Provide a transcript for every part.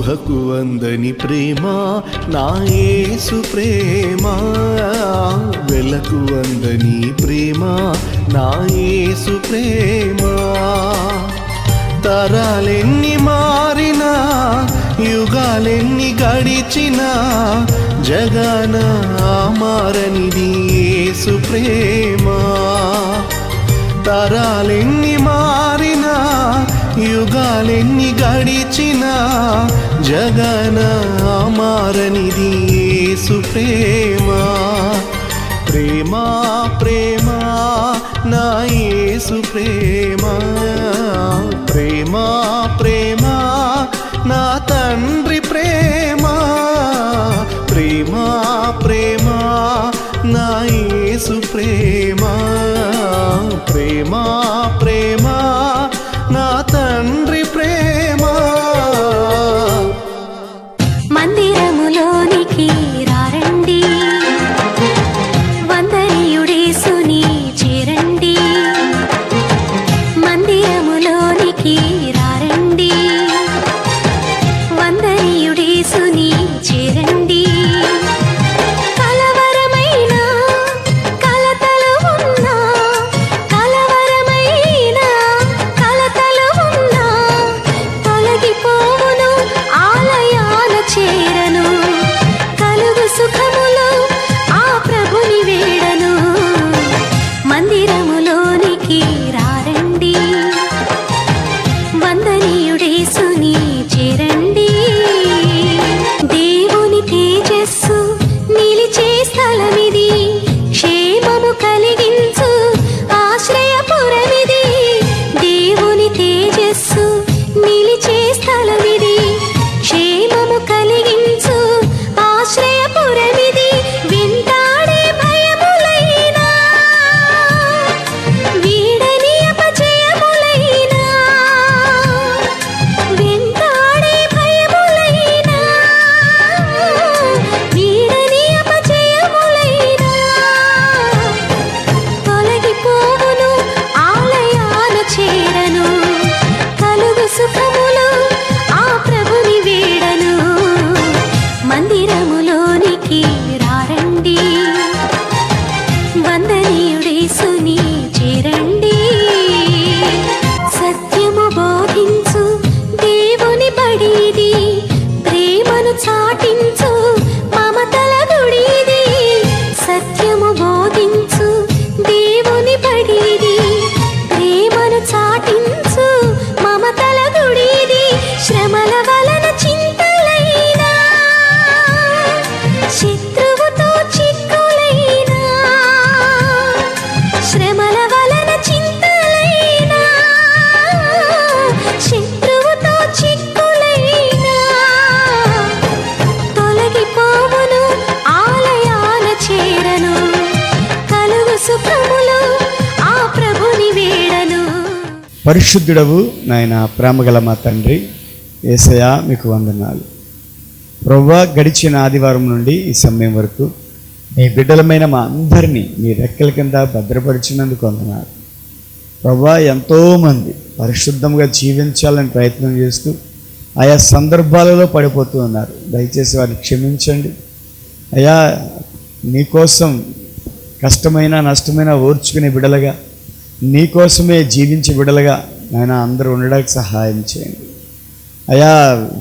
ఊహకు అందని ప్రేమ నా యేసు ప్రేమ, వెలకు అందని ప్రేమ నా యేసు ప్రేమ. తరాలెన్ని మారినా యుగాలెన్ని గడిచినా జగన మారనిది యేసు ప్రేమ. తరాలెన్ని మారినా యుగాలెన్ని గడిచినా జగన మారనిది యేసు ప్రేమ. ప్రేమ ప్రేమ నా యేసు ప్రేమ, ప్రేమ ప్రేమ నా తండ్రి ప్రేమ, ప్రేమ ప్రేమ నా యేసు ప్రేమ, ప్రేమ ప్రేమ నా తండ్రి ప్రేమ. మందిరములోనికి రారండి, వందనీయుడేసుని చేరండి. మందిరములోనికి రారండి, వందనీయుడేసుని చేరండి. కలవరమైన కలతలు ఉన్నా, కలవరమైన కలతలు ఉన్నా తొలగిపోవును, ఆలయాన చేరను. కలుగు సుఖములు ఆ ప్రభుని వేడను. మందిరములోనికి రారండి, వందనీయుడేసుని చేరండి. దేవుని తేజస్సు నిలిచే స్థలమిది, క్షేమము కలిగించు ఆశ్రయపురమిది. దేవుని తేజస్సు నిలిచే స్థలమిది, క్షేమము కలిగించు ఆశ్రయపురమిది. వెంటాడే భయములైనా, వీడని అపజయములైనా, వెంటాడే భయములైనా, వీడని అపజయములైనా తొలగిపోవును, ఆలయాన చేరను. కలుగు సుఖములు ఆ ప్రభుని వేడను. మందిరములోనికి రారండి, వందనీయుడేసుని చేరండి. సత్యము బోధించు దేవుని బడిది, ప్రేమను చాటించు మమతల గుడిది. సత్యము బోధించు దేవుని బడిది, ప్రేమను చాటించు మమతల గుడిది. శ్రమల వలన చింతలైనా, శత్రువుతో చిక్కులైనా, శ్రమల వలన చింతలైనా, శత్రువుతో చిక్కులైనా తొలగిపోవును, ఆలయాన చేరను. కలుగు సుఖములు ఆ ప్రభుని వేడను. పరిశుద్ధుడవు నాయన, ప్రేమగల మా తండ్రి యేసయ్యా, మీకు వందనాలు. ప్రభువా, గడిచిన ఆదివారం నుండి ఈ సమయం వరకు మీ బిడ్డలమైన మా అందరినీ మీ రెక్కల కింద భద్రపరిచినందుకు వందనాలు. ప్రభువా, ఎంతోమంది పరిశుద్ధంగా జీవించాలని ప్రయత్నం చేస్తూ ఆయా సందర్భాలలో పడిపోతూ ఉన్నారు. దయచేసి వారిని క్షమించండి అయ్యా. నీకోసం కష్టమైన నష్టమైన ఓర్చుకునే బిడలుగా, నీకోసమే జీవించే బిడలుగా నాయన అందరూ ఉండడానికి సహాయం చేయండి అయ్యా.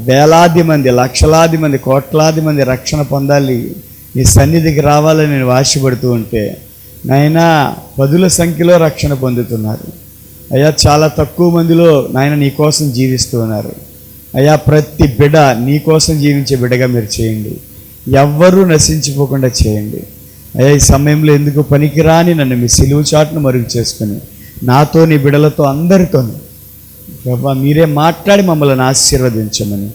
వేలాది మంది, లక్షలాది మంది, కోట్లాది మంది రక్షణ పొందాలి, నీ సన్నిధికి రావాలని నేను ఆశపడుతూ ఉంటే నాయన పదుల సంఖ్యలో రక్షణ పొందుతున్నారు అయ్యా. చాలా తక్కువ మందిలో నాయన నీ కోసం జీవిస్తూ ఉన్నారు అయ్యా. ప్రతి బిడ్డ నీ కోసం జీవించే బిడ్డగా మీరు చేయండి, ఎవ్వరూ నశించిపోకుండా చేయండి అయ్యా. ఈ సమయంలో ఎందుకు పనికిరాని నన్ను మీ సిలువ చాటును మరుగు చేసుకుని నాతో, నీ బిడ్డలతో, అందరితోనూ ప్రభా మీరే మాట్లాడి మమ్మల్ని ఆశీర్వదించమని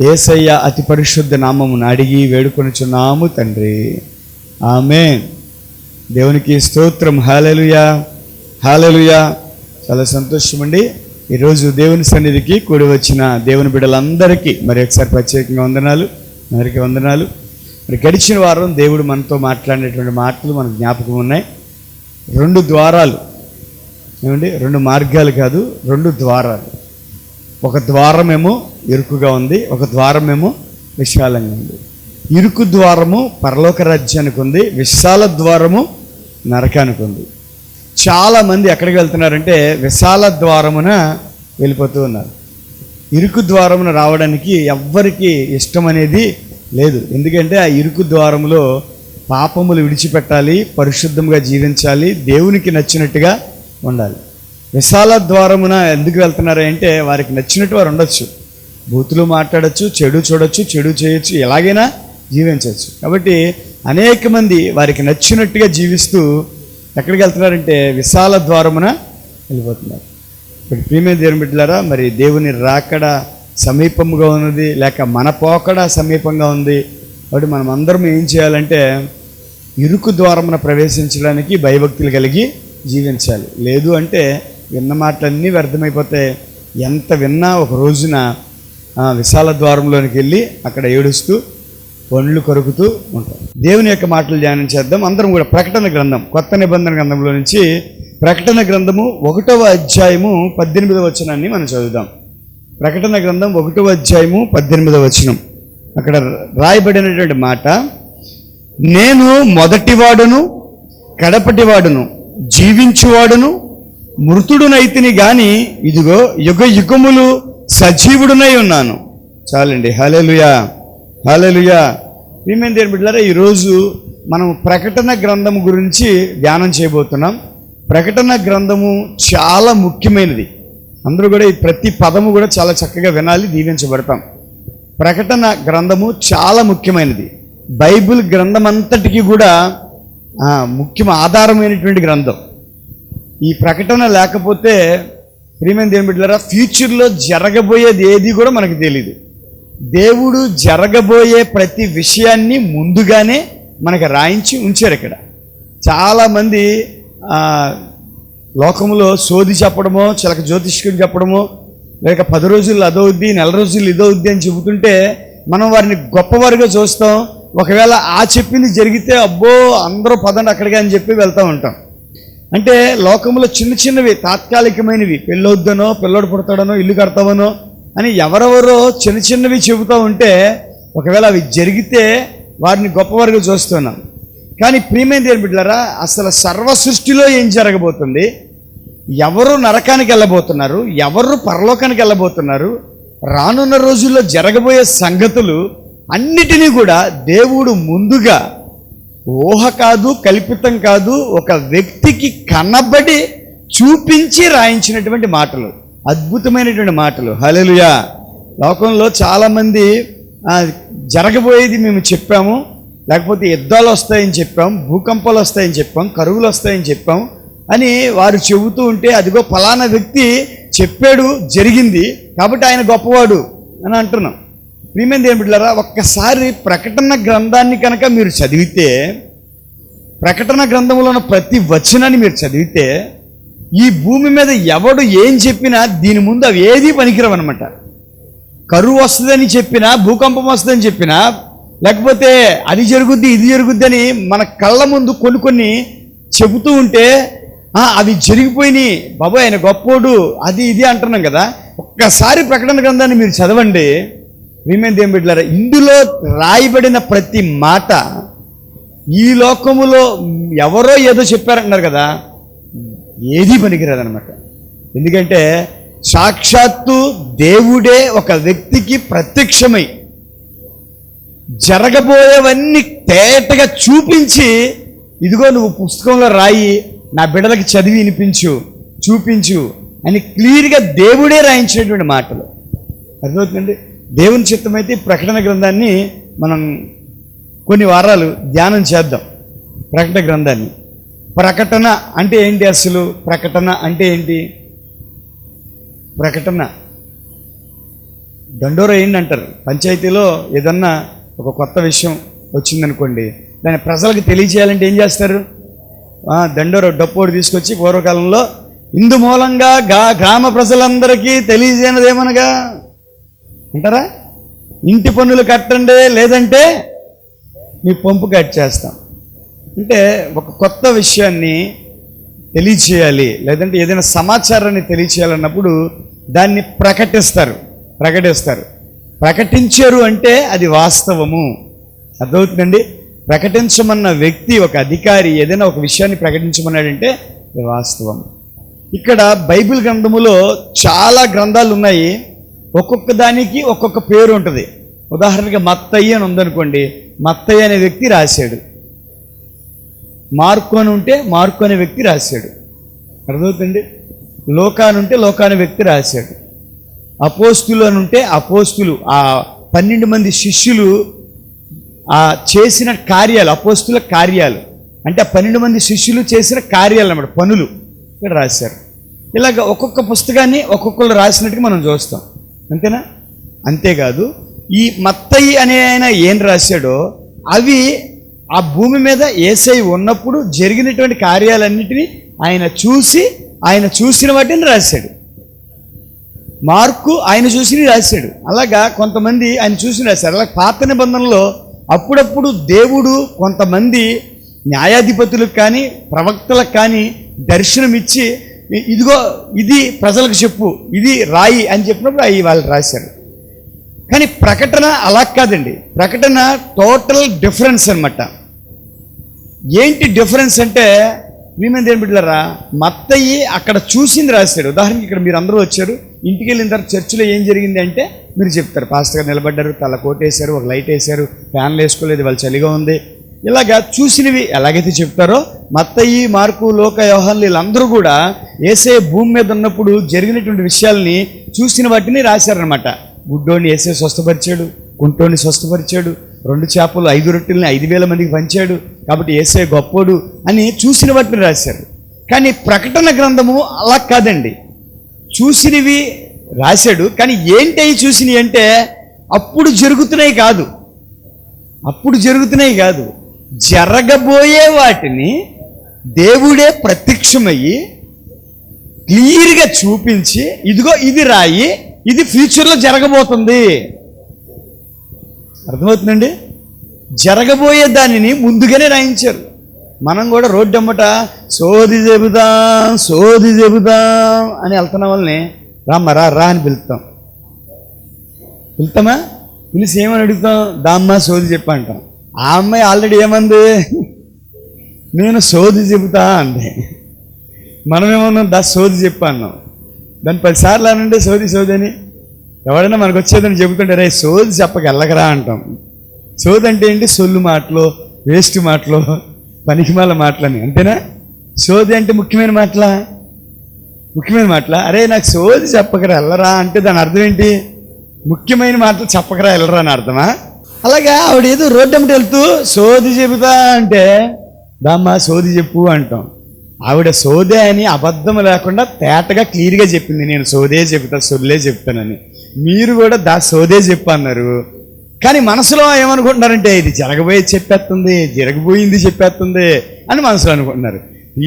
యేసయ్య అతి పరిశుద్ధ నామమును అడిగి వేడుకొనుచున్నాము తండ్రి, ఆమేన్. దేవునికి స్తోత్రం. హల్లెలూయా, హల్లెలూయా. చాలా సంతోషం అండి. ఈరోజు దేవుని సన్నిధికి కూడి వచ్చిన దేవుని బిడ్డలందరికీ మరి ఒకసారి ప్రత్యేకంగా వందనాలు, అందరికీ వందనాలు. మరి గడిచిన వారం దేవుడు మనతో మాట్లాడినటువంటి మాటలు మనకు జ్ఞాపకం ఉన్నాయి. 2 ద్వారాలు, ఏమండి, 2 మార్గాలు కాదు, 2 ద్వారాలు. ఒక ద్వారమేమో ఇరుకుగా ఉంది, ఒక ద్వారమేమో విశాలంగా ఉంది. ఇరుకు ద్వారము పరలోక రాజ్యానికి ఉంది, విశాల ద్వారము నరకానికి ఉంది. చాలామంది ఎక్కడికి వెళ్తున్నారంటే విశాల ద్వారమున వెళ్ళిపోతూ ఉన్నారు. ఇరుకు ద్వారమున రావడానికి ఎవ్వరికి ఇష్టం అనేది లేదు. ఎందుకంటే ఆ ఇరుకు ద్వారములో పాపములు విడిచిపెట్టాలి, పరిశుద్ధంగా జీవించాలి, దేవునికి నచ్చినట్టుగా ఉండాలి. విశాల ద్వారమున ఎందుకు వెళ్తున్నారు అంటే వారికి నచ్చినట్టు వారు ఉండొచ్చు, బూతులు మాట్లాడచ్చు, చెడు చూడొచ్చు, చెడు చేయొచ్చు, ఎలాగైనా జీవించవచ్చు. కాబట్టి అనేక మంది వారికి నచ్చినట్టుగా జీవిస్తూ ఎక్కడికి వెళ్తున్నారంటే విశాల ద్వారమున వెళ్ళిపోతున్నారు. ఇప్పుడు ప్రియమైన దేవుని బిడ్డలారా, మరి దేవుని రాకడ సమీపంగా ఉన్నది, లేక మన పోకడ సమీపంగా ఉంది. కాబట్టి మనం అందరం ఏం చేయాలంటే ఇరుకు ద్వారమున ప్రవేశించడానికి భయభక్తులు కలిగి జీవించాలి. లేదు అంటే విన్న మాటలన్నీ వ్యర్థమైపోతాయి. ఎంత విన్నా ఒక రోజున విశాల ద్వారంలోనికి వెళ్ళి అక్కడ ఏడుస్తూ పండ్లు కొరుకుతూ ఉంటాం. దేవుని యొక్క మాటలు ధ్యానం చేద్దాం. అందరం కూడా ప్రకటన గ్రంథం, కొత్త నిబంధన గ్రంథంలో నుంచి ప్రకటన గ్రంథము 1వ అధ్యాయము 18వ వచనాన్ని మనం చదువుదాం. ప్రకటన గ్రంథం 1వ అధ్యాయము 18వ వచనం. అక్కడ రాయబడినటువంటి మాట, నేను మొదటివాడును కడపటివాడును జీవించువాడును మృతుడునైతిని గాని ఇదిగో యుగ యుగములు సజీవుడునై ఉన్నాను. చాలండి. హల్లెలూయా, హల్లెలూయా. ప్రియమైన దేవుని బిడ్డలారా, ఈరోజు మనం ప్రకటన గ్రంథము గురించి ధ్యానం చేయబోతున్నాం. ప్రకటన గ్రంథము చాలా ముఖ్యమైనది. అందరూ కూడా ఈ ప్రతి పదము కూడా చాలా చక్కగా వినాలి, దీవించబడతాం. ప్రకటన గ్రంథము చాలా ముఖ్యమైనది. బైబిల్ గ్రంథం అంతటికీ కూడా ముఖ్య ఆధారమైనటువంటి గ్రంథం. ఈ ప్రకటన లేకపోతే ప్రియమైన దేవుని బిడ్డలారా, ఫ్యూచర్లో జరగబోయేది ఏది కూడా మనకు తెలియదు. దేవుడు జరగబోయే ప్రతి విషయాన్ని ముందుగానే మనకు రాయించి ఉంచారు. ఇక్కడ చాలామంది లోకంలో సోది చెప్పడమో, చిలక జ్యోతిష్కులు చెప్పడమో, లేక 10 రోజులు అదవుద్ది, నెల రోజులు ఇదవుద్ది అని చెబుతుంటే మనం వారిని గొప్పవారుగా చూస్తాం. ఒకవేళ ఆ చెప్పింది జరిగితే అబ్బో అందరూ పదండి అక్కడికి అని చెప్పి వెళ్తూ ఉంటాం. అంటే లోకంలో చిన్న చిన్నవి తాత్కాలికమైనవి, పెళ్ళొద్దనో, పిల్లోడు పుడతాడనో, ఇల్లు కడతావనో అని ఎవరెవరో చిన్న చిన్నవి చెబుతూ ఉంటే ఒకవేళ అవి జరిగితే వారిని గొప్పవారుగా చూస్తున్నాం. కానీ ప్రియమైన దేవుని బిడ్డలారా, అసలు సర్వ సృష్టిలో ఏం జరగబోతుంది, ఎవరు నరకానికి వెళ్ళబోతున్నారు, ఎవరు పరలోకానికి వెళ్ళబోతున్నారు, రానున్న రోజుల్లో జరగబోయే సంగతులు అన్నిటినీ కూడా దేవుడు ముందుగా ఊహ కాదు, కల్పితం కాదు, ఒక వ్యక్తికి కనబడి చూపించి రాయించినటువంటి మాటలు, అద్భుతమైనటువంటి మాటలు. హల్లెలూయా. లోకంలో చాలామంది జరగబోయేది మేము చెప్పాము, లేకపోతే యుద్ధాలు వస్తాయని చెప్పాం, భూకంపాలు వస్తాయని చెప్పాం, కరువులు వస్తాయని చెప్పాం అని వారు చెబుతూ ఉంటే అదిగో ఫలానా వ్యక్తి చెప్పాడు, జరిగింది కాబట్టి ఆయన గొప్పవాడు అని అంటున్నాం. ప్రియమైన దేవుని బిడ్డలారా, ఒక్కసారి ప్రకటన గ్రంథాన్ని కనుక మీరు చదివితే, ప్రకటన గ్రంథంలో ఉన్న ప్రతి వచనాన్ని మీరు చదివితే, ఈ భూమి మీద ఎవడు ఏం చెప్పినా దీని ముందు అవి ఏది పనికిరావు అనమాట. కరువు వస్తుందని చెప్పినా, భూకంపం వస్తుందని చెప్పినా, లేకపోతే అది జరుగుద్ది ఇది జరుగుద్ది అని మన కళ్ళ ముందు కొన్ని చెబుతూ ఉంటే అవి జరిగిపోయినాయి, బాబోయ్ ఆయన గొప్పోడు, అది ఇది అంటున్నాం కదా. ఒక్కసారి ప్రకటన గ్రంథాన్ని మీరు చదవండి. ప్రియమైన దేవుని బిడ్డలారా, ఇందులో రాయబడిన ప్రతి మాట ఈ లోకములో ఎవరో ఏదో చెప్పారంటున్నారు కదా, ఏది పనికిరాదనమాట. ఎందుకంటే సాక్షాత్తు దేవుడే ఒక వ్యక్తికి ప్రత్యక్షమై జరగబోయేవన్నీ తేటగా చూపించి, ఇదిగో నువ్వు పుస్తకంలో రాయి, నా బిడ్డలకి చదివి వినిపించు, చూపించు అని క్లియర్గా దేవుడే రాయించినటువంటి మాటలు. అర్థమవుతుందండి. దేవుని చిత్తమైతే ప్రకటన గ్రంథాన్ని మనం కొన్ని వారాలు ధ్యానం చేద్దాం. ప్రకటన గ్రంథాన్ని. ప్రకటన అంటే ఏంటి, అసలు ప్రకటన అంటే ఏంటి? ప్రకటన దండోర ఏంటి అంటారు. పంచాయతీలో ఏదన్నా ఒక కొత్త విషయం వచ్చిందనుకోండి, దాన్ని ప్రజలకు తెలియచేయాలంటే ఏం చేస్తారు? దండోర డప్పోడు తీసుకొచ్చి పూర్వకాలంలో ఇందు మూలంగా గ్రామ ప్రజలందరికీ తెలియజేయనదేమనగా అంటారా, ఇంటి పన్నులు కట్టండి లేదంటే మీ పంపు కట్ చేస్తాం. అంటే ఒక కొత్త విషయాన్ని తెలియచేయాలి, లేదంటే ఏదైనా సమాచారాన్ని తెలియచేయాలన్నప్పుడు దాన్ని ప్రకటిస్తారు. ప్రకటించారు అంటే అది వాస్తవము. అర్థమవుతుందండి? ప్రకటించమన్న వ్యక్తి, ఒక అధికారి ఏదైనా ఒక విషయాన్ని ప్రకటించమన్నాడంటే అది వాస్తవం. ఇక్కడ బైబిల్ గ్రంథములో చాలా గ్రంథాలు ఉన్నాయి. ఒక్కొక్క దానికి ఒక్కొక్క పేరు ఉంటుంది. ఉదాహరణకి మత్తయి అని ఉందనుకోండి, మత్తయి అనే వ్యక్తి రాశాడు. మార్కు అని ఉంటే మార్కు అనే వ్యక్తి రాశాడు. అర్థమవుతుంది? లోకాను ఉంటే లోకాను వ్యక్తి రాశాడు. అపోస్తులు అని ఉంటే అపోస్తులు, ఆ 12 మంది శిష్యులు ఆ చేసిన కార్యాలు, అపోస్తుల కార్యాలు అంటే ఆ 12 మంది శిష్యులు చేసిన కార్యాలు అన్నమాట, పనులు ఇక్కడ రాశారు. ఇలాగ ఒక్కొక్క పుస్తకాన్ని ఒక్కొక్కరు రాసినట్టుగా మనం చూస్తాం. అంతేనా? అంతేకాదు, ఈ మత్తయి అనే ఆయన ఏం రాశాడో అవి ఆ భూమి మీద యేసయ్య ఉన్నప్పుడు జరిగినటువంటి కార్యాలన్నిటినీ ఆయన చూసిన వాటిని రాశాడు. మార్కు ఆయన చూసి రాశాడు. అలాగా కొంతమంది ఆయన చూసి రాశారు. అలా పాత నిబంధనలో అప్పుడప్పుడు దేవుడు కొంతమంది న్యాయాధిపతులకు కానీ ప్రవక్తలకు కానీ దర్శనమిచ్చి, ఇదిగో ఇది ప్రజలకు చెప్పు, ఇది రాయి అని చెప్పినప్పుడు అవి వాళ్ళు రాశారు. కానీ ప్రకటన అలా కాదండి. ప్రకటన టోటల్ డిఫరెన్స్ అన్నమాట. ఏంటి డిఫరెన్స్ అంటే, ప్రియమైన దేవుని బిడ్డలారా, మత్తయి అక్కడ చూసింది రాశాడు. ఉదాహరణకి ఇక్కడ మీరు అందరూ వచ్చారు, ఇంటికి వెళ్ళిన తర్వాత చర్చిలో ఏం జరిగింది అంటే మీరు చెప్తారు, పాస్టర్ గారు నిలబడ్డారు, తల కోటేశారు, ఒక లైట్ వేశారు, ఫ్యాన్లు వేసుకోలేదు, వాళ్ళు చలిగా ఉంది. ఇలాగా చూసినవి ఎలాగైతే చెప్తారో మత్తయి, మార్కు, లోక, యోహాను వీళ్ళందరూ కూడా యేసయ్య భూమి మీద ఉన్నప్పుడు జరిగినటువంటి విషయాల్ని చూసిన వాటిని రాశారనమాట. గుడ్డోని యేసయ్య స్వస్థపరిచాడు, కుంటోని స్వస్థపరిచాడు, 2 చేపలు 5 రొట్టెల్ని 5,000 మందికి పంచాడు, కాబట్టి యేసయ్య గొప్పోడు అని చూసిన వాటిని రాశారు. కానీ ప్రకటన గ్రంథము అలా కాదండి. చూసినవి రాశాడు, కానీ ఏంటి అవి చూసినవి అంటే అప్పుడు జరుగుతున్నాయి కాదు, జరగబోయే వాటిని దేవుడే ప్రత్యక్షమయ్యి క్లియర్గా చూపించి, ఇదిగో ఇది రాయి, ఇది ఫ్యూచర్లో జరగబోతుంది. అర్థమవుతుందండి? జరగబోయే దానిని ముందుగానే రాయించారు. మనం కూడా రోడ్డు అమ్మట సోది చెబుదాం అని వెళ్తున్న వాళ్ళని రా అని పిలుస్తామా? పిలిచి ఏమని అడుగుతాం? దామ్మా సోది చెప్పా అంటాం. ఆ అమ్మాయి ఆల్రెడీ ఏమంది? నేను సోది చెబుతా అంది. మనమేమన్నాం? సోది చెప్పా అన్నాం. దాన్ని 10 సార్లు అనండి సోది అని. ఎవడైనా మనకు వచ్చేదని చెబుతుంటే రే సోది చెప్పక వెళ్ళకరా అంటాం. సోది అంటే ఏంటి? సొల్లు మాటలు, వేస్ట్ మాటలు, పనికిమాల మాటలని. అంతేనా? సోది అంటే ముఖ్యమైన మాటలా? అరే నాకు సోది చెప్పకరా వెళ్ళరా అంటే దాని అర్థం ఏంటి? ముఖ్యమైన మాటలు చెప్పకరా వెళ్ళరా అని అర్థమా? అలాగా ఆవిడ ఏదో రోడ్డు అమ్మటి వెళ్తూ సోది చెబుతా అంటే దామ్మా సోది చెప్పు అంటాం. ఆవిడ సోదే అని అబద్ధం లేకుండా తేటగా క్లియర్గా చెప్పింది, నేను సోదే చెబుతా, సొల్లే చెప్తానని. మీరు కూడా సోదే చెప్పు అన్నారు. కానీ మనసులో ఏమనుకుంటున్నారంటే ఇది జరగబోయేది చెప్పేస్తుంది, జరగబోయింది చెప్పేస్తుంది అని మనసులో అనుకుంటున్నారు.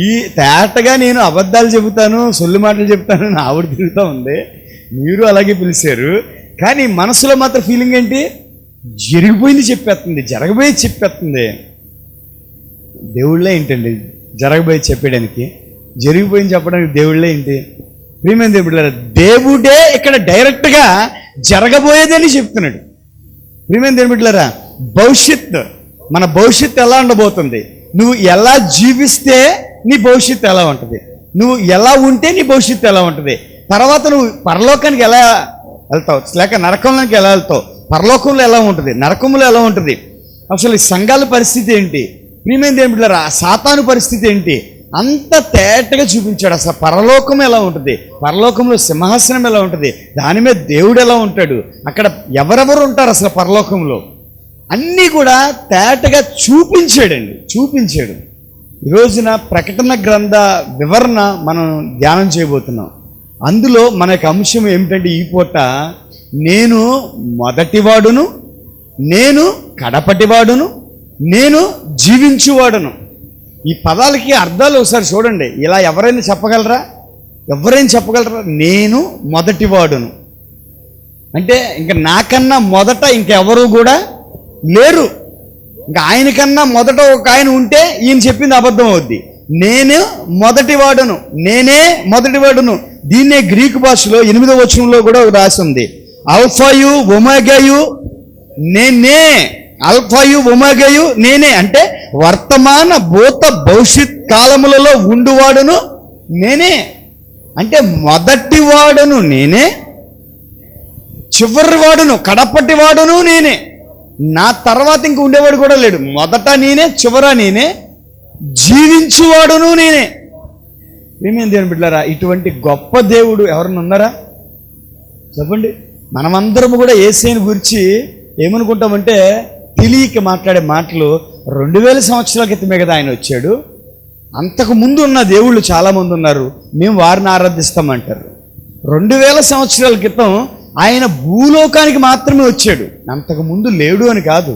ఈ తేటగా నేను అబద్ధాలు చెబుతాను, సొల్లు మాటలు చెప్తాను అని ఆవిడ తిరుగుతూ ఉంది. మీరు అలాగే పిలిచారు. కానీ మనసులో మాత్రం ఫీలింగ్ ఏంటి? జరిగిపోయింది చెప్పేస్తుంది, జరగబోయేది చెప్పేస్తుంది. దేవుళ్ళే ఏంటండి జరగబోయేది చెప్పడానికి? జరిగిపోయింది చెప్పడానికి దేవుళ్ళే ఏంటి? ప్రియమైన దేవుళ్ళారా, దేవుడే ఇక్కడ డైరెక్ట్గా జరగబోయేదని చెప్తున్నాడు. ప్రియమైన దేవుళ్ళారా, మన భవిష్యత్తు ఎలా ఉండబోతుంది, నువ్వు ఎలా జీవిస్తే నీ భవిష్యత్తు ఎలా ఉంటుంది, నువ్వు ఎలా ఉంటే నీ భవిష్యత్తు ఎలా ఉంటుంది, తర్వాత నువ్వు పరలోకానికి ఎలా వెళ్తావు, లేక నరకంలోకి ఎలా వెళ్తావు, పరలోకంలో ఎలా ఉంటుంది, నరకంలో ఎలా ఉంటుంది, అసలు ఈ సంఘాల పరిస్థితి ఏంటి, ప్రియమైన దేవుళ్ళారా సాతాను పరిస్థితి ఏంటి, అంత తేటగా చూపించాడు. అసలు పరలోకం ఎలా ఉంటుంది, పరలోకంలో సింహాసనం ఎలా ఉంటుంది, దాని మీద దేవుడు ఎలా ఉంటాడు, అక్కడ ఎవరెవరు ఉంటారు అసలు పరలోకంలో, అన్నీ కూడా తేటగా చూపించాడు. ఈ రోజున ప్రకటన గ్రంథ వివరణ మనం ధ్యానం చేయబోతున్నాం. అందులో మన యొక్క అంశం ఏమిటంటే, ఈ పూట నేను మొదటివాడును, నేను కడపటివాడును, నేను జీవించువాడును. ఈ పదాలకి అర్థాలు ఒకసారి చూడండి. ఇలా ఎవరైనా చెప్పగలరా? నేను మొదటివాడును అంటే ఇంకా నాకన్నా మొదట ఇంకెవరు కూడా లేరు. ఇంకా ఆయనకన్నా మొదట ఒక ఆయన ఉంటే ఈయన చెప్పింది అబద్ధం అవుద్ది. నేను మొదటివాడును, నేనే మొదటివాడును. దీన్నే గ్రీకు భాషలో 8వ వచనంలో కూడా రాసి ఉంది, అల్ఫాయు ఒమేగాయు నేనే. అల్ఫాయు ఒమేగాయు నేనే అంటే వర్తమాన భూత భవిష్యత్ కాలములలో ఉండువాడును నేనే. అంటే మొదటివాడును నేనే, చివరి వాడును కడపటి వాడును నేనే. నా తర్వాత ఇంక ఉండేవాడు కూడా లేడు. మొదట నేనే, చివర నేనే, జీవించువాడును నేనే. ఏమేం దేవుని బిడ్డలారా, ఇటువంటి గొప్ప దేవుడు ఎవరన్నా ఉన్నారా చెప్పండి. మనమందరము కూడా యేసయ్యను గురించి ఏమనుకుంటామంటే తెలియక మాట్లాడే మాటలు 2000 సంవత్సరాల క్రితమే కదా ఆయన వచ్చాడు, అంతకు ముందు ఉన్న దేవుళ్ళు చాలామంది ఉన్నారు, మేము వారిని ఆరాధిస్తామంటారు. 2000 సంవత్సరాల క్రితం ఆయన భూలోకానికి మాత్రమే వచ్చాడు, అంతకు ముందు లేడు అని కాదు.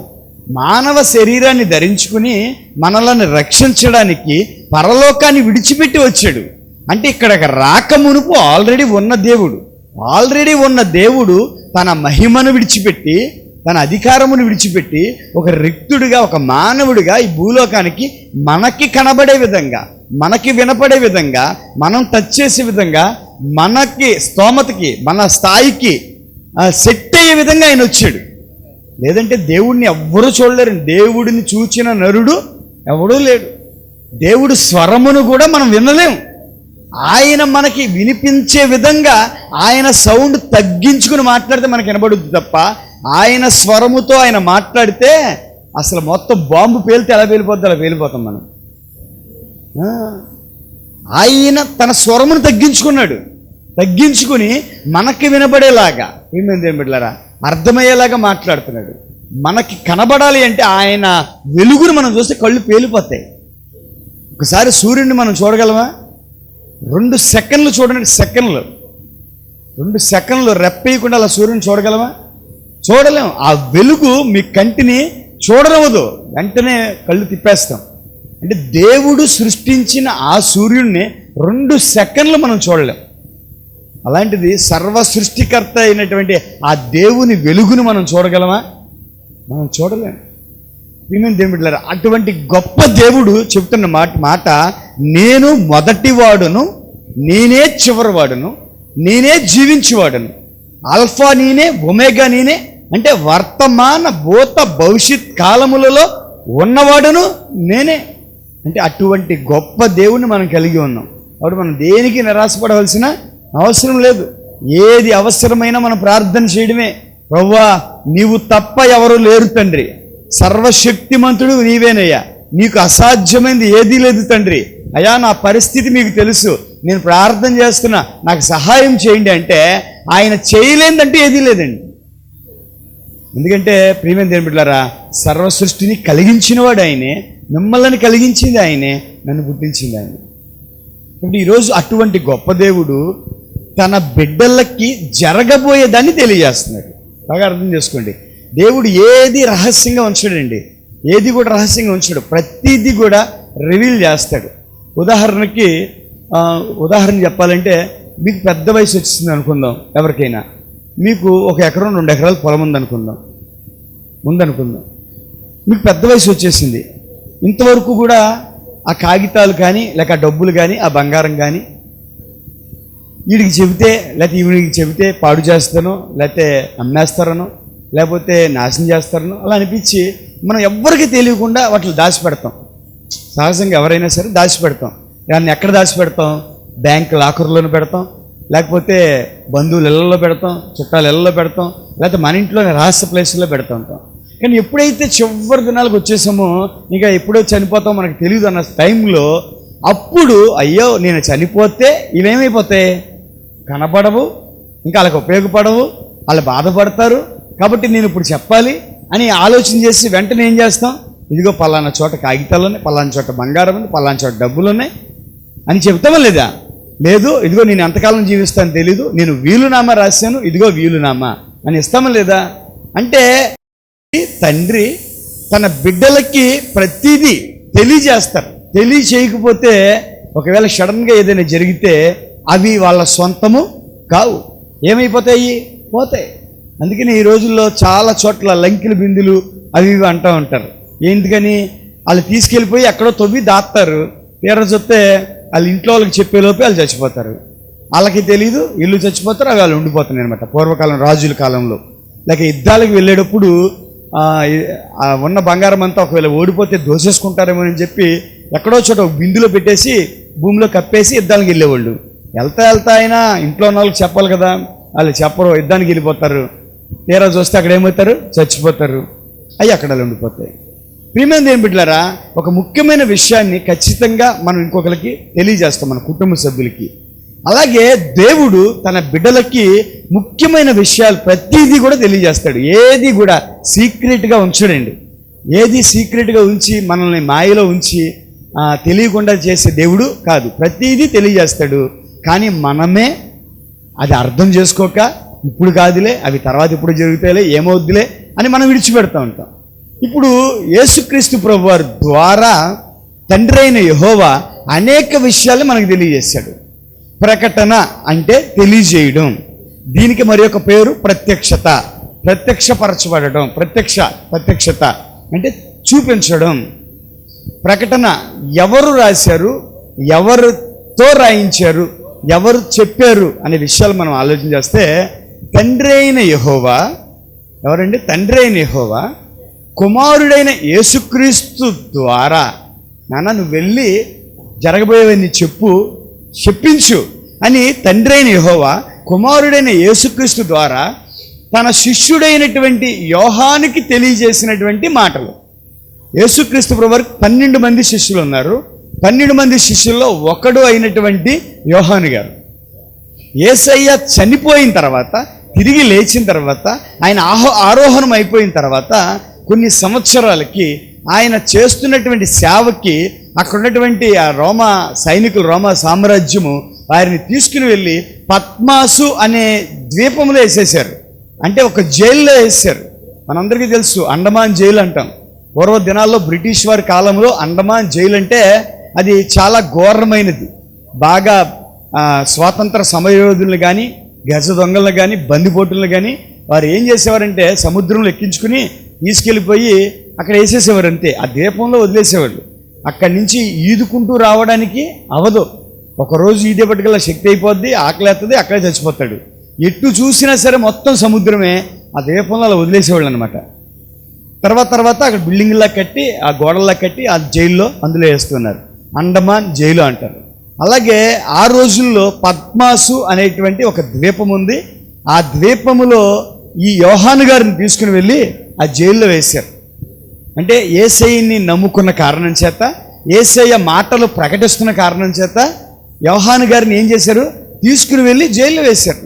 మానవ శరీరాన్ని ధరించుకుని మనలను రక్షించడానికి పరలోకాన్ని విడిచిపెట్టి వచ్చాడు. అంటే ఇక్కడికి రాకమునుపు ఆల్రెడీ ఉన్న దేవుడు తన మహిమను విడిచిపెట్టి, తన అధికారమును విడిచిపెట్టి ఒక రిక్తుడిగా, ఒక మానవుడిగా ఈ భూలోకానికి మనకి కనబడే విధంగా, మనకి వినపడే విధంగా, మనం టచ్ చేసే విధంగా, మనకి స్తోమతకి, మన స్థాయికి సెట్ అయ్యే విధంగా ఆయన వచ్చాడు. లేదంటే దేవుడిని ఎవ్వరూ చూడలేరు. దేవుడిని చూచిన నరుడు ఎవడూ లేడు. దేవుడు స్వరమును కూడా మనం వినలేం. ఆయన మనకి వినిపించే విధంగా ఆయన సౌండ్ తగ్గించుకుని మాట్లాడితే మనకి వినబడుద్ది తప్ప, ఆయన స్వరముతో ఆయన మాట్లాడితే అసలు మొత్తం బాంబు పేలితే ఎలా పేలిపోద్ది అలా పేలిపోతాం మనం. ఆయన తన స్వరమును తగ్గించుకుని మనకి వినబడేలాగా, ఏమైంది ఏం బిడ్డలారా, అర్థమయ్యేలాగా మాట్లాడుతున్నాడు. మనకి కనబడాలి అంటే ఆయన వెలుగును మనం చూస్తే కళ్ళు పేలిపోతాయి. ఒకసారి సూర్యుడిని మనం చూడగలమా? 2 సెకండ్లు చూడండి, 2 సెకండ్లు రెప్పేయకుండా అలా సూర్యుని చూడగలమా? చూడలేం. ఆ వెలుగు మీ కంటిని చూడనివ్వదు, వెంటనే కళ్ళు తిప్పేస్తాం. అంటే దేవుడు సృష్టించిన ఆ సూర్యుడిని 2 సెకండ్లు మనం చూడలేం. అలాంటిది సర్వ సృష్టికర్త అయినటువంటి ఆ దేవుని వెలుగును మనం చూడగలమా? మనం చూడలేం. దేవుని బిడ్డలారా, అటువంటి గొప్ప దేవుడు చెప్తున్న మాట నేను మొదటివాడును, నేనే చివరివాడును, నేనే జీవించేవాడును, ఆల్ఫా నేనే, ఒమేగా నేనే. అంటే వర్తమాన భూత భవిష్యత్ కాలములలో ఉన్నవాడును నేనే. అంటే అటువంటి గొప్ప దేవుణ్ణి మనం కలిగి ఉన్నాం. కాబట్టి మనం దేనికి నిరాశపడవలసిన అవసరం లేదు. ఏది అవసరమైనా మనం ప్రార్థన చేయడమే. ప్రభువా, నీవు తప్ప ఎవరు లేరు తండ్రి, సర్వశక్తిమంతుడు నీవేనయ్యా, నీకు అసాధ్యమైనది ఏదీ లేదు తండ్రి. అయ్యా, నా పరిస్థితి మీకు తెలుసు, నేను ప్రార్థన చేస్తున్నా, నాకు సహాయం చేయండి అంటే ఆయన చేయలేదంటే ఏదీ లేదండి. ఎందుకంటే ప్రియమైన దేవుని బిడ్డలారా, సర్వ సృష్టిని కలిగించినవాడు ఆయనే, మిమ్మల్ని కలిగించింది ఆయనే, నన్ను పుట్టించింది ఆయనే. కాబట్టి ఈరోజు అటువంటి గొప్ప దేవుడు తన బిడ్డలకి జరగబోయేదాన్ని తెలియజేస్తున్నాడు. బాగా అర్థం చేసుకోండి. దేవుడు ఏది రహస్యంగా ఉంచాడండి, ఏది కూడా రహస్యంగా ఉంచాడు, ప్రతిదీ కూడా రివీల్ చేస్తాడు. ఉదాహరణ చెప్పాలంటే, మీకు పెద్ద వయసు వచ్చింది అనుకుందాం, ఎవరికైనా మీకు 1 ఎకరం 2 ఎకరాల పొలం ఉందనుకుందాం, మీకు పెద్ద వయసు వచ్చేసింది. ఇంతవరకు కూడా ఆ కాగితాలు కానీ, లేక ఆ డబ్బులు కానీ, ఆ బంగారం కానీ వీడికి చెబితే, లేకపోతే ఈవిడికి చెబితే పాడు చేస్తానో, లేకపోతే అమ్మేస్తారనో, లేకపోతే నాశనం చేస్తారనో అలా అనిపించి మనం ఎవ్వరికీ తెలియకుండా వాటిని దాచిపెడతాం. సహజంగా ఎవరైనా సరే దాచిపెడతాం. దాన్ని ఎక్కడ దాచిపెడతాం? బ్యాంక్ లాకర్లోనే పెడతాం, లేకపోతే బంధువుల ఇళ్లలో పెడతాం, చుట్టాల ఇళ్లలో పెడతాం, లేకపోతే మన ఇంట్లోనే రహస్య ప్లేసుల్లో పెడతా ఉంటాం. కానీ ఎప్పుడైతే చివరి దినాలకు వచ్చేసామో, ఇంకా ఎప్పుడో చనిపోతాం మనకు తెలియదు అన్న టైంలో, అప్పుడు అయ్యో నేను చనిపోతే ఇవేమైపోతాయి, కనపడవు, ఇంకా వాళ్ళకి ఉపయోగపడవు, వాళ్ళు బాధపడతారు, కాబట్టి నేను ఇప్పుడు చెప్పాలి అని ఆలోచన చేసి వెంటనే ఏం చేస్తాం? ఇదిగో పలానా చోట కాగితాలు ఉన్నాయి, పలానా చోట బంగారం ఉంది, పలానా చోట డబ్బులు ఉన్నాయి అని చెప్తామా లేదా? లేదు, ఇదిగో నేను ఎంతకాలం జీవిస్తాను తెలీదు, నేను వీలునామా రాశాను, ఇదిగో వీలునామా అని ఇస్తామా లేదా? అంటే తండ్రి తన బిడ్డలకి ప్రతిదీ తెలియజేస్తారు. తెలియచేయకపోతే ఒకవేళ సడన్గా ఏదైనా జరిగితే అవి వాళ్ళ సొంతము కావు, ఏమైపోతాయి? పోతాయి. అందుకని ఈ రోజుల్లో చాలా చోట్ల లంకిల బిందులు అవి ఇవి అంటూ ఉంటారు. ఎందుకని? వాళ్ళు తీసుకెళ్ళిపోయి ఎక్కడో తవ్వి దాస్తారు, తీరా చూస్తే వాళ్ళ ఇంట్లో వాళ్ళకి చెప్పేలోపే వాళ్ళు చచ్చిపోతారు. వాళ్ళకి తెలియదు, ఇల్లు చచ్చిపోతారు, అవి వాళ్ళు ఉండిపోతున్నాయి అనమాట. పూర్వకాలం రాజుల కాలంలో లేక యుద్ధాలకు వెళ్ళేటప్పుడు ఉన్న బంగారం అంతా ఒకవేళ ఓడిపోతే దోసేసుకుంటారేమో అని చెప్పి ఎక్కడో చోట ఒక బిందులో పెట్టేసి భూమిలో కప్పేసి యుద్ధానికి వెళ్ళేవాళ్ళు. వెళ్తా అయినా ఇంట్లో ఉన్న వాళ్ళకి చెప్పాలి కదా, వాళ్ళు చెప్పరు, యుద్ధానికి వెళ్ళిపోతారు. తీరా చూస్తే అక్కడ ఏమవుతారు, చచ్చిపోతారు. అవి అక్కడ ఉండిపోతాయి. ప్రియమైన దేవుని బిడ్డలారా, ఒక ముఖ్యమైన విషయాన్ని ఖచ్చితంగా మనం ఇంకొకరికి తెలియజేస్తాం, మన కుటుంబ సభ్యులకి. అలాగే దేవుడు తన బిడ్డలకి ముఖ్యమైన విషయాలు ప్రతిదీ కూడా తెలియజేస్తాడు. ఏది కూడా సీక్రెట్గా ఉంచడండి. ఏది సీక్రెట్గా ఉంచి మనల్ని మాయలో ఉంచి తెలియకుండా చేసే దేవుడు కాదు. ప్రతిదీ తెలియజేస్తాడు. కానీ మనమే అది అర్థం చేసుకోక ఇప్పుడు కాదులే, అవి తర్వాత ఇప్పుడు జరుగుతాయిలే, ఏమవుద్దులే అని మనం విడిచిపెడతా ఉంటాం. ఇప్పుడు యేసుక్రీస్తు ప్రభువారి ద్వారా తండ్రి అయిన యెహోవా అనేక విషయాలు మనకు తెలియజేశాడు. ప్రకటన అంటే తెలియజేయడం. దీనికి మరి ఒక పేరు ప్రత్యక్షత. ప్రత్యక్షపరచబడడం. ప్రత్యక్షత అంటే చూపించడం. ప్రకటన ఎవరు రాశారు, ఎవరితో రాయించారు, ఎవరు చెప్పారు అనే విషయాలు మనం ఆలోచన చేస్తే, తండ్రి అయిన యెహోవా ఎవరండి? తండ్రి అయిన యెహోవా కుమారుడైన యేసుక్రీస్తు ద్వారా, నాన్న నువ్వు వెళ్ళి జరగబోయేవన్నీ చెప్పించు అని తండ్రి అయిన యెహోవా కుమారుడైన యేసుక్రీస్తు ద్వారా తన శిష్యుడైనటువంటి యోహానుకి తెలియజేసినటువంటి మాటలు. యేసుక్రీస్తు ప్రభువారికి 12 మంది శిష్యులు ఉన్నారు. 12 మంది శిష్యుల్లో ఒకడు అయినటువంటి యోహాను గారు యేసయ్య చనిపోయిన తర్వాత, తిరిగి లేచిన తర్వాత, ఆయన ఆరోహణం అయిపోయిన తర్వాత కొన్ని సంవత్సరాలకి ఆయన చేస్తున్నటువంటి సేవకి అక్కడ ఉన్నటువంటి ఆ రోమా సైనికులు, రోమా సామ్రాజ్యము వారిని తీసుకుని వెళ్ళి పద్మాసు అనే ద్వీపంలో వేసేశారు. అంటే ఒక జైల్లో వేసారు. మనందరికీ తెలుసు అండమాన్ జైలు అంటాం. పూర్వ దినాల్లో బ్రిటిష్ వారి కాలంలో అండమాన్ జైలు అంటే అది చాలా ఘోరమైనది. బాగా స్వాతంత్ర సమరయోధులను కానీ, గజ దొంగలను కానీ, బందిపోటులను కానీ వారు ఏం చేసేవారంటే సముద్రంలో ఎక్కించుకుని తీసుకెళ్ళిపోయి అక్కడ వేసేసేవారు. అంతే, ఆ ద్వీపంలో వదిలేసేవాళ్ళు. అక్కడి నుంచి ఈదుకుంటూ రావడానికి అవదు. ఒకరోజు ఈదే పట్టుకల్లా శక్తి అయిపోద్ది, ఆకలి వేస్తుంది, అక్కడే చచ్చిపోతాడు. ఎటు చూసినా సరే మొత్తం సముద్రమే. ఆ ద్వీపంలో అలా వదిలేసేవాళ్ళు అనమాట. తర్వాత అక్కడ బిల్డింగ్లా కట్టి, ఆ గోడల్లా కట్టి ఆ జైల్లో అందులో వేస్తున్నారు. అండమాన్ జైలు అంటారు. అలాగే ఆ రోజుల్లో పద్మాసు అనేటువంటి ఒక ద్వీపం ఉంది. ఆ ద్వీపములో ఈ యోహాను గారిని తీసుకుని వెళ్ళి ఆ జైల్లో వేశారు. అంటే యేసయ్యని నమ్ముకున్న కారణం చేత, యేసయ్య మాటలు ప్రకటిస్తున్న కారణం చేత యోహాను గారిని ఏం చేశారు, తీసుకుని వెళ్ళి జైల్లో వేశారు.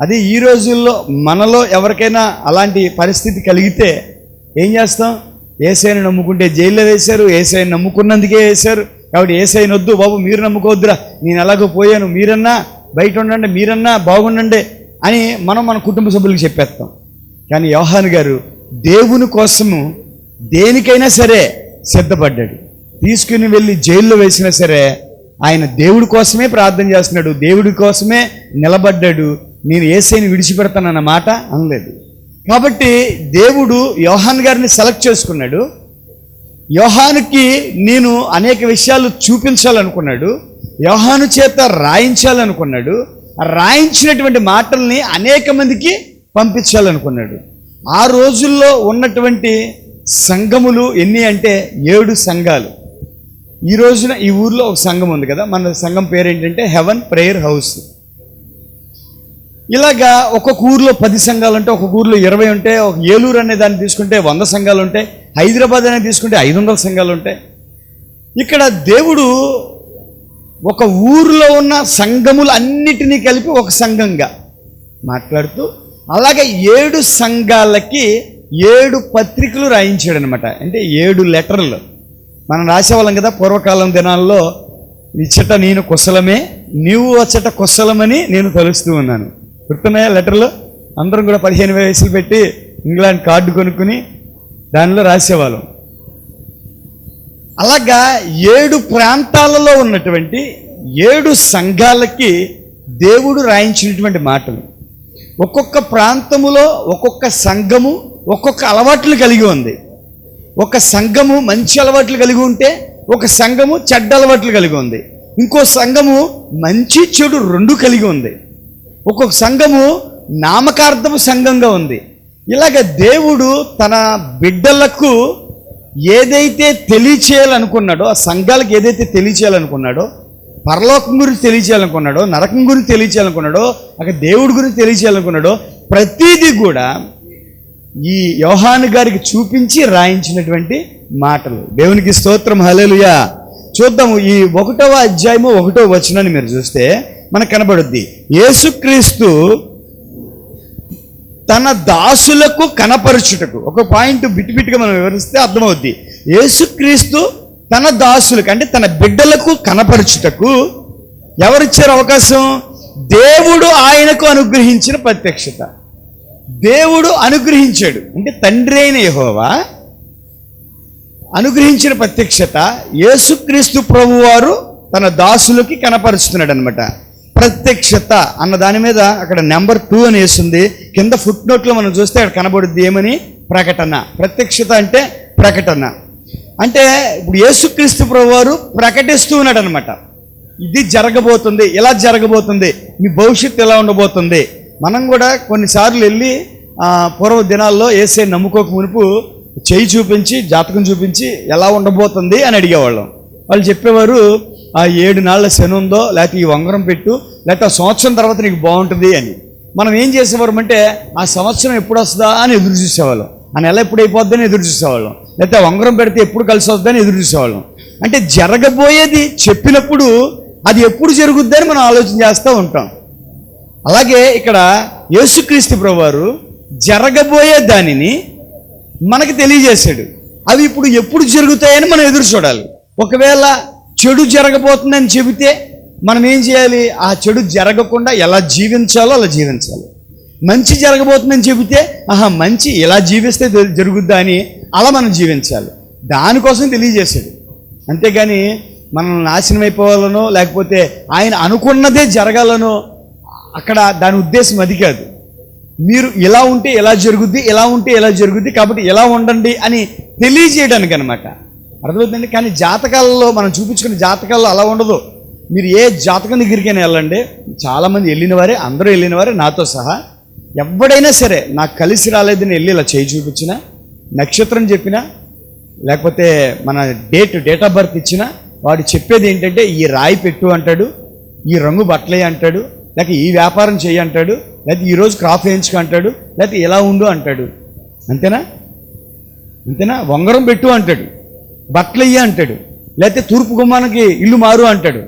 అది ఈ రోజుల్లో మనలో ఎవరికైనా అలాంటి పరిస్థితి కలిగితే ఏం చేస్తాం? యేసయ్యని నమ్ముకుంటే జైల్లో వేశారు, యేసయ్యని నమ్ముకున్నందుకే వేశారు. కాబట్టి యేసయ్యని వద్దు బాబు, మీరు నమ్ముకోవద్దురా, నేను ఎలాగో పోయాను, మీరన్నా బయట ఉండండి, మీరన్నా బాగుండండి అని మనం మన కుటుంబ సభ్యులకు చెప్పేస్తాం. కానీ యోహాను గారు దేవుని కోసము దేనికైనా సరే సిద్ధపడ్డాడు. తీసుకుని వెళ్ళి జైల్లో వేసినా సరే ఆయన దేవుడి కోసమే ప్రార్థన చేస్తున్నాడు, దేవుడి కోసమే నిలబడ్డాడు. నేను యేసయ్యని విడిచిపెడతానన్న మాట అనలేదు. కాబట్టి దేవుడు యోహాను గారిని సెలెక్ట్ చేసుకున్నాడు. యోహానుకి నేను అనేక విషయాలు చూపించాలనుకున్నాడు. యోహాను చేత రాయించాలనుకున్నాడు. రాయించినటువంటి మాటల్ని అనేక మందికి పంపించాలనుకున్నాడు. ఆ రోజుల్లో ఉన్నటువంటి సంఘములు ఎన్ని అంటే 7 సంఘాలు. ఈ రోజున ఈ ఊర్లో ఒక సంఘం ఉంది కదా, మన సంఘం పేరు ఏంటంటే హెవెన్ ప్రేయర్ హౌస్. ఇలాగా ఒక్కొక్క ఊర్లో 10 సంఘాలు ఉంటాయి, ఒక్కొక్క ఊర్లో 20 ఉంటాయి. ఒక ఏలూరు అనే దాన్ని తీసుకుంటే 100 సంఘాలు ఉంటాయి. హైదరాబాద్ అనేది తీసుకుంటే 500 సంఘాలు ఉంటాయి. ఇక్కడ దేవుడు ఒక ఊరిలో ఉన్న సంఘములు అన్నిటినీ కలిపి ఒక సంఘంగా మాట్లాడుతూ, అలాగే 7 సంఘాలకి 7 పత్రికలు రాయించాడు అనమాట. అంటే 7 లెటర్లు. మనం రాసేవాళ్ళం కదా పూర్వకాలం దినాల్లో, ఇచ్చట నేను కుశలమే, నీవు వచ్చట కుశలమని నేను తలుస్తూ ఉన్నాను. గుర్తున్నాయా లెటర్లు? అందరం కూడా 15 వయసులు పెట్టి ఇంగ్లాండ్ కార్డు కొనుక్కుని దానిలో రాసేవాళ్ళం. అలాగా 7 ప్రాంతాలలో ఉన్నటువంటి 7 సంఘాలకి దేవుడు రాయించినటువంటి మాటలు. ఒక్కొక్క ప్రాంతములో ఒక్కొక్క సంఘము ఒక్కొక్క అలవాట్లు కలిగి ఉంది. ఒక సంఘము మంచి అలవాట్లు కలిగి ఉంటే ఒక సంఘము చెడ్డ అలవాట్లు కలిగి ఉంది, ఇంకో సంఘము మంచి చెడు రెండు కలిగి ఉంది, ఒక్కొక్క సంఘము నామకార్థము సంఘంగా ఉంది. ఇలాగ దేవుడు తన బిడ్డలకు ఏదైతే తెలియచేయాలనుకున్నాడో, ఆ సంఘాలకు ఏదైతే తెలియచేయాలనుకున్నాడో, పరలోకం గురించి తెలియచేయాలనుకున్నాడో, నరకం గురించి తెలియచేయాలనుకున్నాడో, అక్కడ దేవుడి గురించి తెలియచేయాలనుకున్నాడో, ప్రతిదీ కూడా ఈ యోహాను గారికి చూపించి రాయించినటువంటి మాటలు. దేవునికి స్తోత్రం, హల్లెలూయా. చూద్దాము, ఈ 1వ అధ్యాయము 1వ వచనాన్ని మీరు చూస్తే మనకు కనబడుద్ది. యేసుక్రీస్తు తన దాసులకు కనపరచుటకు, ఒక పాయింట్ బిట్టిగా మనం వివరిస్తే అర్థమవుద్ది. యేసుక్రీస్తు తన దాసులకు అంటే తన బిడ్డలకు కనపరచుటకు ఎవరిచ్చారు అవకాశం? దేవుడు ఆయనకు అనుగ్రహించిన ప్రత్యక్షత. దేవుడు అనుగ్రహించాడు అంటే తండ్రి అయిన యెహోవా అనుగ్రహించిన ప్రత్యక్షత యేసుక్రీస్తు ప్రభువారు తన దాసులకి కనపరుస్తున్నాడు అనమాట. ప్రత్యక్షత అన్న దాని మీద అక్కడ నెంబర్ 2 అని వేస్తుంది. కింద ఫుట్ నోట్లో మనం చూస్తే అక్కడ కనబడుద్ది ఏమని? ప్రకటన. ప్రత్యక్షత అంటే ప్రకటన. అంటే ఇప్పుడు యేసుక్రీస్తు ప్రభువారు ప్రకటిస్తూ ఉన్నాడు అనమాట. ఇది జరగబోతుంది, ఇలా జరగబోతుంది, మీ భవిష్యత్తు ఎలా ఉండబోతుంది. మనం కూడా కొన్నిసార్లు వెళ్ళి పూర్వ దినాల్లో యేసయ్య నమ్ముకోక మునుపు చేయి చూపించి, జాతకం చూపించి ఎలా ఉండబోతుంది అని అడిగేవాళ్ళం. వాళ్ళు చెప్పేవారు, ఆ 7 నాళ్ళ శని ఉందో, లేకపోతే ఈ ఉంగరం పెట్టు, లేకపోతే ఆ సంవత్సరం తర్వాత నీకు బాగుంటుంది అని. మనం ఏం చేసేవారం అంటే ఆ సంవత్సరం ఎప్పుడు వస్తుందా అని ఎదురు చూసేవాళ్ళం, ఆ నెల ఎప్పుడు అయిపోద్దని ఎదురు చూసేవాళ్ళం, లేకపోతే ఉంగరం పెడితే ఎప్పుడు కలిసి వస్తుందని ఎదురు చూసేవాళ్ళం. అంటే జరగబోయేది చెప్పినప్పుడు అది ఎప్పుడు జరుగుద్దని మనం ఆలోచన చేస్తూ ఉంటాం. అలాగే ఇక్కడ యేసుక్రీస్తు ప్రభువారు జరగబోయే దానిని మనకు తెలియజేశాడు. అవి ఇప్పుడు ఎప్పుడు జరుగుతాయని మనం ఎదురు చూడాలి. ఒకవేళ చెడు జరగబోతుందని చెబితే మనం ఏం చేయాలి? ఆ చెడు జరగకుండా ఎలా జీవించాలో అలా జీవించాలి. మంచి జరగబోతుందని చెబితే మంచి ఎలా జీవిస్తే జరుగుద్దా అని అలా మనం జీవించాలి. దానికోసం తెలియజేశాడు. అంతేగాని మనం నాశనం అయిపోవాలనో, లేకపోతే ఆయన అనుకున్నదే జరగాలనో అక్కడ దాని ఉద్దేశం అది కాదు. మీరు ఇలా ఉంటే ఎలా జరుగుద్ది, ఇలా ఉంటే ఎలా జరుగుద్ది, కాబట్టి ఎలా ఉండండి అని తెలియజేయడానికి అనమాట. అర్థమవుతుందండి. కానీ జాతకాలలో మనం చూపించుకునే జాతకాల్లో అలా ఉండదు. మీరు ఏ జాతకం దగ్గరికైనా వెళ్ళండి, చాలామంది వెళ్ళిన వారే, అందరూ వెళ్ళిన వారే నాతో సహా. ఎవడైనా సరే నాకు కలిసి రాలేదని వెళ్ళి ఇలా చేయి చూపించినా, నక్షత్రం చెప్పినా, లేకపోతే మన డేట్ ఆఫ్ బర్త్ ఇచ్చినా, వాడు చెప్పేది ఏంటంటే ఈ రాయి పెట్టు అంటాడు, ఈ రంగు బట్టలే అంటాడు, లేక ఈ వ్యాపారం చేయి అంటాడు, లేకపోతే ఈరోజు క్రాప్ వేయించుకు అంటాడు, లేకపోతే ఎలా ఉండు అంటాడు. అంతేనా? ఉంగరం పెట్టు అంటాడు, బట్టలు ఇయ్య అంటాడు, లేకపోతే తూర్పు గుమ్మానికి ఇల్లు మారు అంటాడు.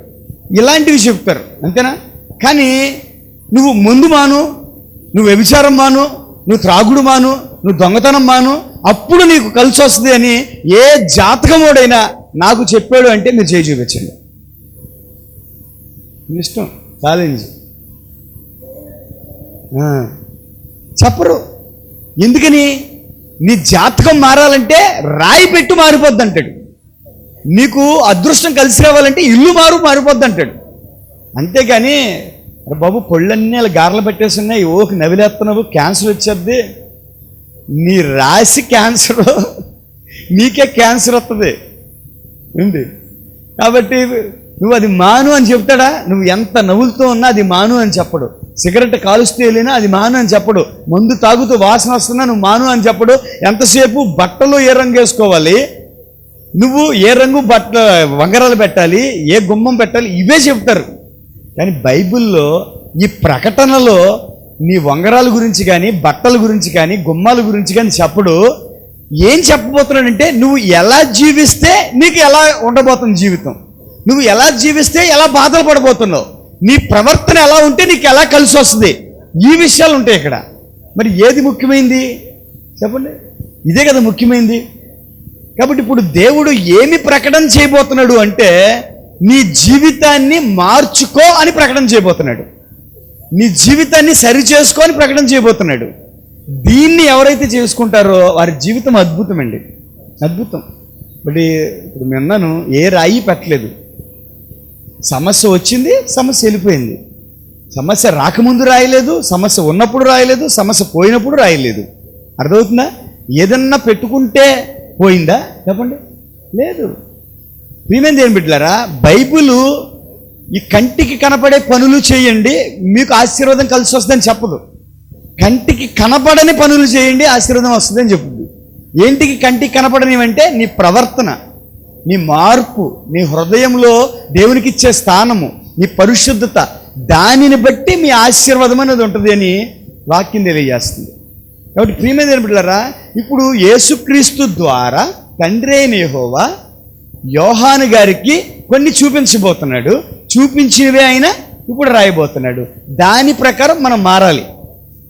ఇలాంటివి చెప్తారు. అంతేనా? కానీ నువ్వు ముందు మాను, నువ్వు వ్యభిచారం మాను, నువ్వు త్రాగుడు మాను, నువ్వు దొంగతనం మాను, అప్పుడు నీకు కలిసి వస్తుంది అని ఏ జాతకమోడైనా నాకు చెప్పాడు అంటే మీరు చేయి చూపించండి. మీ ఇష్టం, ఛాలెంజ్. చెప్పరు. ఎందుకని? నీ జాతకం మారాలంటే రాయి పెట్టు మారిపోద్ది అంటాడు. నీకు అదృష్టం కలిసి రావాలంటే ఇల్లు మారిపోద్ది అంటాడు. అంతేగాని బాబు పొళ్ళన్నీ అలా గారెలు పెట్టేస్తున్నాయి, ఓకి నవిలేస్తున్నావు, క్యాన్సర్ వచ్చేద్ది, నీ రాశి క్యాన్సర్, నీకే క్యాన్సర్ వస్తుంది ఏంటి. కాబట్టి నువ్వు అది మాను అని చెప్తాడా? నువ్వు ఎంత నవ్వులతో ఉన్నా అది మాను అని చెప్పడు. సిగరెట్ కాలుస్తూ వెళ్ళినా అది మాను అని చెప్పడు. మందు తాగుతూ వాసన వస్తున్నా నువ్వు మాను అని చెప్పడు. ఎంతసేపు బట్టలు ఏ రంగు వేసుకోవాలి, నువ్వు ఏ రంగు వంగరాలు పెట్టాలి, ఏ గుమ్మం పెట్టాలి, ఇవే చెప్తారు. కానీ బైబిల్లో ఈ ప్రకటనలో నీ వంగరాల గురించి కానీ, బట్టల గురించి కానీ, గుమ్మాల గురించి కానీ చెప్పడు. ఏం చెప్పబోతున్నాడంటే నువ్వు ఎలా జీవిస్తే నీకు ఎలా ఉండబోతుంది జీవితం, నువ్వు ఎలా జీవిస్తే ఎలా బాధలు పడబోతున్నావు, నీ ప్రవర్తన ఎలా ఉంటే నీకు ఎలా కలిసి వస్తుంది, ఈ విషయాలు ఉంటాయి ఇక్కడ. మరి ఏది ముఖ్యమైంది చెప్పండి? ఇదే కదా ముఖ్యమైంది. కాబట్టి ఇప్పుడు దేవుడు ఏమి ప్రకటన చేయబోతున్నాడు అంటే నీ జీవితాన్ని మార్చుకో అని ప్రకటన చేయబోతున్నాడు. నీ జీవితాన్ని సరి చేసుకో అని ప్రకటన చేయబోతున్నాడు. దీన్ని ఎవరైతే చేసుకుంటారో వారి జీవితం అద్భుతం అండి, అద్భుతం. ఇప్పుడు విన్నాను, ఏ రాయి పెట్టలేదు. సమస్య వచ్చింది, సమస్య వెళ్ళిపోయింది. సమస్య రాకముందు రాయలేదు, సమస్య ఉన్నప్పుడు రాయలేదు, సమస్య పోయినప్పుడు రాయలేదు. అర్థమవుతుందా? ఏదన్నా పెట్టుకుంటే పోయిందా చెప్పండి? లేదు. ప్రియమైన దేవుని బిడ్డలారా, బైబిలు ఈ కంటికి కనపడే పనులు చేయండి మీకు ఆశీర్వాదం కలిసి వస్తుందని చెప్పదు. కంటికి కనపడని పనులు చేయండి ఆశీర్వాదం వస్తుందని చెప్పుద్ది. ఏంటికి కంటికి కనపడనివంటే నీ ప్రవర్తన, నీ మార్పు, నీ హృదయంలో దేవునికి ఇచ్చే స్థానము, నీ పరిశుద్ధత, దానిని బట్టి మీ ఆశీర్వాదం అనేది ఉంటుంది అని వాక్యం తెలియజేస్తుంది. కాబట్టి ప్రియమైన దేవుని బిడ్డలారా, ఇప్పుడు యేసుక్రీస్తు ద్వారా తండ్రి అయిన యెహోవా యోహాను గారికి కొన్ని చూపించబోతున్నాడు. చూపించినవే ఆయన ఇప్పుడు రాయబోతున్నాడు. దాని ప్రకారం మనం మారాలి.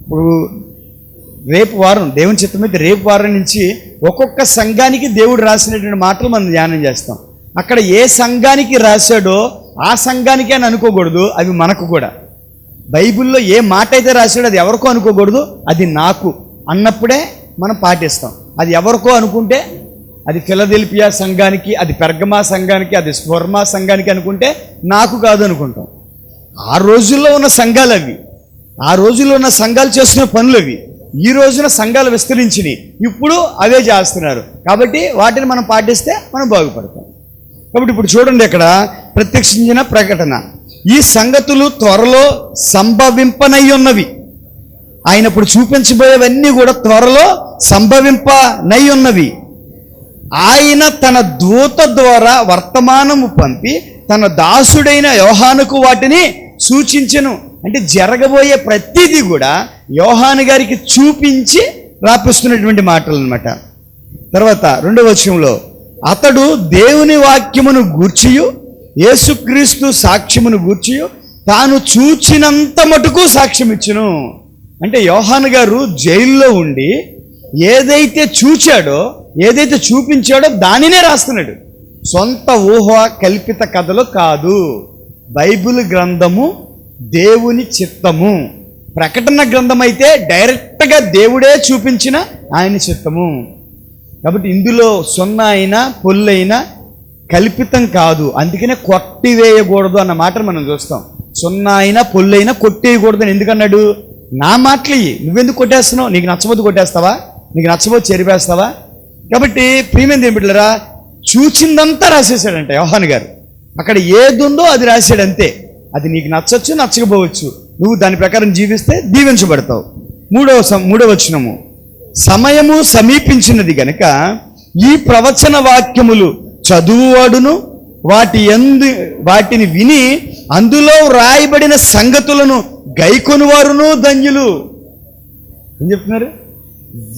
ఇప్పుడు రేపు వారం దేవుని చిత్తమైతే రేపు వారం నుంచి ఒక్కొక్క సంఘానికి దేవుడు రాసినటువంటి మాటలు మనం ధ్యానం చేస్తాం. అక్కడ ఏ సంఘానికి రాశాడో ఆ సంఘానికి అని అనుకోకూడదు, అవి మనకు కూడా. బైబిల్లో ఏ మాట అయితే రాశాడో అది ఎవరికో అనుకోకూడదు, అది నాకు అన్నప్పుడే మనం పాటిస్తాం. అది ఎవరికో అనుకుంటే, అది ఫిలదెల్ఫియా సంఘానికి, అది పెర్గమా సంఘానికి, అది స్వర్మా సంఘానికి అనుకుంటే నాకు కాదు అనుకుంటాం. ఆ రోజుల్లో ఉన్న సంఘాలు అవి, ఆ రోజుల్లో ఉన్న సంఘాలు చేస్తున్న పనులు అవి. ఈ రోజున సంఘాలు విస్తరించినాయి, ఇప్పుడు అవే చేస్తున్నారు. కాబట్టి వాటిని మనం పాటిస్తే మనం బాగుపడతాం. కాబట్టి ఇప్పుడు చూడండి, ఇక్కడ ప్రత్యక్షించిన ప్రకటన, ఈ సంగతులు త్వరలో సంభవింపనై ఉన్నవి. ఆయన ఇప్పుడు చూపించబోయేవన్నీ కూడా త్వరలో సంభవింపనై ఉన్నవి. ఆయన తన దూత ద్వారా వర్తమానము పంపి తన దాసుడైన యోహానుకు వాటిని సూచించెను. అంటే జరగబోయే ప్రతిదీ కూడా యోహాను గారికి చూపించి రాపిస్తున్నటువంటి మాటలు అన్నమాట. తర్వాత 2వ వచనంలో, అతడు దేవుని వాక్యమును గూర్చియు యేసుక్రీస్తు సాక్ష్యమును గూర్చియు తాను చూచినంత మటుకు సాక్ష్యం ఇచ్చును. అంటే యోహాను గారు జైల్లో ఉండి ఏదైతే చూచాడో, ఏదైతే చూపించాడో దానినే రాస్తున్నాడు. సొంత ఊహ కల్పిత కథలు కాదు. బైబిల్ గ్రంథము దేవుని చిత్తము. ప్రకటన గ్రంథం అయితే డైరెక్ట్గా దేవుడే చూపించిన ఆయన చిత్తము. కాబట్టి ఇందులో సున్నా అయినా పొల్లైనా కల్పితం కాదు. అందుకనే కొట్టివేయకూడదు అన్న మాటను మనం చూస్తాం. సున్నా అయినా పొల్లైనా కొట్టేయకూడదని ఎందుకన్నాడు? నా మాటలు నువ్వెందుకు కొట్టేస్తున్నావు? నీకు నచ్చబోతు కొట్టేస్తావా? నీకు నచ్చబోతు చెరిపేస్తావా? కాబట్టి ప్రియమైన దేవుని బిడ్డలారా, చూచిందంతా రాసేసాడంట యోహాను గారు. అక్కడ ఏది ఉందో అది రాశాడు అంతే. అది నీకు నచ్చచ్చు, నచ్చకపోవచ్చు. నువ్వు దాని ప్రకారం జీవిస్తే దీవించబడతావు. 3వ వచనము, సమయము సమీపించినది గనుక ఈ ప్రవచన వాక్యములు చదువువాడును వాటిని విని అందులో వ్రాయబడిన సంగతులను గైకొనువారును ధన్యులు. ఏం చెప్తున్నారు?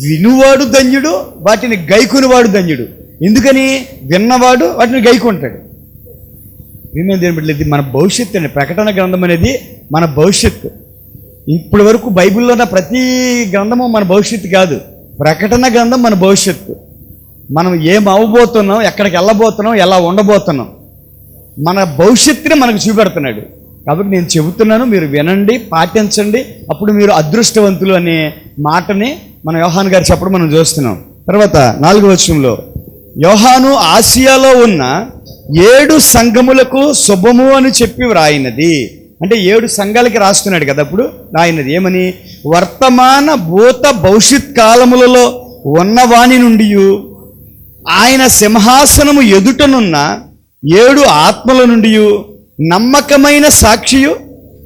వినువాడు ధన్యుడు, వాటిని గైకొనివాడు ధన్యుడు. ఎందుకని? విన్నవాడు వాటిని గైకొంటాడు. ఇది మన భవిష్యత్తు అండి. ప్రకటన గ్రంథం అనేది మన భవిష్యత్తు. ఇప్పటి వరకు బైబిల్లో ఉన్న ప్రతి గ్రంథము మన భవిష్యత్తు కాదు. ప్రకటన గ్రంథం మన భవిష్యత్తు. మనం ఏం అవ్వబోతున్నాం, ఎక్కడికి వెళ్ళబోతున్నాం, ఎలా ఉండబోతున్నాం, మన భవిష్యత్తుని మనకు చూపెడుతున్నాడు. కాబట్టి నేను చెబుతున్నాను, మీరు వినండి, పాటించండి, అప్పుడు మీరు అదృష్టవంతులు అనే మాటని మన యోహాను గారు చెప్పడం మనం చూస్తున్నాం. తర్వాత 4వ వచనంలో, యోహాను ఆసియాలో ఉన్న 7 సంఘములకు శుభము అని చెప్పి వ్రాయినది. అంటే 7 సంఘాలకి రాస్తున్నాడు కదా అప్పుడు రాయినది. ఏమని? వర్తమాన భూత భవిష్యత్ కాలములలో ఉన్నవాని నుండి ఆయన సింహాసనము ఎదుటనున్న 7 ఆత్మల నుండి నమ్మకమైన సాక్షియు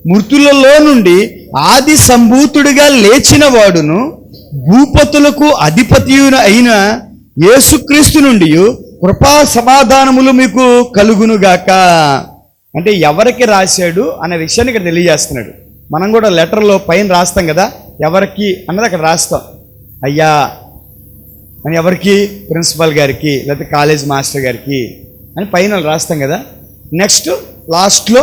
మృతులలో నుండి ఆది సంభూతుడిగా లేచిన వాడును భూపతులకు అధిపతియున అయిన యేసుక్రీస్తు నుండి కృపా సమాధానములు మీకు కలుగునుగాక. అంటే ఎవరికి రాశాడు అనే విషయాన్ని ఇక్కడ తెలియజేస్తున్నాడు. మనం కూడా లెటర్లో పైన రాస్తాం కదా, ఎవరికి అన్నది అక్కడ రాస్తాం. అయ్యా అని ఎవరికి? ప్రిన్సిపల్ గారికి, లేకపోతే కాలేజ్ మాస్టర్ గారికి అని పైన రాస్తాం కదా. నెక్స్ట్ లాస్ట్లో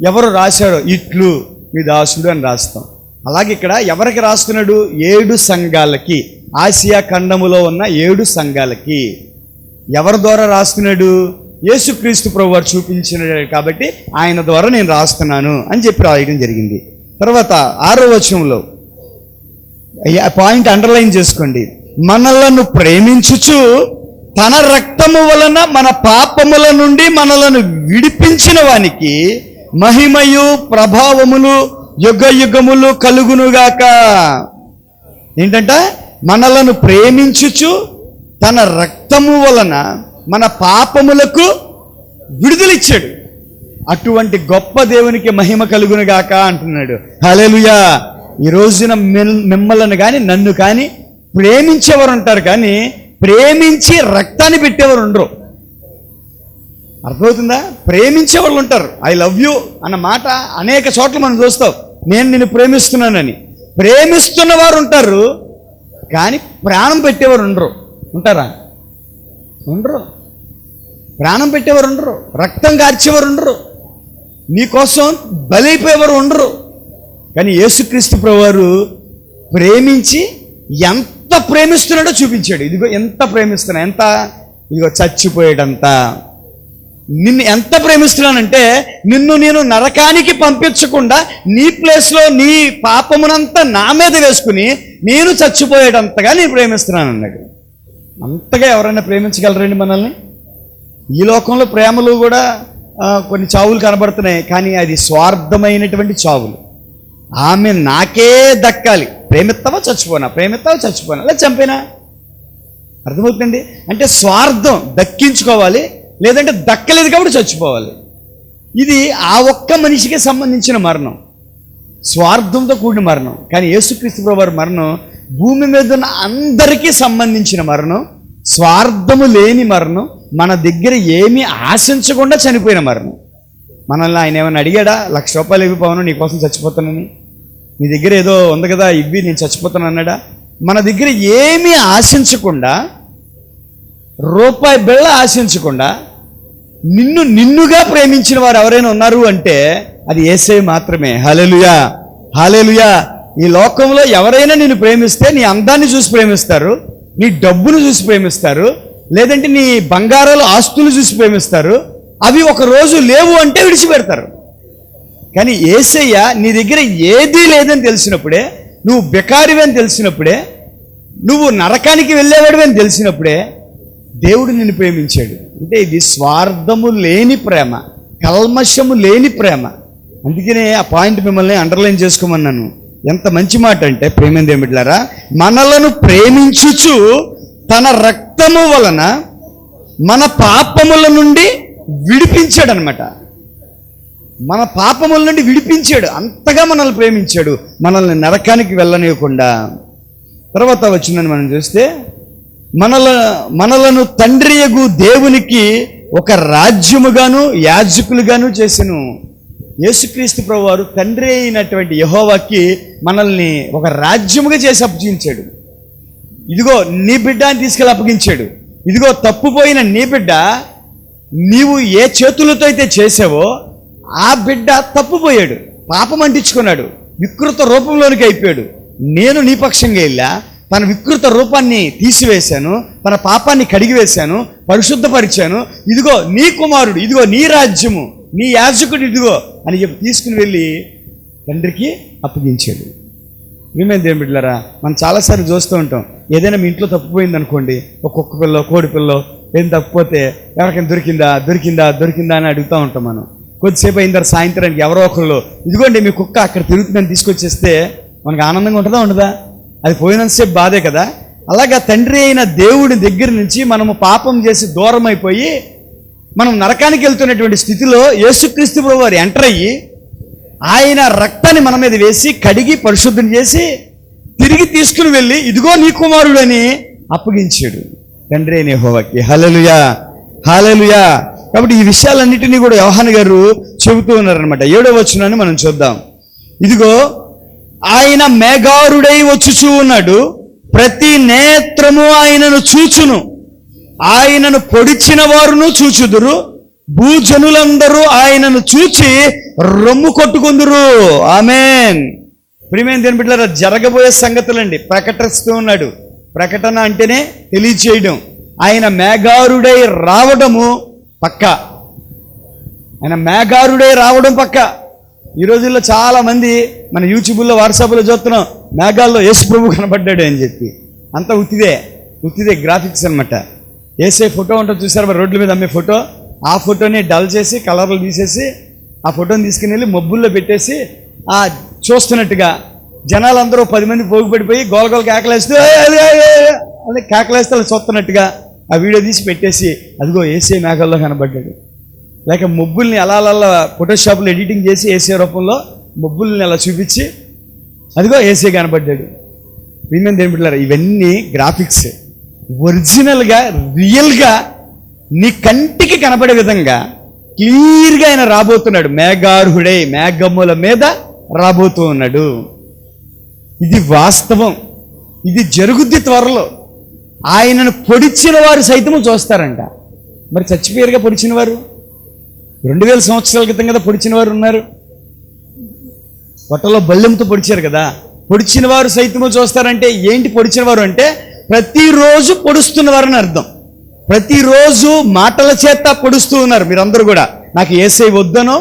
ఎవరు రాశాడో ఇట్లు మీ దాసుడు అని రాస్తాం. అలాగే ఇక్కడ ఎవరికి రాస్తున్నాడు? 7 సంఘాలకి, ఆసియా ఖండములో ఉన్న 7 సంఘాలకి. ఎవరి ద్వారా రాస్తున్నాడు? యేసుక్రీస్తు ప్రభువారు చూపించినాడు కాబట్టి ఆయన ద్వారా నేను రాస్తున్నాను అని చెప్పి రాయడం జరిగింది. తర్వాత 6వ వచనంలో పాయింట్ అండర్లైన్ చేసుకోండి. మనలను ప్రేమించుచు తన రక్తము వలన మన పాపముల నుండి మనలను విడిపించిన వానికి మహిమయు ప్రభావములు యుగ యుగములు కలుగునుగాక. ఏంటంట? మనలను ప్రేమించుచు తన రక్తము వలన మన పాపములకు విడుదలిచ్చాడు. అటువంటి గొప్ప దేవునికి మహిమ కలుగును గాక అంటున్నాడు. హల్లెలూయా. ఈ రోజున మిమ్మల్ని కానీ నన్ను కానీ ప్రేమించేవారు ఉంటారు, కానీ ప్రేమించి రక్తాన్ని పెట్టేవారు ఉండరు. అర్థమవుతుందా? ప్రేమించే వాళ్ళు ఉంటారు. ఐ లవ్ యూ అన్న మాట అనేక చోట్ల మనం చూస్తాం, నేను నిన్ను ప్రేమిస్తున్నానని. ప్రేమిస్తున్న వారు ఉంటారు, కానీ ప్రాణం పెట్టేవారు ఉండరు. ఉంటారా? ఉండరు. ప్రాణం పెట్టేవారు ఉండరు, రక్తం కార్చేవారు ఉండరు, నీకోసం బలైపోయేవారు ఉండరు. కానీ యేసుక్రీస్తు ప్రభువారు ప్రేమించి ఎంత ప్రేమిస్తున్నాడో చూపించాడు. ఇదిగో ఎంత ప్రేమిస్తున్నా, ఎంత, ఇదిగో చచ్చిపోయాడంతా. నిన్ను ఎంత ప్రేమిస్తున్నానంటే నిన్ను నేను నరకానికి పంపించకుండా నీ ప్లేస్లో నీ పాపమునంతా నా మీద వేసుకుని నేను చచ్చిపోయేటంతగా నేను ప్రేమిస్తున్నాను అన్నాడు. అంతగా ఎవరైనా ప్రేమించగలరండి మనల్ని? ఈ లోకంలో ప్రేమలు కూడా కొన్ని చావులు కనబడుతున్నాయి, కానీ అది స్వార్థమైనటువంటి చావులు. ఆమె నాకే దక్కాలి, ప్రేమిస్తావా చచ్చిపోనా, ప్రేమిస్తావా చచ్చిపోనా, లేదా చంపేనా. అర్థమవుతుందండి? అంటే స్వార్థం, దక్కించుకోవాలి, లేదంటే దక్కలేదు కాబట్టి చచ్చిపోవాలి. ఇది ఆ ఒక్క మనిషికి సంబంధించిన మరణం, స్వార్థంతో కూడిన మరణం. కానీ యేసుక్రీస్తు ప్రభువారి మరణం భూమి మీద ఉన్న అందరికీ సంబంధించిన మరణం, స్వార్థము లేని మరణం, మన దగ్గర ఏమీ ఆశించకుండా చనిపోయిన మరణం. మనల్ని ఆయన ఏమైనా అడిగాడా? 1,00,000 రూపాయలు ఇవ్వను నీకోసం చచ్చిపోతానని, నీ దగ్గర ఏదో ఉంది కదా ఇవ్వి నేను చచ్చిపోతాను అన్నాడా? మన దగ్గర ఏమీ ఆశించకుండా, రూపాయి బిళ్ళ ఆశించకుండా నిన్నుగా ప్రేమించిన వారు ఎవరైనా ఉన్నారు అంటే అది యేసయ్య మాత్రమే. హల్లెలూయా, హల్లెలూయా. ఈ లోకంలో ఎవరైనా నిన్ను ప్రేమిస్తే నీ అందాన్ని చూసి ప్రేమిస్తారు, నీ డబ్బును చూసి ప్రేమిస్తారు, లేదంటే నీ బంగారాలు ఆస్తులు చూసి ప్రేమిస్తారు. అవి ఒక రోజు లేవు అంటే విడిచిపెడతారు. కానీ యేసయ్య నీ దగ్గర ఏదీ లేదని తెలిసినప్పుడే, నువ్వు బెకారివి అని తెలిసినప్పుడే, నువ్వు నరకానికి వెళ్ళేవాడివి అని తెలిసినప్పుడే దేవుడు నిన్ను ప్రేమించాడు. అంటే ఇది స్వార్థము లేని ప్రేమ, కల్మషము లేని ప్రేమ. అందుకనే ఆ పాయింట్ మిమ్మల్ని అండర్లైన్ చేసుకోమన్నాను. ఎంత మంచి మాట అంటే, ప్రేమ దేవుడిలారా, మనలను ప్రేమించుచు తన రక్తము వలన మన పాపముల నుండి విడిపించాడు అనమాట. మన పాపముల నుండి విడిపించాడు, అంతగా మనల్ని ప్రేమించాడు, మనల్ని నరకానికి వెళ్ళనివ్వకుండా. తర్వాత వచ్చిందని మనం చూస్తే, మనలను తండ్రియగు దేవునికి ఒక రాజ్యముగాను యాజకులుగాను చేసెను. యేసుక్రీస్తు ప్రభువారు తండ్రి అయినటువంటి యెహోవాకి మనల్ని ఒక రాజ్యముగా చేసి అప్పగించాడు. ఇదిగో నీ బిడ్డ అని తీసుకెళ్ళి అప్పగించాడు. ఇదిగో తప్పుపోయిన నీ బిడ్డ, నీవు ఏ చేతులతో అయితే చేసావో ఆ బిడ్డ తప్పుపోయాడు, పాపం అంటించుకున్నాడు, వికృత రూపంలోనికి అయిపోయాడు. నేను నీ పక్షంగా వెళ్ళా, తన వికృత రూపాన్ని తీసివేశాను, తన పాపాన్ని కడిగివేశాను, పరిశుద్ధపరిచాను. ఇదిగో నీ కుమారుడు, ఇదిగో నీ రాజ్యము, నీ యాజకుడు ఇదిగో అని చెప్పి తీసుకుని వెళ్ళి తండ్రికి అప్పగించాడు. ప్రియమైన దేవుని బిడ్డలారా, మనం చాలాసార్లు చూస్తూ ఉంటాం, ఏదైనా మీ ఇంట్లో తప్పిపోయింది అనుకోండి, ఒక కుక్క పిల్ల, కోడి పిల్ల ఏం తప్పిపోతే ఎవరికైనా దొరికిందా అని అడుగుతూ ఉంటాం. మనం కొద్దిసేపు అయిన తర్వాత సాయంత్రానికి ఎవరో ఒకళ్ళు, ఇదిగోండి మీ కుక్క అక్కడ తిరుగుతుందని తీసుకొచ్చేస్తే మనకు ఆనందంగా ఉంటుందా ఉండదా? అది పోయినంతసేపు బాధే కదా. అలాగా తండ్రి అయిన దేవుడి దగ్గర నుంచి మనము పాపం చేసి దూరం అయిపోయి మనం నరకానికి వెళ్తున్నటువంటి స్థితిలో యేసుక్రీస్తు ప్రభువారు ఎంటర్ అయ్యి ఆయన రక్తాన్ని మన మీద వేసి కడిగి పరిశుద్ధం చేసి తిరిగి తీసుకుని వెళ్ళి ఇదిగో నీ కుమారుడు అని అప్పగించాడు తండ్రి అయిన యెహోవాకి. హల్లెలూయా, హల్లెలూయా. కాబట్టి ఈ విషయాలన్నిటినీ కూడా యోహాను గారు చెబుతూ ఉన్నారనమాట. 7వ వచనాన్ని మనం చూద్దాం. ఇదిగో ఆయన మేఘారుడై వచ్చుచూ ఉన్నాడు, ప్రతి నేత్రము ఆయనను చూచును, ఆయనను పొడిచిన వారును చూచుదురు, భూజనులందరూ ఆయనను చూచి రొమ్ము కొట్టుకుందురు. ఆమేన్. ప్రియమైన దేవుని బిడ్డలారా, జరగబోయే సంగతులండి ప్రకటిస్తూ ఉన్నాడు. ప్రకటన అంటేనే తెలియచేయడం. ఆయన మేఘారుడై రావడము పక్క, ఆయన మేఘారుడై రావడం పక్క. ఈ రోజుల్లో చాలామంది మన యూట్యూబ్లో, వాట్సాప్లో చూస్తున్నాం, మేఘాల్లో యేసు ప్రభు కనబడ్డాడు అని చెప్పి. అంతా ఉత్తిదే గ్రాఫిక్స్ అనమాట. యేసే ఫోటో ఉంటుంది చూసారు, మరి రోడ్ల మీద అమ్మే ఫోటో, ఆ ఫోటోని డల్ చేసి కలర్లు తీసేసి ఆ ఫోటోని తీసుకుని వెళ్ళి మబ్బుల్లో పెట్టేసి ఆ చూస్తున్నట్టుగా జనాలందరూ 10 మంది పోగుపడిపోయి గోలగోల కేకలేస్తూ అదే కేకలేస్తే చూస్తున్నట్టుగా ఆ వీడియో తీసి పెట్టేసి అదిగో యేసే మేఘాల్లో కనబడ్డాడు. లేక మబ్బుల్ని అలా అలా ఫోటోషాప్లో ఎడిటింగ్ చేసి ఏసీ రూపంలో మబ్బుల్ని అలా చూపించి అదిగో ఏసీ కనబడ్డాడు. ప్రియమైన దేవుని బిడ్డలారా, ఇవన్నీ గ్రాఫిక్స్. ఒరిజినల్గా రియల్గా నీ కంటికి కనబడే విధంగా క్లియర్గా ఆయన రాబోతున్నాడు. మేఘార్హుడై మేఘముల మీద రాబోతూ ఉన్నాడు. ఇది వాస్తవం, ఇది జరుగుద్ది త్వరలో. ఆయనను పొడిచిన వారు సైతము చూస్తారంట. మరి చచ్చిపోయారుగా పొడిచిన వారు, 2000 సంవత్సరాల క్రితం కదా పొడిచిన వారు ఉన్నారు. పొట్టలో బల్లెంతో పొడిచారు కదా. పొడిచిన వారు సైతము చూస్తారంటే ఏంటి? పొడిచిన వారు అంటే ప్రతిరోజు పొడుస్తున్నవారని అర్థం. ప్రతిరోజు మాటల చేత పొడుస్తూ ఉన్నారు. మీరందరూ కూడా నాకు యేసయ్య వద్దనో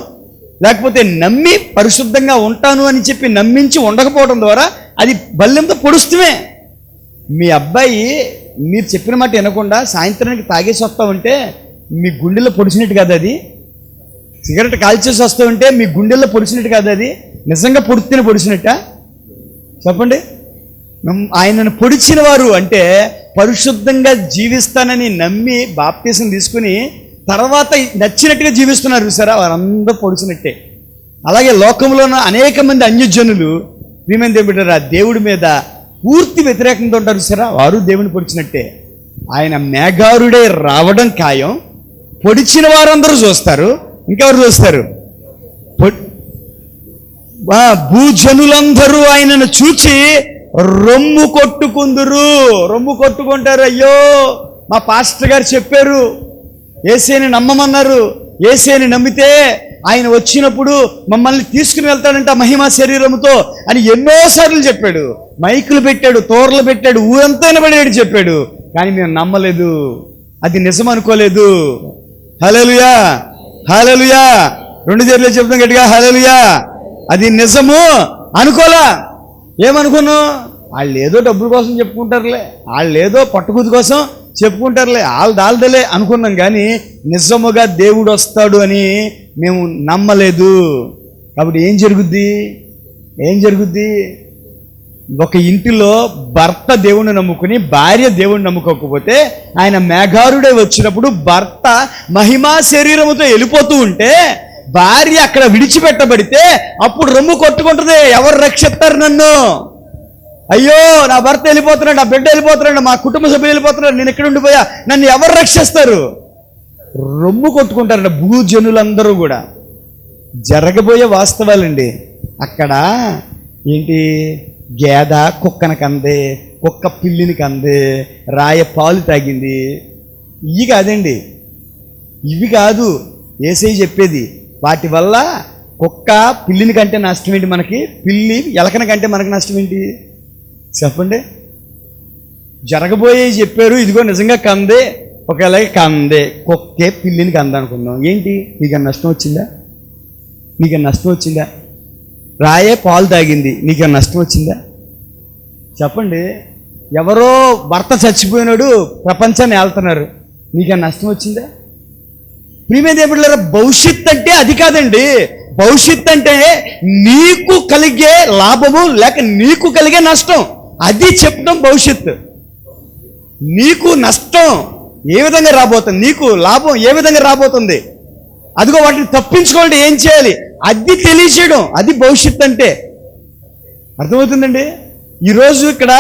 లేకపోతే నమ్మి పరిశుద్ధంగా ఉంటాను అని చెప్పి నమ్మించి ఉండకపోవడం ద్వారా అది బల్లెంతో పొడుస్తుమే. మీ అబ్బాయి మీరు చెప్పిన మాట వినకుండా సాయంత్రానికి తాగేసి వస్తూ ఉంటే మీ గుండెల్లో పొడిచినట్టు కాదు అది. సిగరెట్ కాల్చేసి వస్తూ ఉంటే మీ గుండెల్లో పొడిచినట్టు కాదు అది. నిజంగా పొడిచినట్ట చెప్పండి. ఆయనను పొడిచిన వారు అంటే పరిశుద్ధంగా జీవిస్తానని నమ్మి బాప్తీసం తీసుకుని తర్వాత నచ్చినట్టుగా జీవిస్తున్నారు చూసారా, వారందరూ పొడిచినట్టే. అలాగే లోకంలో ఉన్న అనేక మంది అన్యజనులు ప్రియమైన దేవుడు దేవుడి మీద పూర్తి వ్యతిరేకంగా ఉంటారు చూసారా, వారు దేవుని పొడిచినట్టే. ఆయన మేఘారుడే రావడం ఖాయం. పొడిచిన వారందరూ చూస్తారు. ఇంకెవరు చూస్తారు? భూజనులందరూ ఆయనను చూచి రొమ్ము కొట్టుకుందురు. రొమ్ము కొట్టుకుంటారు. అయ్యో మా పాస్టర్ గారు చెప్పారు, యేసేని నమ్మమన్నారు, యేసేని నమ్మితే ఆయన వచ్చినప్పుడు మమ్మల్ని తీసుకుని వెళ్తాడంట మహిమా శరీరముతో అని ఎన్నోసార్లు చెప్పాడు. మైకులు పెట్టాడు, తోరలు పెట్టాడు, ఊరంతా వినబడేడు చెప్పాడు. కానీ మేము నమ్మలేదు, అది నిజం అనుకోలేదు. హల్లెలూయా, హల్లెలూయా. 2 చేతులు చెప్తాం గట్టిగా, హల్లెలూయా. అది నిజము అనుకోలా. ఏమనుకున్నావు? వాళ్ళు ఏదో డబ్బుల కోసం చెప్పుకుంటారులే, వాళ్ళు ఏదో పట్టుకుది కోసం చెప్పుకుంటారులే, వాళ్ళు దాల్దలే అనుకున్నాం. కానీ నిజముగా దేవుడు వస్తాడు అని మేము నమ్మలేదు. కాబట్టి ఏం జరుగుద్ది? ఒక ఇంటిలో భర్త దేవుణ్ణి నమ్ముకుని భార్య దేవుణ్ణి నమ్ముకోకపోతే ఆయన మేఘారుడే వచ్చినప్పుడు భర్త మహిమా శరీరముతో వెళ్ళిపోతూ ఉంటే భార్య అక్కడ విడిచిపెట్టబడితే అప్పుడు రొమ్ము కొట్టుకుంటుంది. ఎవరు రక్షిస్తారు నన్ను? అయ్యో నా భర్త వెళ్ళిపోతున్నాడు, నా బిడ్డ వెళ్ళిపోతున్నాడు, మా కుటుంబ సభ్యులు వెళ్ళిపోతున్నాడు, నేను ఎక్కడ ఉండిపోయా, నన్ను ఎవరు రక్షిస్తారు? రొమ్ము కొట్టుకుంటారంట భూజనులందరూ కూడా. జరగబోయే వాస్తవాలండి. అక్కడ ఏంటి? గేద కుక్కను కందే, కుక్క పిల్లిని కందే, రాయ పాలు తాగింది. ఇవి కాదండి, ఇవి కాదు యేసయ్య చెప్పేది. వాటి వల్ల కుక్క పిల్లిని కంటే నష్టం ఏంటి మనకి? పిల్లి ఎలకన కంటే మనకి నష్టం ఏంటి చెప్పండి? జరగబోయే చెప్పారు. ఇదిగో నిజంగా కందే, ఒకవేళ కందే, కుక్కే పిల్లిని కందనుకుందాం. ఏంటి నీకు నష్టం వచ్చిందా? రాయే పాలు తాగింది, నీకు నష్టం వచ్చిందా చెప్పండి? ఎవరో భర్త చచ్చిపోయినాడు, ప్రపంచాన్ని ఏళ్తున్నారు, నీకు నష్టం వచ్చిందా? ప్రియమైన దేవుళ్ళారా, భవిష్యత్ అంటే అది కాదండి. భవిష్యత్ అంటే నీకు కలిగే లాభము లేక నీకు కలిగే నష్టం, అది చెప్పడం భవిష్యత్తు. నీకు నష్టం ఏ విధంగా రాబోతుంది, నీకు లాభం ఏ విధంగా రాబోతుంది, అదిగో వాటిని తప్పించుకోవాలంటే ఏం చేయాలి, అది తెలియచేయడం, అది భవిష్యత్ అంటే. అర్థమవుతుందండి? ఈరోజు ఇక్కడ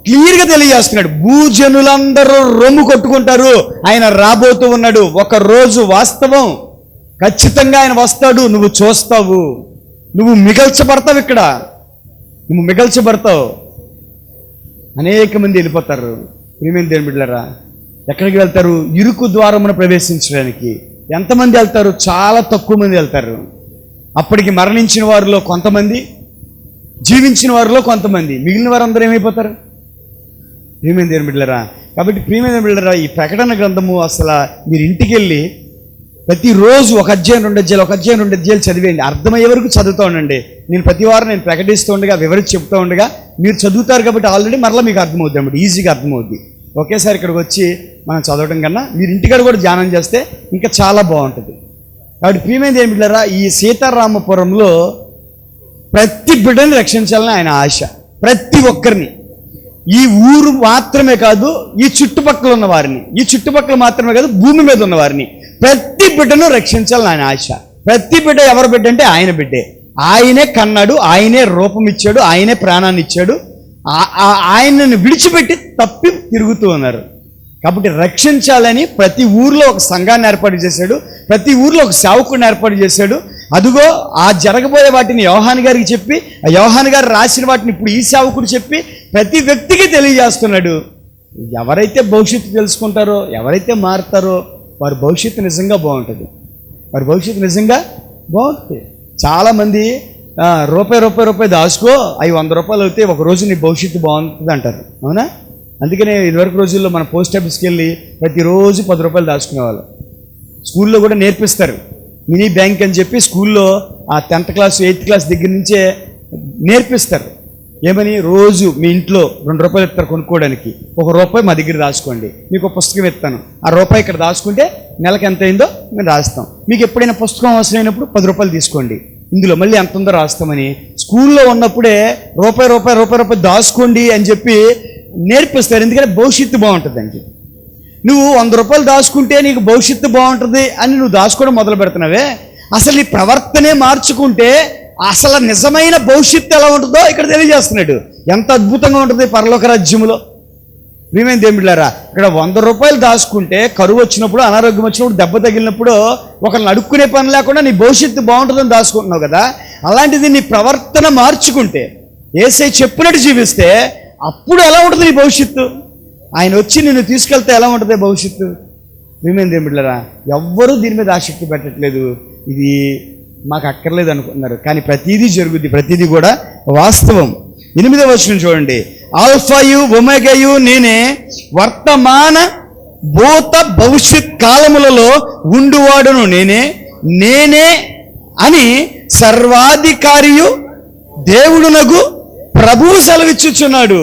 క్లియర్గా తెలియజేస్తున్నాడు. భూజనులందరూ రొమ్ము కొట్టుకుంటారు, ఆయన రాబోతూ ఉన్నాడు. ఒక రోజు వాస్తవం, ఖచ్చితంగా ఆయన వస్తాడు. నువ్వు చూస్తావు, నువ్వు మిగల్చబడతావు. ఇక్కడ నువ్వు మిగల్చబడతావు. అనేక మంది వెళ్ళిపోతారు. ప్రియమైన దేవుని బిడ్డలారా, ఎక్కడికి వెళ్తారు? ఇరుకు ద్వారమున ప్రవేశించడానికి. ఎంతమంది వెళ్తారు? చాలా తక్కువ మంది వెళ్తారు. అప్పటికి మరణించిన వారిలో కొంతమంది, జీవించిన వారిలో కొంతమంది, మిగిలిన వారందరూ ఏమైపోతారు? ప్రియమైన దేవుని బిడ్డలారా, కాబట్టి ప్రియమైన దేవుని బిడ్డలారా, ఈ ప్రకటన గ్రంథము అసలు మీరు ఇంటికి వెళ్ళి ప్రతిరోజు 1 అధ్యాయం 2 అధ్యాయాలు చదివేయండి. అర్థమయ్యే వరకు చదువుతూ ఉండండి. నేను ప్రతి వారం నేను ప్రకటిస్తూ ఉండగా, వివరించి చెప్తూ ఉండగా మీరు చదువుతారు కాబట్టి ఆల్రెడీ మరలా మీకు అర్థమవుద్ది అన్నమాట, ఈజీగా అర్థమవుద్ది. ఒకేసారి ఇక్కడికి వచ్చి మనం చదవడం కన్నా మీరు ఇంటికాడ కూడా ధ్యానం చేస్తే ఇంకా చాలా బాగుంటుంది. కాబట్టి ప్రియమైన దేవుని బిడ్డలారా, ఈ సీతారామపురంలో ప్రతి బిడ్డని రక్షించాలని ఆయన ఆశ. ప్రతి ఒక్కరిని ఈ ఊరు మాత్రమే కాదు, ఈ చుట్టుపక్కల ఉన్న వారిని, ఈ చుట్టుపక్కల మాత్రమే కాదు, భూమి మీద ఉన్న వారిని, ప్రతి బిడ్డను రక్షించాలని ఆయన ఆశ. ప్రతి బిడ్డ ఎవరి బిడ్డ అంటే ఆయన బిడ్డే. ఆయనే కన్నాడు, ఆయనే రూపం ఇచ్చాడు, ఆయనే ప్రాణాన్ని ఇచ్చాడు. ఆయనను విడిచిపెట్టి తప్పి తిరుగుతూ ఉన్నారు. కాబట్టి రక్షించాలని ప్రతి ఊర్లో ఒక సంఘాన్ని ఏర్పాటు చేశాడు, ప్రతి ఊర్లో ఒక సేవకుడిని ఏర్పాటు చేశాడు. అదుగో ఆ జరగబోయే వాటిని యోహాను గారికి చెప్పి, ఆ యోహాను గారు రాసిన వాటిని ఇప్పుడు ఈ సేవకుడు చెప్పి ప్రతి వ్యక్తికి తెలియజేస్తున్నాడు. ఎవరైతే భవిష్యత్తు తెలుసుకుంటారో, ఎవరైతే మారుతారో వారి భవిష్యత్తు నిజంగా బాగుంటుంది. వారి భవిష్యత్తు నిజంగా బాగుంటుంది. చాలామంది రూపాయి దాచుకో, అవి 100 రూపాయలు అవుతే ఒక రోజు నీ భవిష్యత్తు బాగుంటుంది అంటారు. అవునా? అందుకనే ఇదివరకు రోజుల్లో మన పోస్ట్ ఆఫీస్కి వెళ్ళి ప్రతిరోజు 10 రూపాయలు దాచుకునేవాళ్ళు. స్కూల్లో కూడా నేర్పిస్తారు, మినీ బ్యాంక్ అని చెప్పి స్కూల్లో ఆ 10th క్లాస్ 8th క్లాస్ దగ్గర నుంచే నేర్పిస్తారు. ఏమని? రోజు మీ ఇంట్లో 2 రూపాయలు ఇస్తారు కొనుక్కోవడానికి, 1 రూపాయి మా దగ్గర దాచుకోండి, మీకు ఒక పుస్తకం ఇస్తాను, ఆ రూపాయి ఇక్కడ దాచుకుంటే నెలకు ఎంత అయిందో మేము రాస్తాం, మీకు ఎప్పుడైనా పుస్తకం అవసరమైనప్పుడు 10 రూపాయలు తీసుకోండి, ఇందులో మళ్ళీ ఎంత ఉందో రాస్తామని స్కూల్లో ఉన్నప్పుడే రూపాయి దాచుకోండి అని చెప్పి నేర్పిస్తారు. ఎందుకంటే భవిష్యత్తు బాగుంటుందండి. నువ్వు 100 రూపాయలు దాచుకుంటే నీకు భవిష్యత్తు బాగుంటుంది అని నువ్వు దాచుకోవడం మొదలు పెడుతున్నావే, అసలు నీ ప్రవర్తనే మార్చుకుంటే అసలు నిజమైన భవిష్యత్తు ఎలా ఉంటుందో ఇక్కడ తెలియజేస్తున్నాడు. ఎంత అద్భుతంగా ఉంటుంది పరలోక రాజ్యములో. ప్రియమైన దేవుళ్ళారా, ఇక్కడ 100 రూపాయలు దాచుకుంటే కరువు వచ్చినప్పుడు, అనారోగ్యం వచ్చినప్పుడు, దెబ్బ తగిలినప్పుడు ఒకరిని అడుక్కునే పని లేకుండా నీ భవిష్యత్తు బాగుంటుందని దాచుకుంటున్నావు కదా. అలాంటిది నీ ప్రవర్తన మార్చుకుంటే, యేసయ్య చెప్పినట్టు జీవిస్తే అప్పుడు ఎలా ఉంటుంది నీ భవిష్యత్తు? ఆయన వచ్చి నిన్ను తీసుకెళ్తే ఎలా ఉంటుంది భవిష్యత్తు? ప్రియమైన దేవుళ్ళారా, ఎవ్వరూ దీని మీద ఆసక్తి పెట్టట్లేదు. ఇది మాకు అక్కర్లేదు అనుకున్నారు, కానీ ప్రతిదీ జరుగుద్ది, ప్రతిదీ కూడా వాస్తవం. 8వ వచనం చూడండి. ఆల్ఫాయు ఒమెగాయు నేనే, వర్తమాన భూత భవిష్యత్ కాలములలో ఉండువాడును నేనే అని సర్వాధికారియు దేవుడునగు ప్రభువు సెలవిచ్చుచున్నాడు.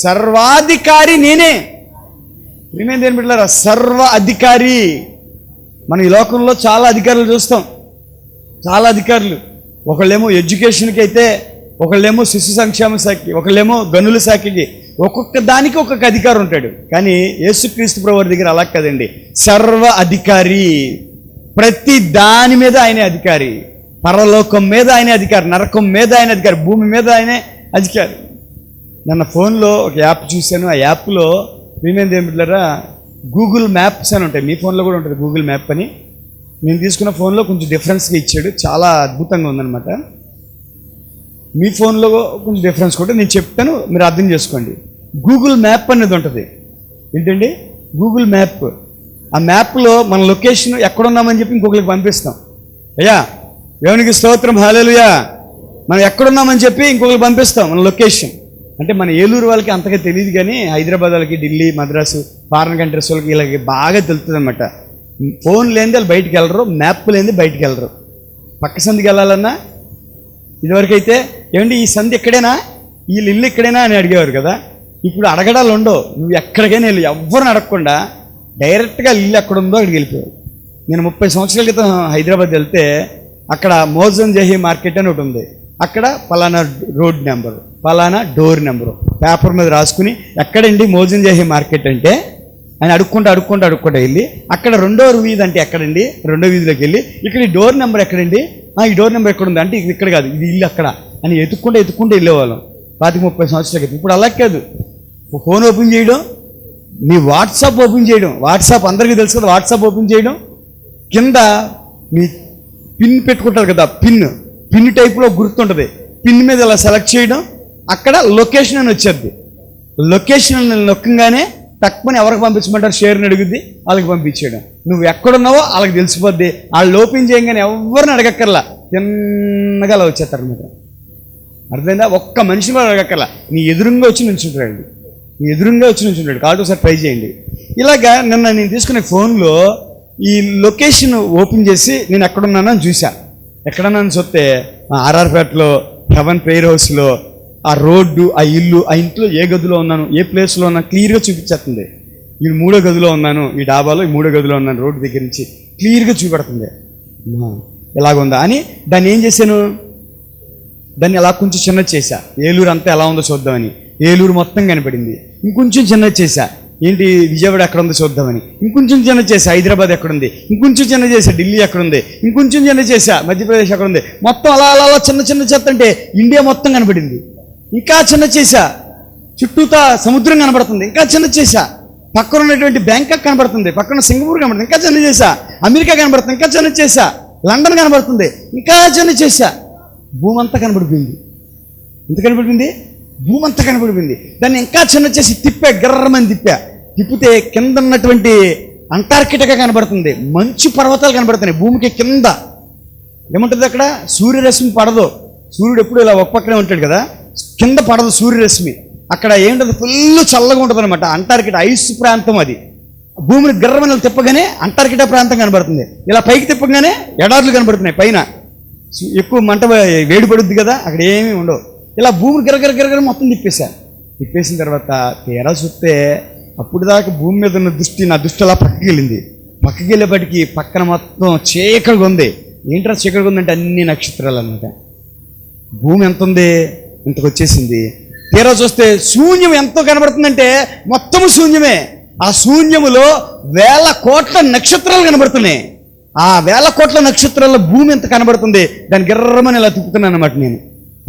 సర్వాధికారి నేనే. ఏమేందేం బిడ్డలారా, సర్వ అధికారి. మనం ఈ లోకంలో చాలా అధికారులు చూస్తాం, చాలా అధికారులు. ఒకళ్ళేమో ఎడ్యుకేషన్కి అయితే, ఒకళ్ళేమో శిశు సంక్షేమ శాఖకి, ఒకళ్ళేమో గనుల శాఖకి, ఒక్కొక్క దానికి ఒక్కొక్క అధికారం ఉంటాడు. కానీ యేసుక్రీస్తు ప్రభువు దగ్గర అలా కదండి, సర్వ అధికారి. ప్రతి దాని మీద ఆయనే అధికారి. పరలోకం మీద ఆయనే అధికారి, నరకం మీద ఆయన అధికారి, భూమి మీద ఆయనే అధికారి. నిన్న ఫోన్లో ఒక యాప్ చూశాను. ఆ యాప్లో ఏమైంది ఏమిట్లరా, గూగుల్ మ్యాప్స్ అని ఉంటాయి. మీ ఫోన్లో కూడా ఉంటుంది గూగుల్ మ్యాప్ అని. నేను తీసుకున్న ఫోన్లో కొంచెం డిఫరెన్స్గా ఇచ్చాడు, చాలా అద్భుతంగా ఉందన్నమాట. మీ ఫోన్లో కొంచెం డిఫరెన్స్ కూడా నేను చెప్తాను, మీరు అర్థం చేసుకోండి. గూగుల్ మ్యాప్ అనేది ఉంటుంది. ఏంటండి గూగుల్ మ్యాప్? ఆ మ్యాప్లో మన లొకేషన్ ఎక్కడున్నామని చెప్పి ఇంకొకరికి పంపిస్తాం. అయ్యా దేవునికి స్తోత్రం, హల్లెలూయా. మనం ఎక్కడున్నామని చెప్పి ఇంకొకరికి పంపిస్తాం మన లొకేషన్. అంటే మన ఏలూరు వాళ్ళకి అంతగా తెలియదు, కానీ హైదరాబాద్ వాళ్ళకి, ఢిల్లీ, మద్రాసు, ఫారెన్ కంట్రీస్ వాళ్ళకి వీళ్ళకి బాగా తెలుస్తుంది అనమాట. ఫోన్ లేనిది వాళ్ళు బయటికి వెళ్ళరు, మ్యాప్ లేనిది బయటికి వెళ్ళరు. పక్క సందికి వెళ్ళాలన్నా ఇదివరకైతే ఏమండి ఈ సంధి ఎక్కడైనా, వీళ్ళు ఇల్లు ఎక్కడైనా అని అడిగేవారు కదా. ఇప్పుడు అడగడాలు ఉండవు, నువ్వు ఎక్కడికైనా వెళ్ళు, ఎవరిని అడగకుండా డైరెక్ట్గా ఇల్లు ఎక్కడుందో అక్కడికి వెళ్ళిపోయావు. నేను 30 సంవత్సరాల క్రితం హైదరాబాద్ వెళ్తే అక్కడ మోజన్ జహీ మార్కెట్ అని ఒకటి ఉంది. అక్కడ పలానా రోడ్ నెంబరు, పలానా డోర్ నెంబరు పేపర్ మీద రాసుకుని, ఎక్కడండి మోజన్ జహీ మార్కెట్ అంటే ఆయన అడుక్కుంటా వెళ్ళి, అక్కడ 2వ వీధి అంటే ఎక్కడండి, 2వ వీధిలోకి వెళ్ళి, ఇక్కడ ఈ డోర్ నెంబర్ ఎక్కడండి, ఈ డోర్ నెంబర్ ఎక్కడ ఉంది అంటే ఇది ఇక్కడ కాదు, ఇది ఇల్లు అక్కడ అని ఎత్తుక్కుంటూ వెళ్ళేవాళ్ళం 25-30 సంవత్సరాల క్రితం. ఇప్పుడు అలా కాదు, ఫోన్ ఓపెన్ చేయడం, మీ వాట్సాప్ ఓపెన్ చేయడం, వాట్సాప్ అందరికీ తెలుసు కదా, వాట్సాప్ ఓపెన్ చేయడం, కింద మీ పిన్ పెట్టుకుంటారు కదా, పిన్ టైప్లో గుర్తుంటుంది, పిన్ మీద ఇలా సెలెక్ట్ చేయడం, అక్కడ లొకేషన్ అని వచ్చేది. లొకేషన్ నొక్కగానే తక్కువని ఎవరికి పంపించమంటారు, షేర్ని అడుగుద్ది, వాళ్ళకి పంపించేయడం. నువ్వు ఎక్కడున్నావో వాళ్ళకి తెలిసిపోద్ది. వాళ్ళు ఓపెన్ చేయగానే ఎవరిని అడగక్కర్లా, తిన్నగా అలా వచ్చేస్తారు అనమాట. అర్థమైందా? ఒక్క మనిషిని కూడా అడగక్కర్లా, నీ ఎదురుగా వచ్చి నుంచుంటాడు, కాదు ఒకసారి ట్రై చేయండి. ఇలాగా నిన్న నేను తీసుకునే ఫోన్లో ఈ లొకేషన్ ఓపెన్ చేసి నేను ఎక్కడున్నానని చూసా. ఎక్కడన్నాను చూస్తే ఆర్ఆర్పేటలో హెవెన్ ప్రేయర్ హౌస్లో ఆ రోడ్డు, ఆ ఇల్లు, ఆ ఇంట్లో ఏ గదిలో ఉన్నాను, ఏ ప్లేస్లో ఉన్నాను క్లియర్గా చూపించేస్తుంది. ఈ 3వ గదిలో ఉన్నాను, ఈ డాబాలో ఈ 3వ గదిలో ఉన్నాను, రోడ్డు దగ్గర నుంచి క్లియర్గా చూపెడుతుంది. ఎలాగుందా అని దాన్ని ఏం చేశాను, దాన్ని అలా కొంచెం చిన్నది చేశా, ఏలూరు అంతా ఎలా ఉందో చూద్దామని. ఏలూరు మొత్తం కనపడింది. ఇంకొంచెం చిన్నది చేశా, ఏంటి విజయవాడ ఎక్కడ ఉందో చూద్దామని. ఇంకొంచెం చిన్నది చేశా, హైదరాబాద్ ఎక్కడుంది. ఇంకొంచెం చిన్నది చేశా, ఢిల్లీ ఎక్కడుంది. ఇంకొంచెం చిన్నది చేశా, మధ్యప్రదేశ్ ఎక్కడుంది. మొత్తం అలా అలా అలా చిన్న చిన్న చేత అంటే ఇండియా మొత్తం కనపడింది. ఇంకా చిన్న చేశా, చుట్టూతా సముద్రం కనబడుతుంది. ఇంకా చిన్న చేశా, పక్కన ఉన్నటువంటి బ్యాంకాక్ కనబడుతుంది, పక్కన సింగపూర్ కనబడుతుంది. ఇంకా చిన్న చేశా, అమెరికా కనబడుతుంది. ఇంకా చిన్న చేశా, లండన్ కనబడుతుంది. ఇంకా చిన్న చేశా, భూమి అంతా కనబడిపోయింది. ఎంత కనబడిపోయింది? భూమి అంతా కనబడిపోయింది. దాన్ని ఇంకా చిన్న చేసి తిప్పా, గర్రమని తిప్పితే కింద ఉన్నటువంటి అంటార్కిటికా కనబడుతుంది. మంచు పర్వతాలు కనబడుతున్నాయి భూమికి కింద. ఏముంటుంది అక్కడ? సూర్యరశ్మి పడదు. సూర్యుడు ఎప్పుడు ఇలా ఒక పక్కనే ఉంటాడు కదా, కింద పడదు సూర్యరశ్మి. అక్కడ ఏంటది? ఫుల్ చల్లగా ఉంటుంది అనమాట. అంటార్కిటా ఐస్ ప్రాంతం అది. భూమిని గర్రమని తిప్పగానే అంటార్కిటా ప్రాంతం కనబడుతుంది. ఇలా పైకి తిప్పగానే ఎడార్లు కనబడుతున్నాయి. పైన ఎక్కువ మంట వేడి పడుద్ది కదా, అక్కడ ఏమీ ఉండవు. ఇలా భూమిని గిరగిర మొత్తం తిప్పేసిన తర్వాత తీరా చూస్తే అప్పుడు దాకా భూమి మీద ఉన్న నా దృష్టి అలా పక్కకి వెళ్ళింది. పక్కకి వెళ్ళేపటికి పక్కన మొత్తం చీకటిగా ఉంది. ఏంట్రా చీకటిగా ఉందంటే అన్ని నక్షత్రాలు అన్నమాట. భూమి ఎంత ఉంది? ఇంతకు వచ్చేసింది. తీరా చూస్తే శూన్యం ఎంతో కనబడుతుందంటే మొత్తము శూన్యమే. ఆ శూన్యములో 1000 కోట్ల నక్షత్రాలు కనబడుతున్నాయి. ఆ 1000 కోట్ల నక్షత్రాల్లో భూమి ఎంత కనబడుతుంది. దాని గిర్రమని ఇలా తిప్పుతున్నాను అనమాట. నేను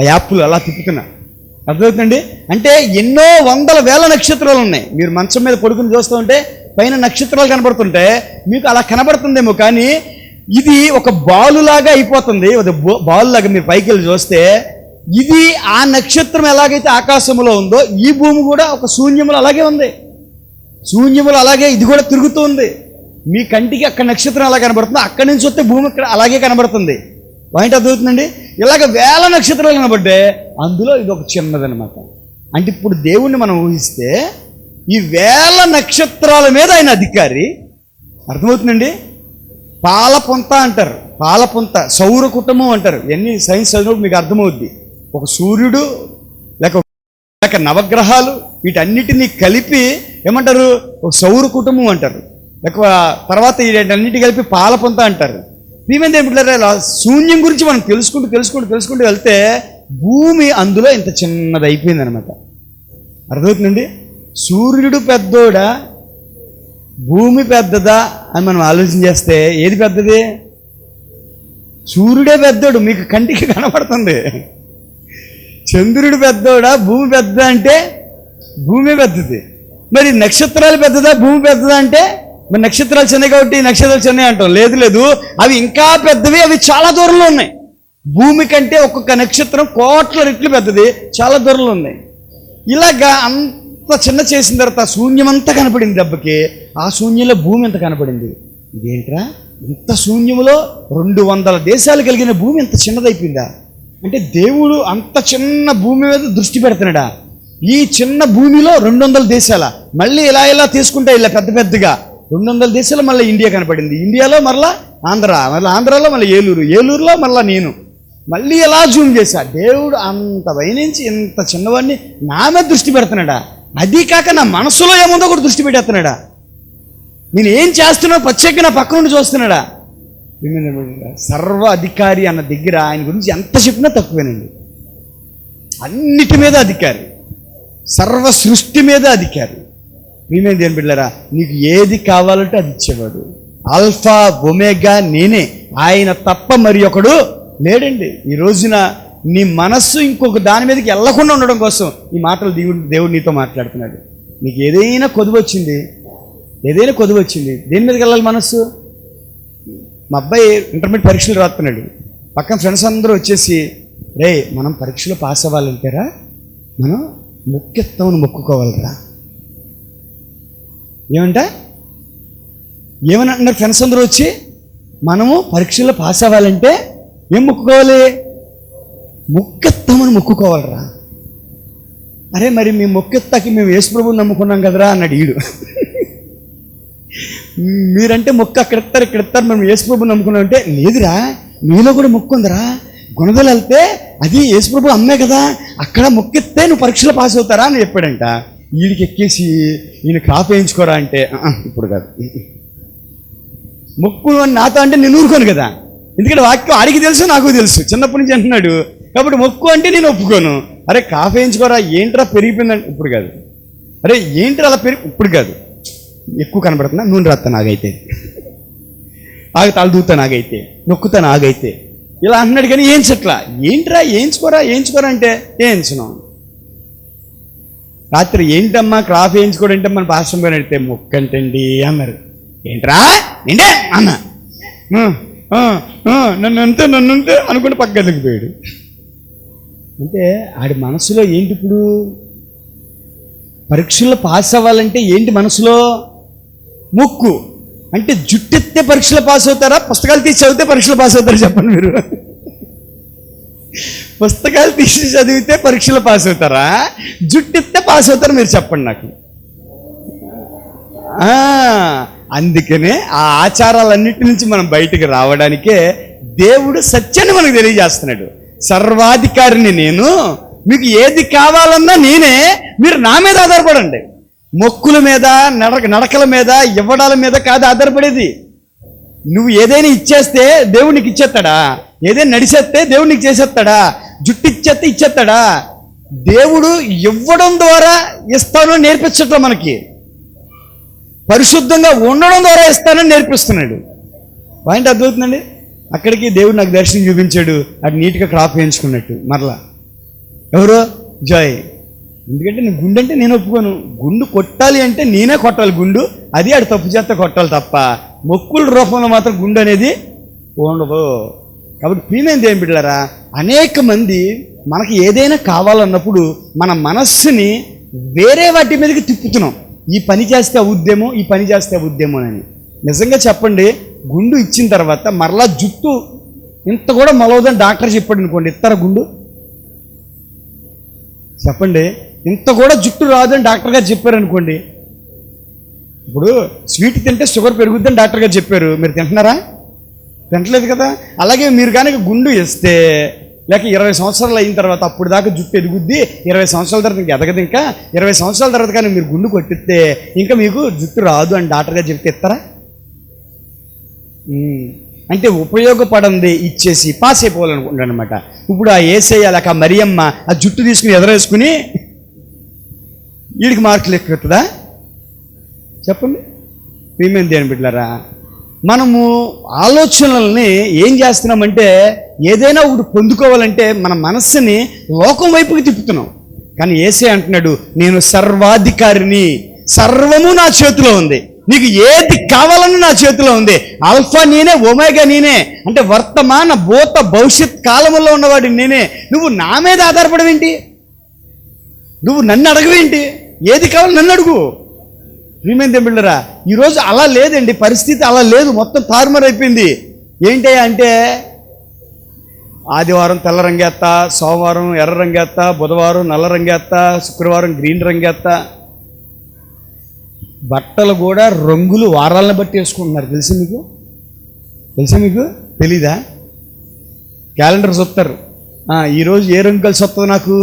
ఆ యాప్లు అలా తిప్పుతున్నా. అర్థమవుతుందండి? అంటే ఎన్నో వందల వేల నక్షత్రాలు ఉన్నాయి. మీరు మంచం మీద పడుకుని చూస్తూ ఉంటే పైన నక్షత్రాలు కనబడుతుంటే మీకు అలా కనబడుతుందేమో, కానీ ఇది ఒక బాలులాగా అయిపోతుంది. బాలులాగా మీరు పైకి వెళ్ళి చూస్తే ఇది ఆ నక్షత్రం ఎలాగైతే ఆకాశంలో ఉందో ఈ భూమి కూడా ఒక శూన్యములు అలాగే ఉంది. శూన్యములు అలాగే ఇది కూడా తిరుగుతూ ఉంది. మీ కంటికి అక్కడ నక్షత్రం ఎలా కనబడుతుందో అక్కడి నుంచి వస్తే భూమి ఇక్కడ అలాగే కనబడుతుంది. పాయింట్ అర్థమవుతుందండి? ఇలాగ 1000 నక్షత్రాలు కనబడ్డే, అందులో ఇది ఒక చిన్నదనమాట. అంటే ఇప్పుడు దేవుణ్ణి మనం ఊహిస్తే ఈ 1000 నక్షత్రాల మీద ఆయన అధికారి. అర్థమవుతుందండి? పాలపొంత అంటారు, పాలపొంత, సౌర కుటుంబం అంటారు. ఇవన్నీ సైన్స్ చదివినప్పుడు మీకు అర్థమవుద్ది. ఒక సూర్యుడు లేక నవగ్రహాలు వీటన్నిటినీ కలిపి ఏమంటారు? ఒక సౌర కుటుంబం అంటారు. లేక తర్వాత వీటన్నిటి కలిపి పాలపొంత అంటారు. ప్రియమైన ఏమిటారా, శూన్యం గురించి మనం తెలుసుకుంటూ వెళ్తే భూమి అందులో ఇంత చిన్నది అయిపోయింది అనమాట. అర్థమవుతుందండి? సూర్యుడు పెద్దోడా భూమి పెద్దదా అని మనం ఆలోచన చేస్తే ఏది పెద్దది? సూర్యుడే పెద్దోడు, మీకు కంటికి కనబడుతుంది. చంద్రుడు పెద్దోడా భూమి పెద్దదా అంటే భూమి పెద్దది. మరి నక్షత్రాలు పెద్దదా భూమి పెద్దదా అంటే మరి నక్షత్రాలు చిన్నవి కాబట్టి నక్షత్రాలు చిన్నవి అంటాం. లేదు, అవి ఇంకా పెద్దవి, అవి చాలా దూరంలో ఉన్నాయి. భూమి కంటే ఒక్కొక్క నక్షత్రం కోట్ల రెట్లు పెద్దది, చాలా దూరంలో ఉన్నాయి. ఇలాగా అంత చిన్న చేసిన తర్వాత శూన్యమంతా కనపడింది దెబ్బకి. ఆ శూన్యంలో భూమి ఎంత కనపడింది. ఇదేంట్రా, ఇంత శూన్యములో 200 దేశాలు కలిగిన భూమి ఎంత చిన్నదైపోయిందా? అంటే దేవుడు అంత చిన్న భూమి మీద దృష్టి పెడుతున్నాడా? ఈ చిన్న భూమిలో 200 దేశాల, మళ్ళీ ఇలా తీసుకుంటే ఇలా పెద్దగా 200 దేశాలు. మళ్ళీ ఇండియా కనపడింది. ఇండియాలో మళ్ళీ ఆంధ్ర, మళ్ళీ ఆంధ్రాలో మళ్ళీ ఏలూరులో మళ్ళీ నేను మళ్ళీ ఎలా జూమ్ చేశా. దేవుడు అంత పైనుంచి ఇంత చిన్నవాడిని నా మీద దృష్టి పెడుతున్నాడా? అది కాక నా మనసులో ఏముందో కూడా దృష్టి పెట్టేస్తున్నాడా? నేను ఏం చేస్తున్నా ప్రత్యేక నా పక్క నుండి చూస్తున్నాడా? సర్వ అధికారి అన్న దగ్గర ఆయన గురించి ఎంత చెప్పినా తక్కువేనండి. అన్నిటి మీద అధికారి, సర్వ సృష్టి మీద అధికారి. ప్రియమైన దేవుని బిడ్డలారా, నీకు ఏది కావాలంటే అది ఇచ్చేవాడు. ఆల్ఫా ఒమేగా నేనే, ఆయన తప్ప మరి ఒకడు లేడండి. ఈ రోజున నీ మనస్సు ఇంకొక దాని మీదకి వెళ్లకుండా ఉండడం కోసం ఈ మాటలు దేవుడు నీతో మాట్లాడుతున్నాడు. నీకు ఏదైనా కొదువు వచ్చింది, దేని మీదకి వెళ్ళాలి మనస్సు? మా అబ్బాయి ఇంటర్మీడియట్ పరీక్షలు రాస్తున్నాడు. పక్కన ఫ్రెండ్స్ అందరూ వచ్చేసి, రే మనం పరీక్షలో పాస్ అవ్వాలంటేరా మనం మొక్కెత్తామని మొక్కుకోవాలిరా. ఏమని అంటున్నారు ఫ్రెండ్స్ అందరూ వచ్చి? మనము పరీక్షల్లో పాస్ అవ్వాలంటే ఏం మొక్కుకోవాలి? మొక్కెత్తామని మొక్కుకోవాలిరా. అరే మరి మేము మొక్కెత్తాకి మేము యేసు ప్రభువుని నమ్ముకున్నాం కదరా అన్నాడు ఈడు. మీరంటే మొక్కు అక్కడ ఇస్తారు, మేము యేసు ప్రభువుని నమ్ముకున్నాం అంటే, లేదురా మీలో కూడా మొక్కు ఉందిరా. గుణదలు వెళ్తే అది యేసు ప్రభు అమ్మే కదా, అక్కడ మొక్కెత్తే నువ్వు పరీక్షలో పాస్ అవుతారా అని చెప్పాడంట. వీడికి ఎక్కేసి ఈయన కాఫీ వేయించుకోరా అంటే, ఇప్పుడు కాదు మొక్కు అని నాతో అంటే నేను ఊరుకోను కదా. ఎందుకంటే వాక్యం ఆడికి తెలుసు, నాకు తెలుసు, చిన్నప్పటి నుంచి అంటున్నాడు. కాబట్టి మొక్కు అంటే నేను ఒప్పుకోను. అరే కాఫీ వేయించుకోరా, ఏంట్రా పెరిగిపోయిందంటే ఇప్పుడు కాదు. అరే ఏంట్రా అలా ఇప్పుడు కాదు. ఎక్కువ కనబడుతున్నా, నూనె రాస్తా నాగైతే, తల దూతా నాగైతే, నొక్కుతా నాగైతే, ఇలా అంటున్నాడు. కానీ ఏంచట్లా. ఏంట్రా వేయించుకోరా అంటే వేయించున్నాం. రాత్రి ఏంటమ్మా కాఫీ వేయించుకోవడం అంటే మన పాస్టర్ గారు అడిగితే మొక్కంటండి అన్నారు. ఏంట్రా నిండే అన్న, నన్ను అనుకుంటే పక్క గదికి పోయాడు. అంటే ఆడి మనసులో ఏంటి ఇప్పుడు? పరీక్షల్లో పాస్ అవ్వాలంటే ఏంటి మనసులో? మొక్కు. అంటే జుట్టెత్తే పరీక్షలు పాస్ అవుతారా, పుస్తకాలు తీసి చదివితే పరీక్షలు పాస్ అవుతారా చెప్పండి మీరు? పుస్తకాలు తీసి చదివితే పరీక్షలు పాస్ అవుతారా, జుట్టెత్తే పాస్ అవుతారా మీరు చెప్పండి నాకు. అందుకనే ఆ ఆచారాలన్నిటి నుంచి మనం బయటికి రావడానికే దేవుడు సత్యాన్ని మనకు తెలియజేస్తున్నాడు. సర్వాధికారిని నేను, మీకు ఏది కావాలన్నా నేనే, మీరు నా మీద ఆధారపడండి. మొక్కుల మీద, నడకల మీద, ఇవ్వడాల మీద కాదు ఆధారపడేది. నువ్వు ఏదైనా ఇచ్చేస్తే దేవుడు నీకు ఇచ్చేస్తాడా? ఏదైనా నడిచేస్తే దేవుడు నీకు చేసేస్తాడా? జుట్టు ఇచ్చేస్తే ఇచ్చేస్తాడా? దేవుడు ఇవ్వడం ద్వారా ఇస్తానని నేర్పించట్లా, మనకి పరిశుద్ధంగా ఉండడం ద్వారా ఇస్తానని నేర్పిస్తున్నాడు. పాయింట్ అర్థమవుతుందండి. అక్కడికి దేవుడు నాకు దర్శనం చూపించాడు, అటు నీట్గా క్రాప్ వేయించుకున్నట్టు. మరలా ఎవరో జాయ్. ఎందుకంటే నేను గుండు అంటే నేను ఒప్పుకోను. గుండు కొట్టాలి అంటే నేనే కొట్టాలి గుండు, అది ఆడు తప్పు చేస్తే కొట్టాలి తప్ప మొక్కుల రూపంలో మాత్రం గుండు అనేది ఉండదు. కాబట్టి ప్రియమైన దేవుని బిడ్డలారా, అనేక మంది మనకి ఏదైనా కావాలన్నప్పుడు మన మనస్సుని వేరే వాటి మీదకి తిప్పుతున్నాం. ఈ పని చేస్తే అవుద్దేమో, ఈ పని చేస్తే అవుద్దేమో అని. నిజంగా చెప్పండి, గుండు ఇచ్చిన తర్వాత మరలా జుట్టు ఇంత కూడా మొలవదని డాక్టర్ చెప్పాడు అనుకోండి, ఇస్తారా గుండు? చెప్పండి. ఇంత కూడా జుట్టు రాదని డాక్టర్ గారు చెప్పారు అనుకోండి. ఇప్పుడు స్వీట్ తింటే షుగర్ పెరుగుద్దని డాక్టర్ గారు చెప్పారు, మీరు తింటున్నారా? తింటలేదు కదా. అలాగే మీరు కనుక గుండు ఇస్తే, లేక 20 సంవత్సరాలు అయిన తర్వాత అప్పుడు దాకా జుట్టు ఎదుగుద్ది, 20 సంవత్సరాల తర్వాత ఇంకా ఎదగదు, ఇంకా 20 సంవత్సరాల తర్వాత కానీ మీరు గుండు కొట్టిస్తే ఇంకా మీకు జుట్టు రాదు అని డాక్టర్ గారు చెప్తే ఇస్తారా? అంటే ఉపయోగపడంది ఇచ్చేసి పాస్ అయిపోవాలనుకుంటాను అనమాట. ఇప్పుడు ఆ యేసయ్య లేక మరియమ్మ ఆ జుట్టు తీసుకుని ఎదరేసుకుని వీడికి మార్కులు ఎక్కుతుందా చెప్పండి? ప్రియమైన దేవుని బిడ్డలారా, మనము ఆలోచనల్ని ఏం చేస్తున్నామంటే ఏదైనా ఒకటి పొందుకోవాలంటే మన మనస్సుని లోకం వైపుకి తిప్పుతున్నాం. కానీ యేసయ్య అంటున్నాడు, నేను సర్వాధికారిని, సర్వము నా చేతిలో ఉంది, నీకు ఏది కావాలన్నా నా చేతిలో ఉంది. ఆల్ఫా నేనే, ఒమేగా నేనే. అంటే వర్తమాన భూత భవిష్యత్ కాలంలో ఉన్నవాడు నేనే. నువ్వు నా మీద ఆధారపడవేంటి? నువ్వు నన్ను అడగవేంటి? ఏది కావాలి నన్ను అడుగు. ప్రియమైన బిడ్డలారా, ఈరోజు అలా లేదండి, పరిస్థితి అలా లేదు, మొత్తం తారుమారు అయిపోయింది. ఏంటి అంటే ఆదివారం తెల్ల రంగేస్తా, సోమవారం ఎర్ర రంగేస్తా, బుధవారం నల్ల రంగేస్తా, శుక్రవారం గ్రీన్ రంగేస్తా. బట్టలు కూడా రంగులు వారాలను బట్టి వేసుకుంటున్నారు. తెలుసా మీకు? తెలీదా? క్యాలెండర్ చూస్తారు, ఈరోజు ఏ రంగు కలిసి వస్తుంది, నాకు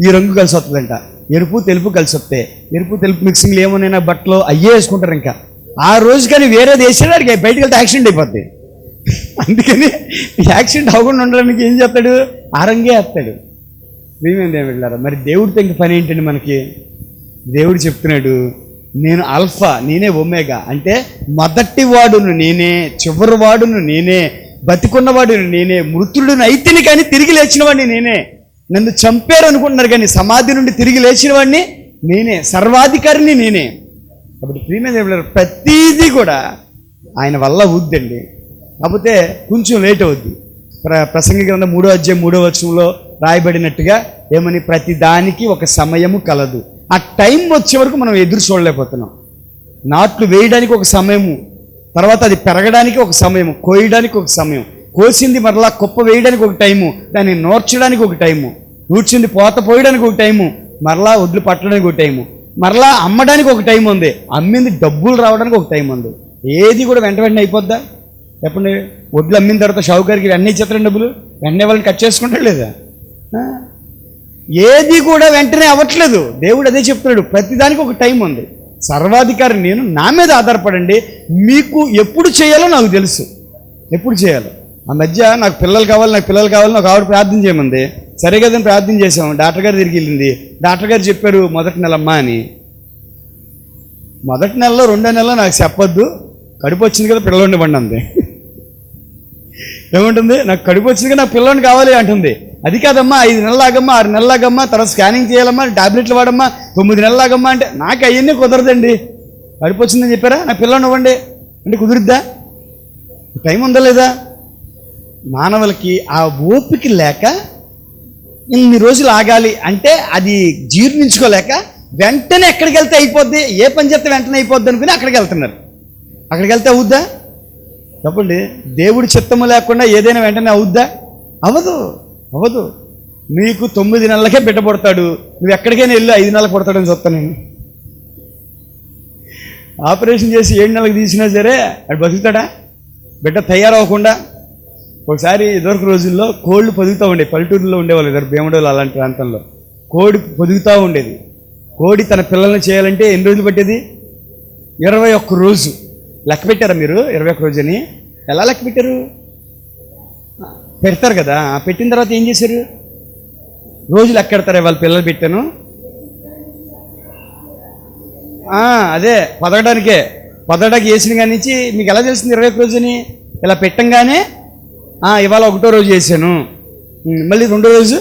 ఈ రంగు కలిసి వస్తుందంట. ఎరుపు తెలుపు కలిసి వస్తాయి. ఎరుపు తెలుపు మిక్సింగ్లు ఏమోనైనా బట్టలు అయ్యే వేసుకుంటారు. ఇంకా ఆ రోజు కానీ వేరేది వేసాడు, అడిగి బయటకు వెళ్తే యాక్సిడెంట్ అయిపోద్ది. అందుకని యాక్సిడెంట్ అవ్వకుండా ఉండడానికి ఏం చేస్తాడు? ఆ రంగే వేస్తాడు. మేమేంటి వెళ్ళారా? మరి దేవుడితో ఇంక పని ఏంటండి మనకి? దేవుడు చెప్తున్నాడు, నేను ఆల్ఫా, నేనే ఒమేగా. అంటే మొదటి వాడును నేనే, చివరి వాడును నేనే, బతికున్నవాడును నేనే, మృతుడును అయితేని కానీ తిరిగి లేచిన వాడిని నేనే. నన్ను చంపారు అనుకుంటున్నారు కానీ సమాధి నుండి తిరిగి లేచిన వాడిని నేనే, సర్వాధికారిని నేనే. కాబట్టి ప్రియమైన ప్రతీది కూడా ఆయన వల్ల అవుద్దండి. కాకపోతే కొంచెం లేట్ అవుద్ది. ప్రసంగి గ్రంథం 3వ అధ్యాయం 3వ వచనంలో రాయబడినట్టుగా ఏమని, ప్రతి దానికి ఒక సమయము కలదు. ఆ టైం వచ్చే వరకు మనం ఎదురు చూడలేకపోతున్నాం. నాట్లు వేయడానికి ఒక సమయము, తర్వాత అది పెరగడానికి ఒక సమయం, కోయడానికి ఒక సమయం, కోసింది మరలా కుప్ప వేయడానికి ఒక టైము, దాన్ని నూర్చడానికి ఒక టైము, నూర్చింది పోత పోయడానికి ఒక టైము, మరలా వడ్లు పట్టడానికి ఒక టైము, మరలా అమ్మడానికి ఒక టైం ఉంది, అమ్మింది డబ్బులు రావడానికి ఒక టైం ఉంది. ఏది కూడా వెంట వెంటనే అయిపోద్దా చెప్పండి? వడ్లు అమ్మిన తర్వాత షావుకారికి అన్నీ ఇచ్చేస్తారండి డబ్బులు, వెంటనే వాళ్ళని కట్ చేసుకుంటారు లేదా? ఏది కూడా వెంటనే అవ్వట్లేదు. దేవుడు అదే చెప్తున్నాడు, ప్రతిదానికి ఒక టైం ఉంది. సర్వాధికారి నేను, నా మీద ఆధారపడండి, మీకు ఎప్పుడు చేయాలో నాకు తెలుసు, ఎప్పుడు చేయాలో. ఆ మధ్య నాకు పిల్లలు కావాలని ఒక ఆవిడ ప్రార్థన చేయమంది. సరే కదని ప్రార్థన చేసాం. డాక్టర్ గారు తిరిగి వెళ్ళింది. డాక్టర్ గారు చెప్పారు మొదటి నెలమ్మా అని. మొదటి నెలలో 2వ నెలలో నాకు చెప్పొద్దు, కడుపు వచ్చింది కదా పిల్లలు ఇవ్వండి అంది. ఏముంటుంది, నాకు కడుపు వచ్చింది కదా నాకు పిల్లలు కావాలి అంటుంది. అది కాదమ్మా 5 నెలలు ఆగమ్మా, 6 నెలలు ఆగమ్మా, తర్వాత స్కానింగ్ చేయాలమ్మా, టాబ్లెట్లు వాడమ్మా, 9 నెలలు ఆగమ్మా అంటే నాకు అవన్నీ కుదరదండి. కడుపు వచ్చిందని చెప్పారా, నాకు పిల్లలు ఇవ్వండి అంటే కుదురుద్దా? టైం ఉందా లేదా? మానవులకి ఆ ఓపిక లేక ఇన్ని రోజులు ఆగాలి అంటే అది జీర్ణించుకోలేక వెంటనే ఎక్కడికి వెళ్తే అయిపోద్ది, ఏ పని చేస్తే వెంటనే అయిపోద్ది అనుకుని అక్కడికి వెళ్తున్నారు. అక్కడికి వెళ్తే అవుద్దా? చెప్పండి. దేవుడి చిత్తము లేకుండా ఏదైనా వెంటనే అవుద్దా? అవ్వదు. నీకు 9 నెలలకే బిడ్డ పుడతాడు, నువ్వు ఎక్కడికైనా వెళ్ళి 5 నెలలకు పుడతాడని చెప్తాను నేను. ఆపరేషన్ చేసి 7 నెలలకు తీసినా సరే అది బతుకుతాడా? బిడ్డ తయారవ్వకుండా. ఒకసారి ఇదివరకు రోజుల్లో కోళ్ళు పొదుగుతూ ఉండేవి. పల్లెటూరులో ఉండేవాళ్ళు ఇద్దరు భీమడోలు అలాంటి ప్రాంతంలో. కోడి పొదుగుతూ ఉండేది. కోడి తన పిల్లల్ని చేయాలంటే ఎన్ని రోజులు పట్టేది? 21 రోజు. లెక్క పెట్టారా మీరు 21 రోజు అని? ఎలా లెక్క పెట్టారు? పెడతారు కదా, పెట్టిన తర్వాత ఏం చేశారు? రోజు లెక్క పెడతారా? వాళ్ళ పిల్లలు పెట్టాను అదే పొదగడానికి వేసిన కాడి నుంచి మీకు ఎలా తెలిసింది 21 రోజు అని? ఇలా పెట్టంగానే ఇవాళ 1వ రోజు చేశాను, మళ్ళీ 2వ రోజు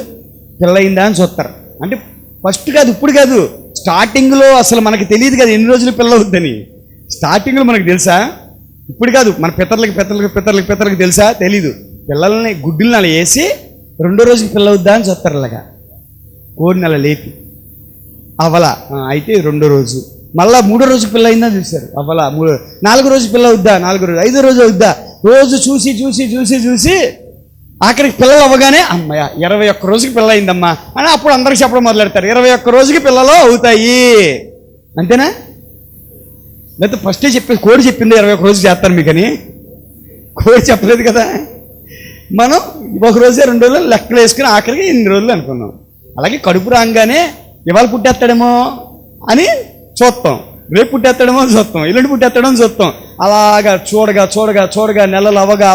పిల్ల అయిందా అని చూస్తారు. అంటే ఫస్ట్ కాదు, ఇప్పుడు కాదు, స్టార్టింగ్లో అసలు మనకి తెలియదు కదా ఎన్ని రోజులు పిల్ల అవుద్దని. స్టార్టింగ్లో మనకు తెలుసా? ఇప్పుడు కాదు, మన పితరులకి తెలుసా? తెలీదు. పిల్లల్ని గుడ్డులను అలా వేసి 2వ రోజుకి పిల్ల అవుద్దా అని చూస్తారు. అలాగా కోడిని అలా లేపి అవలా అయితే 2వ రోజు, మళ్ళీ 3వ రోజుకి పిల్ల అయిందని చూశారు. అవలా 4వ రోజు పిల్ల అవుద్దా, 4వ రోజు, 5వ రోజు అవుద్దా, రోజు చూసి ఆఖరికి పిల్లలు అవ్వగానే అమ్మయ్య 21 రోజుకి పిల్ల అయిందమ్మా అని అప్పుడు అందరికి చెప్పడం మొదలెడతారు. 21 రోజుకి పిల్లలు అవుతాయి అంతేనా? లేకపోతే ఫస్టే చెప్పేది కోడి చెప్పింది 21 రోజు చేస్తారు మీకని. కోడి చెప్పలేదు కదా. మనం 1 రోజే 2 రోజులు లెక్కలు వేసుకుని ఆఖరికి 8 రోజులు అనుకున్నాం. అలాగే కడుపు రాగానే ఇవాళ పుట్టేస్తాడేమో అని చూస్తాం, రేపు పుట్టేస్తాడేమో చూస్తాం, ఎల్లుండి పుట్టేస్తాడేమో చూస్తాం. అలాగా చూడగా నెలలు అవగా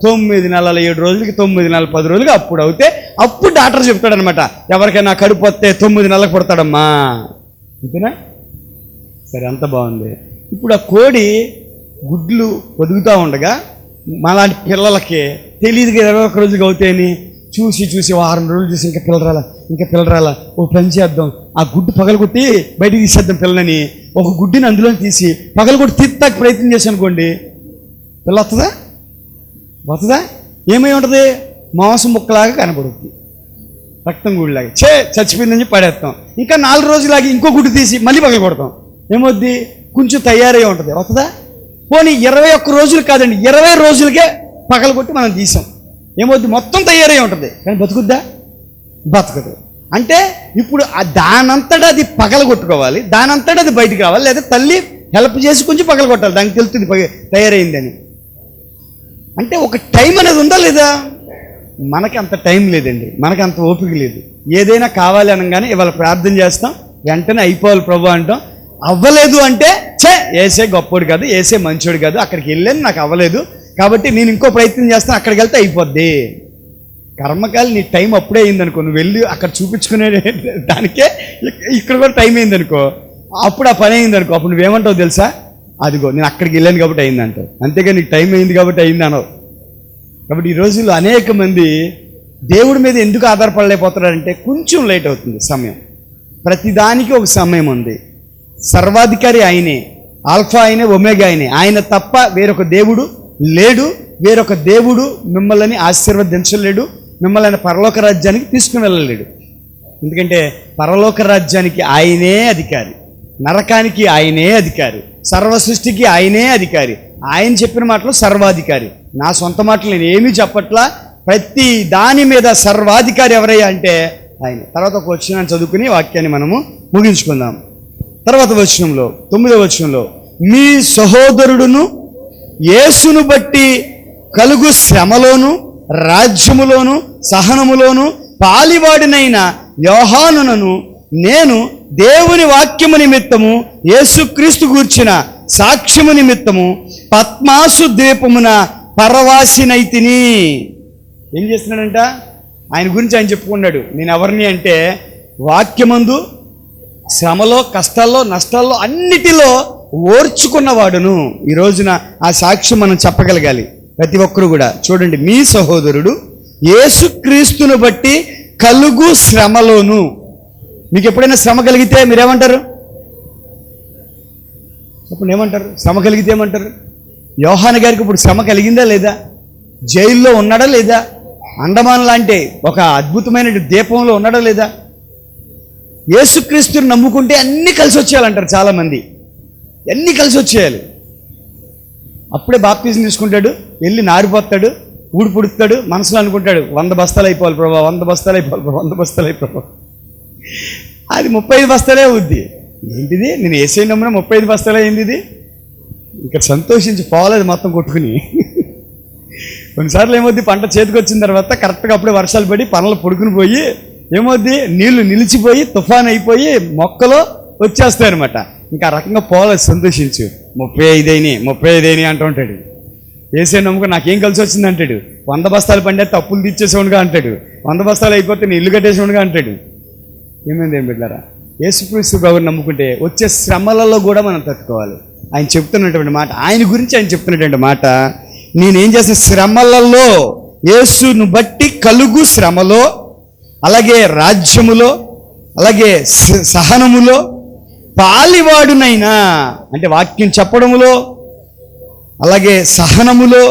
9 నెలలు 7 రోజులకి 9 నెలలు 10 రోజులకి అప్పుడు అవుతే అప్పుడు డాక్టర్ చెప్తాడనమాట, ఎవరికైనా కడుపు వస్తే 9 నెలలకు పుడతాడమ్మా. అంతేనా? సరే, అంత బాగుంది. ఇప్పుడు ఆ కోడి గుడ్లు పొదుగుతూ ఉండగా మాలాంటి పిల్లలకి తెలియదు కదా 21 రోజులకి అవుతాయని. చూసి వారం రోజులు చూసి ఇంకా పిల్ల రాలా, ఓ పని చేద్దాం, ఆ గుడ్డు పగలగొట్టి బయటికి తీసేద్దాం పిల్లని. ఒక గుడ్డిని అందులో తీసి పగలగొట్టి తీర్తాకి ప్రయత్నం చేసి అనుకోండి, పిల్ల వస్తుందా? ఏమై ఉంటుంది? మాంసం ముక్కలాగా కనబడుతుంది, రక్తం గుడిలాగా. చచ్చిపోయిందని చెప్పి పడేస్తాం. ఇంకా 4 రోజులాగి ఇంకో గుడ్డు తీసి మళ్ళీ పగలగొడతాం. ఏమవుద్ది? కొంచెం తయారై ఉంటుంది. వస్తుందా? పోనీ 21 రోజులు కాదండి, 20 రోజులకే పగలగొట్టి మనం తీసాం. ఏమవుద్ది? మొత్తం తయారై ఉంటుంది, కానీ బతకదు. అంటే ఇప్పుడు దానంతటా అది పగలగొట్టుకోవాలి, దానంతటా అది బయటికి రావాలి, లేదా తల్లి హెల్ప్ చేసి కొంచెం పగలగొట్టాలి, దానికి తెలుస్తుంది తయారైందని. అంటే ఒక టైం అనేది ఉందా లేదా? మనకి అంత టైం లేదండి, మనకి అంత ఓపిక లేదు. ఏదైనా కావాలి అనగానే ఇవాళ ప్రార్థన చేస్తాం, వెంటనే అయిపోవాలి ప్రభు అంటాం. అవ్వలేదు అంటే ఏసే గొప్పోడు కాదు, ఏసే మంచోడు కాదు, అక్కడికి వెళ్ళాను నాకు అవ్వలేదు కాబట్టి నేను ఇంకో ప్రయత్నం చేస్తాను, అక్కడికి వెళ్తే అయిపోద్ది. కర్మకాలి నీ టైం అప్పుడే అయిందనుకో, నువ్వు వెళ్ళి అక్కడ చూపించుకునే దానికే ఇక్కడ కూడా టైం అయిందనుకో, అప్పుడు ఆ పని అయిందనుకో, అప్పుడు నువ్వేమంటావు తెలుసా? అదిగో నేను అక్కడికి వెళ్ళాను కాబట్టి అయిందంటావు, అంతేగా నీకు టైం అయింది కాబట్టి అయింది అనవు. కాబట్టి ఈ రోజుల్లో అనేక మంది దేవుడి మీద ఎందుకు ఆధారపడలేకపోతున్నారంటే కొంచెం లేట్ అవుతుంది సమయం. ప్రతిదానికి ఒక సమయం ఉంది. సర్వాధికారి ఆయనే, ఆల్ఫా ఆయనే, ఒమేగా ఆయనే. ఆయన తప్ప వేరొక దేవుడు లేడు. వేరొక దేవుడు మిమ్మల్ని ఆశీర్వదించలేడు, మిమ్మల్ని పరలోక రాజ్యానికి తీసుకుని వెళ్ళలేడు. ఎందుకంటే పరలోక రాజ్యానికి ఆయనే అధికారి, నరకానికి ఆయనే అధికారి, సర్వ సృష్టికి ఆయనే అధికారి. ఆయన చెప్పిన మాటలు సర్వాధికారి. నా సొంత మాటలు నేను ఏమీ చెప్పట్లా, ప్రతి దాని మీద సర్వాధికారి ఎవరయ్యా అంటే ఆయన. తర్వాత ఒక వచనాన్ని చదువుకుని వాక్యాన్ని మనము ముగించుకుందాం. తర్వాత వచనంలో 9వ వచనంలో, మీ సహోదరుడును యేసును బట్టి కలుగు శ్రమలోను రాజ్యములోను సహనములోను పాలివాడినైన యోహానును నేను దేవుని వాక్యము నిమిత్తము యేసుక్రీస్తు గూర్చిన సాక్ష్యము నిమిత్తము పద్మాసు ద్వీపమున పరవాసినైతిని. ఏం చేస్తున్నాడంట? ఆయన గురించి ఆయన చెప్పుకున్నాడు. నేను ఎవరిని అంటే వాక్యమందు శ్రమలో, కష్టాల్లో, నష్టాల్లో అన్నిటిలో ఓర్చుకున్నవాడును. ఈ రోజున ఆ సాక్ష్యం మనం చెప్పగలగాలి ప్రతి ఒక్కరు కూడా. చూడండి, మీ సహోదరుడు యేసుక్రీస్తును బట్టి కలుగు శ్రమలోను. మీకు ఎప్పుడైనా శ్రమ కలిగితే మీరేమంటారు? ఇప్పుడు ఏమంటారు? శ్రమ కలిగితే ఏమంటారు? యోహాను గారికి ఇప్పుడు శ్రమ కలిగిందా లేదా? జైల్లో ఉన్నాడా లేదా? అండమాన్ లాంటి ఒక అద్భుతమైన దీపంలో ఉన్నాడా లేదా? యేసుక్రీస్తుని నమ్ముకుంటే అన్నీ కలిసి వచ్చేయాలంటారు చాలామంది. అన్నీ కలిసి వచ్చేయాలి. అప్పుడే బాప్తిజం తీసుకుంటాడు, వెళ్ళి నారిపోతాడు, ఊడి పుడుతాడు, మనసులో అనుకుంటాడు 100 బస్తాలు అయిపోవాలి ప్రభా, 100 బస్తాలు అయిపోవాలి ప్రభా, 100 బస్తాలు అయిపోవాలి. అది 35 బస్తాలే అవుద్ది. ఏంటిది, నేను ఏసై నమ్మిన 35 బస్తాలే అయింది. ఇది ఇంకా సంతోషించి పోలేదు మొత్తం కొట్టుకుని. కొన్నిసార్లు ఏమవుద్ది, పంట చేతికి వచ్చిన తర్వాత కరెక్ట్గా అప్పుడే వర్షాలు పడి పనులు పొడుకుని పోయి ఏమవుద్ది, నీళ్లు నిలిచిపోయి తుఫాన్ అయిపోయి మొక్కలు వచ్చేస్తాయి అనమాట. ఇంకా ఆ రకంగా పోలేదు సంతోషించు. 35 అయినాయి అంటూ ఉంటాడు. ఏసై నమ్ముకో నాకేం కలిసి వచ్చింది అంటాడు. 100 బస్తాలు పండేస్తే అప్పులు తీర్చేసేవాడుగా అంటాడు. 100 బస్తాలు అయిపోతే నేను ఇల్లు కట్టేసేవాడుగా అంటాడు. ఏమైంది ఏం బిడ్డారా? యేసుక్రీస్తు ప్రభువుని నమ్ముకుంటే వచ్చే శ్రమలలో కూడా మనం తట్టుకోవాలి. ఆయన చెప్తున్నటువంటి మాట, ఆయన గురించి ఆయన చెప్తున్నటువంటి మాట, నేనేం చేసిన శ్రమలలో, యేసును బట్టి కలుగు శ్రమలో, అలాగే రాజ్యములో, అలాగే సహనములో పాలివాడునైనా, అంటే వాక్యం చెప్పడములో, అలాగే సహనములో,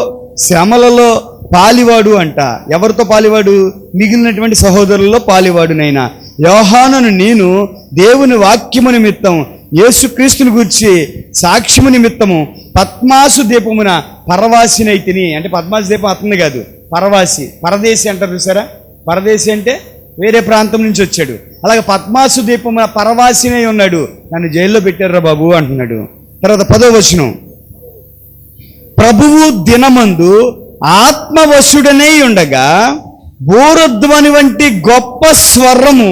శ్రమలలో పాలివాడు అంట. ఎవరితో పాలివాడు? మిగిలినటువంటి సహోదరులలో పాలివాడునైనా. యోహానును నేను దేవుని వాక్యము నిమిత్తం, యేసుక్రీస్తుని గురించి సాక్ష్యము నిమిత్తము పద్మాసు దీపమున పరవాసినైతిని. అంటే పద్మాసు దీపం అతను కాదు, పరవాసి, పరదేశి అంటారు చూసారా? పరదేశి అంటే వేరే ప్రాంతం నుంచి వచ్చాడు. అలాగే పద్మాసు దీపమున పరవాసినై ఉన్నాడు. నన్ను జైల్లో పెట్టారా బాబు అంటున్నాడు. తర్వాత 10వ వచనం, ప్రభువు దినమందు ఆత్మవశుడనై ఉండగా బూరధ్వని వంటి గొప్ప స్వరము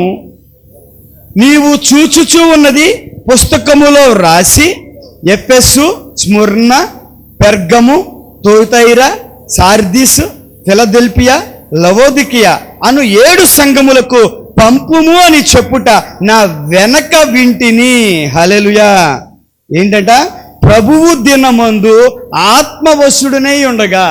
నీవు చూచుచూ ఉన్నది పుస్తకములో రాసి ఎఫెసు, స్ముర్న, పెర్గము, తోతైరా, సార్దీస్, ఫిలదెల్ఫియా, లవోదికియా అను 7 సంఘములకు పంపుము అని చెప్పుట నా వెనక వింటిని. హల్లెలూయా. ఏంటంట? ప్రభువు దినమందు ఆత్మవశుడనై ఉండగా.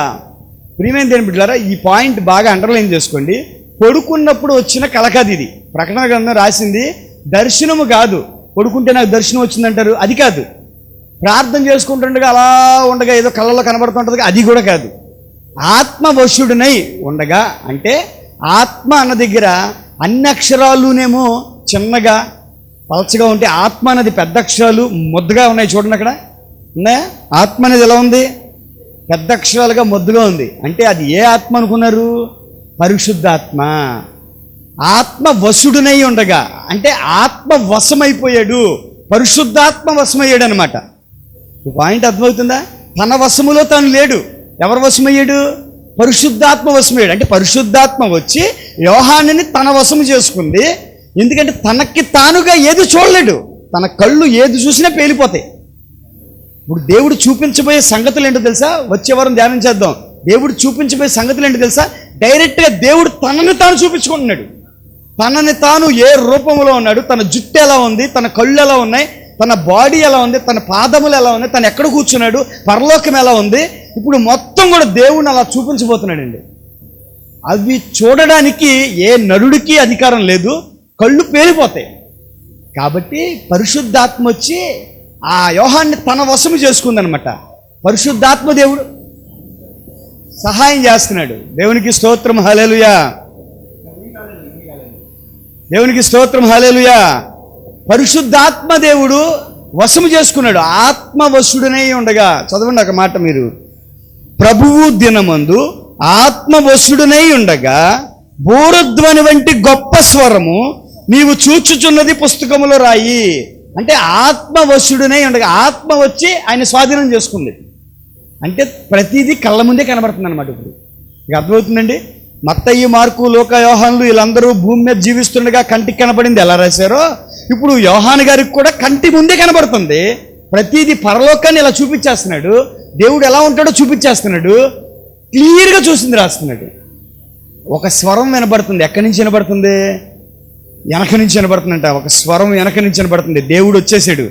ప్రియమైన దేవుని బిడ్డలారా, ఈ పాయింట్ బాగా అండర్లైన్ చేసుకోండి. పడుకున్నప్పుడు వచ్చిన కల కాదు ఇది. ప్రకటన గ్రంథం రాసింది దర్శనము కాదు. పడుకుంటే నాకు దర్శనం వచ్చిందంటారు, అది కాదు. ప్రార్థన చేసుకుంటుండగా అలా ఉండగా ఏదో కళ్ళలో కనబడుతుంటుంది, అది కూడా కాదు. ఆత్మవశుడనై ఉండగా అంటే ఆత్మ అన్న దగ్గర అన్ని అక్షరాలునేమో చిన్నగా పలచగా ఉంటే, ఆత్మ అనేది పెద్ద అక్షరాలు ముద్దగా ఉన్నాయి. చూడండి అక్కడ ఉన్నాయా? ఆత్మ అనేది ఎలా ఉంది? పెద్ద అక్షరాలుగా ముద్దుగా ఉంది. అంటే అది ఏ ఆత్మ అనుకున్నారు? పరిశుద్ధాత్మ. ఆత్మ వశుడునై ఉండగా అంటే ఆత్మ వశమైపోయాడు, పరిశుద్ధాత్మ వశమయ్యాడు అనమాట. పాయింట్ అర్థమవుతుందా? తన వశములో తాను లేడు. ఎవరు వశమయ్యాడు? పరిశుద్ధాత్మ వశమయ్యాడు. అంటే పరిశుద్ధాత్మ వచ్చి యోహానుని తన వశము చేసుకుంది. ఎందుకంటే తనకి తానుగా ఏది చూడలేడు. తన కళ్ళు ఏది చూసినా పేలిపోతాయి. ఇప్పుడు దేవుడు చూపించబోయే సంగతులు ఏంటో తెలుసా? వచ్చే వారం ధ్యానం చేద్దాం. దేవుడు చూపించబోయే సంగతులు ఏంటో తెలుసా? డైరెక్ట్గా దేవుడు తనని తాను చూపించుకుంటున్నాడు. తనని తాను ఏ రూపంలో ఉన్నాడు, తన జుట్టు ఎలా ఉంది, తన కళ్ళు ఎలా ఉన్నాయి, తన బాడీ ఎలా ఉంది, తన పాదములు ఎలా ఉన్నాయి, తను ఎక్కడ కూర్చున్నాడు, పరలోకం ఎలా ఉంది, ఇప్పుడు మొత్తం కూడా దేవుడిని అలా చూపించబోతున్నాడండి. అవి చూడడానికి ఏ నరుడికి అధికారం లేదు, కళ్ళు పేలిపోతాయి. కాబట్టి పరిశుద్ధాత్మ వచ్చి ఆ యోహాన్ని తన వశము చేసుకుందనమాట. పరిశుద్ధాత్మ దేవుడు సహాయం చేస్తున్నాడు. దేవునికి స్తోత్రం, హల్లెలూయా. దేవునికి స్తోత్రం, హల్లెలూయా. పరిశుద్ధాత్మ దేవుడు వశము చేసుకున్నాడు. ఆత్మవశుడనై ఉండగా. చదవండి ఒక మాట మీరు. ప్రభువు దినమందు ఆత్మవశుడనై ఉండగా బూరధ్వని వంటి గొప్ప స్వరము నీవు చూచుచున్నది పుస్తకములో రాయి. అంటే ఆత్మవశుడనై ఉండగా ఆత్మ వచ్చి ఆయన స్వాధీనం చేసుకుంది. అంటే ప్రతిదీ కళ్ళ ముందే కనబడుతుంది అనమాట. ఇప్పుడు ఇక అర్థమవుతుందండి. మత్తయి, మార్కు, లూకా, యోహానులు వీళ్ళందరూ భూమి మీద జీవిస్తుండగా కంటికి కనబడింది ఎలా రాశారో, ఇప్పుడు యోహాను గారికి కూడా కంటి ముందే కనబడుతుంది. ప్రతిదీ పరలోకాన్ని ఇలా చూపించేస్తున్నాడు. దేవుడు ఎలా ఉంటాడో చూపించేస్తున్నాడు. క్లియర్గా చూసింది రాస్తున్నాడు. ఒక స్వరం వినబడుతుంది. ఎక్కడి నుంచి వినబడుతుంది? వెనక నుంచి వినబడుతుందంట. ఒక స్వరం వెనక నుంచి వినబడుతుంది. దేవుడు వచ్చేసాడు,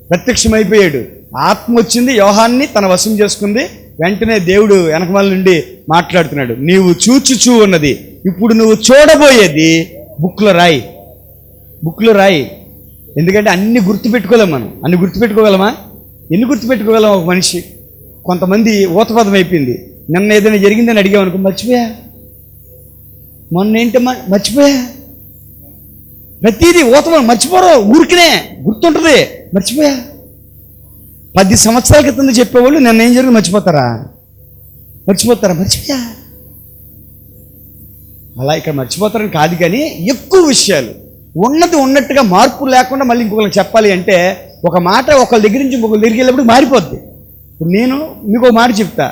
ప్రత్యక్షమైపోయాడు. ఆత్మ వచ్చింది, యోహాన్ని తన వశం చేసుకుంది. వెంటనే దేవుడు వెనకమాల నుండి మాట్లాడుతున్నాడు. నీవు చూచుచూ ఉన్నది, ఇప్పుడు నువ్వు చూడబోయేది బుక్లో రాయి, బుక్లో రాయి. ఎందుకంటే అన్ని గుర్తుపెట్టుకోలేం మనం. అన్ని గుర్తుపెట్టుకోగలమా? ఎన్ని గుర్తుపెట్టుకోగలం ఒక మనిషి? కొంతమంది ఊతపదం అయిపోయింది. నిన్న ఏదైనా జరిగిందని అడిగామనుకో, మర్చిపోయా, మొన్న ఏంటమ్మా మర్చిపోయా. ప్రతిదీ ఊతపదం, మర్చిపోరు, ఊరికినే గుర్తుంటుంది, మర్చిపోయా. 10 సంవత్సరాల క్రితం చెప్పేవాళ్ళు నిన్న ఏం జరిగింది మర్చిపోతారా? మర్చిపోయా. అలా ఇక్కడ మర్చిపోతారని కాదు, కానీ ఎక్కువ విషయాలు ఉన్నది ఉన్నట్టుగా మార్పు లేకుండా మళ్ళీ ఇంకొకరికి చెప్పాలి అంటే ఒక మాట ఒకళ్ళ దగ్గర నుంచి ఇంకొకరి దగ్గరికి వెళ్ళినప్పుడు మారిపోద్ది. ఇప్పుడు నేను మీకు ఒక మాట చెప్తా,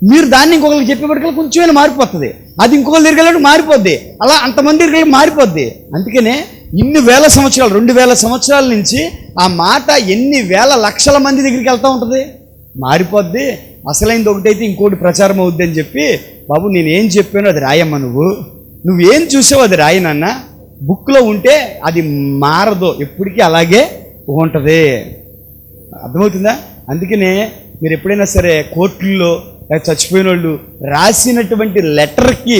మీరు దాన్ని ఇంకొకరికి చెప్పేప్పటికల్లా కొంచెమైనా మారిపోతుంది. అది ఇంకొకరి దగ్గరికి వెళ్ళినప్పుడు మారిపోద్ది. అలా అంతమంది దగ్గరికి మారిపోద్ది. అందుకనే ఇన్ని వేల సంవత్సరాలు, 2000 సంవత్సరాల నుంచి ఆ మాట ఎన్ని వేల లక్షల మంది దగ్గరికి వెళ్తూ ఉంటుంది, మారిపోద్ది. అసలైంది ఒకటైతే ఇంకోటి ప్రచారం అవుద్ది అని చెప్పి, బాబు నేనేం చెప్పానో అది రాయమ్మా, నువ్వేం చూసావు అది రాయనన్న. బుక్లో ఉంటే అది మారదు, ఎప్పటికీ అలాగే ఉంటుంది. అర్థమవుతుందా? అందుకనే మీరు ఎప్పుడైనా సరే కోర్టుల్లో చచ్చిపోయిన వాళ్ళు రాసినటువంటి లెటర్కి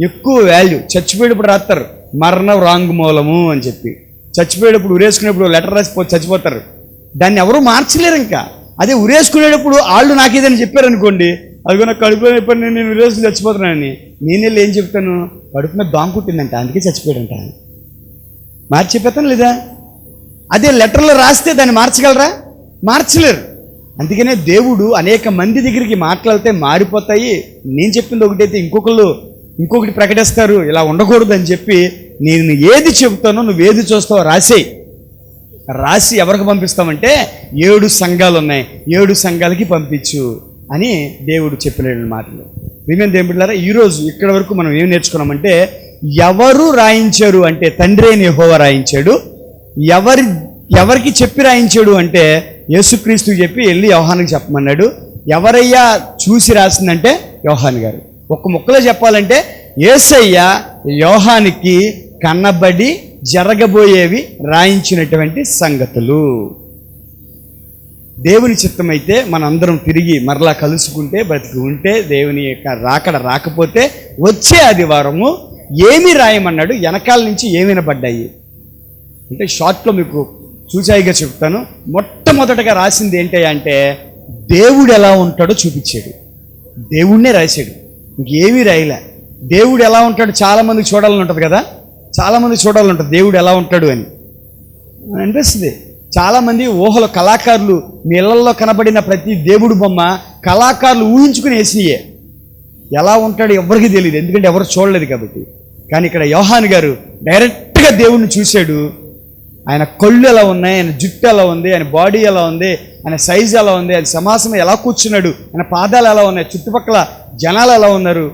ఎక్కువ వాల్యూ. చచ్చిపోయేటప్పుడు రాస్తారు మరణ వాంగ్మూలము అని చెప్పి. చచ్చిపోయేటప్పుడు ఉరేసుకునేప్పుడు లెటర్ రాసి చచ్చిపోతారు. దాన్ని ఎవరూ మార్చలేరు. ఇంకా అదే ఉరేసుకునేటప్పుడు వాళ్ళు నాకేదని చెప్పారనుకోండి, అదిగో నాకు కడుపులో ఎప్పుడు నేను ఉరేసుకుని చచ్చిపోతున్నానని, నేను వెళ్ళి ఏం చెప్తాను, కడుపు మీద దోమ కుట్టిందంట అందుకే చచ్చిపోయాడంట, మార్చి చెప్పేస్తాను లేదా? అదే లెటర్లో రాస్తే దాన్ని మార్చగలరా? మార్చలేరు. అందుకనే దేవుడు అనేక మంది దగ్గరికి మాట్లాడితే మారిపోతాయి. నేను చెప్పింది ఒకటైతే ఇంకొకటి ప్రకటిస్తారు. ఇలా ఉండకూడదు అని చెప్పి నేను ఏది చెబుతానో నువ్వేది చూస్తావో రాసి ఎవరికి పంపిస్తామంటే 7 సంఘాలు ఉన్నాయి, 7 సంఘాలకి పంపించు అని దేవుడు చెప్పిన మాటలు. విమేన్ దేవుడిలారా, ఈరోజు ఇక్కడ వరకు మనం ఏం నేర్చుకున్నామంటే, ఎవరు రాయించారు అంటే తండ్రి అయిన యెహోవా రాయించాడు. ఎవరికి చెప్పి రాయించాడు అంటే యేసుక్రీస్తుకి చెప్పి వెళ్ళి యోహానుకి చెప్పమన్నాడు. ఎవరయ్యా చూసి రాసిందంటే యోహాను గారు. ఒక్క ముక్కలో చెప్పాలంటే యేసయ్య యోహానికి కన్నబడి జరగబోయేవి రాయించినటువంటి సంగతులు. దేవుని చిత్తమైతే మనందరం తిరిగి మరలా కలుసుకుంటే బ్రతికి ఉంటే, దేవుని యొక్క రాకడ రాకపోతే వచ్చే ఆదివారము ఏమి రాయమన్నాడు, వెనకాల నుంచి ఏమి వినబడ్డాయి అంటే షార్ట్లో మీకు చూచాయిగా చెప్తాను. మొట్టమొదటగా రాసింది ఏంటంటే దేవుడు ఎలా ఉంటాడో చూపించాడు. దేవుడినే రాశాడు, ఇంకేమీ రాయలే. దేవుడు ఎలా ఉంటాడు చాలామందికి చూడాలని ఉంటుంది కదా, చాలామంది చూడాలని ఉంటుంది దేవుడు ఎలా ఉంటాడు అని అనిపిస్తుంది. చాలామంది ఊహలో కళాకారులు మీ ఇళ్లలో కనబడిన ప్రతి దేవుడు బొమ్మ కళాకారులు ఊహించుకుని వేసినయే. ఎలా ఉంటాడు ఎవరికి తెలియదు, ఎందుకంటే ఎవరు చూడలేదు కాబట్టి. కానీ ఇక్కడ యోహాను గారు డైరెక్ట్గా దేవుడిని చూశాడు. ఆయన కళ్ళు ఎలా ఉన్నాయి, ఆయన జుట్టు ఎలా ఉంది, ఆయన బాడీ ఎలా ఉంది, ఆయన సైజు ఎలా ఉంది, ఆయన సమాసం ఎలా కూర్చున్నాడు, ఆయన పాదాలు ఎలా ఉన్నాయి, చుట్టుపక్కల జనాలు ఎలా ఉన్నారు,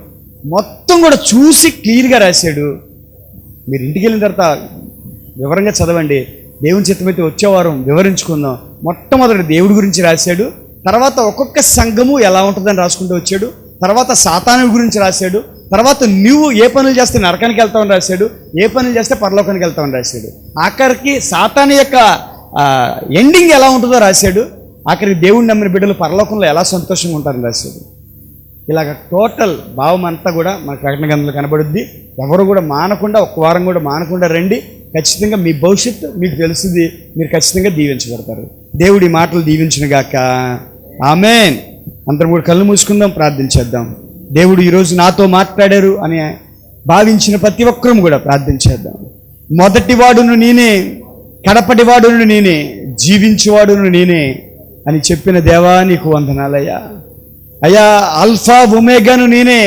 మొత్తం కూడా చూసి క్లియర్గా రాశాడు. మీరు ఇంటికి వెళ్ళిన తర్వాత వివరంగా చదవండి. దేవుని చిత్తమైతే వచ్చేవారం వివరించుకుందాం. మొట్టమొదటి దేవుడి గురించి రాశాడు. తర్వాత ఒక్కొక్క సంఘము ఎలా ఉంటుందని రాసుకుంటూ వచ్చాడు. తర్వాత సాతాను గురించి రాశాడు. తర్వాత నువ్వు ఏ పనులు చేస్తే నరకానికి వెళ్తామని రాశాడు, ఏ పనులు చేస్తే పరలోకానికి వెళ్తామని రాశాడు. ఆఖరికి సాతాను యొక్క ఎండింగ్ ఎలా ఉంటుందో రాశాడు. ఆఖరికి దేవుడిని నమ్మిన బిడ్డలు పరలోకంలో ఎలా సంతోషంగా ఉంటారని రాశాడు. ఇలాగ టోటల్ భావం అంతా కూడా మన ప్రకటన గ్రంథంలో కనబడుద్ది. ఎవరు కూడా మానకుండా, ఒక్క వారం కూడా మానకుండా రండి. ఖచ్చితంగా మీ భవిష్యత్తు మీకు తెలుస్తుంది, మీరు ఖచ్చితంగా దీవించబడతారు. దేవుడి మాటలు దీవించునుగాక. ఆమేన్. అందరం కూడా కళ్ళు మూసుకుందాం, ప్రార్థించేద్దాం. దేవుడు ఈరోజు నాతో మాట్లాడారు అని భావించిన ప్రతి ఒక్కరూ కూడా ప్రార్థించేద్దాం. మొదటివాడును నేనే, కడపటివాడును నేనే, జీవించేవాడును నేనే అని చెప్పిన దేవా నీకు వందనాలయ్యా. అయ్యా ఆల్ఫా ఒమేగాను నేనే,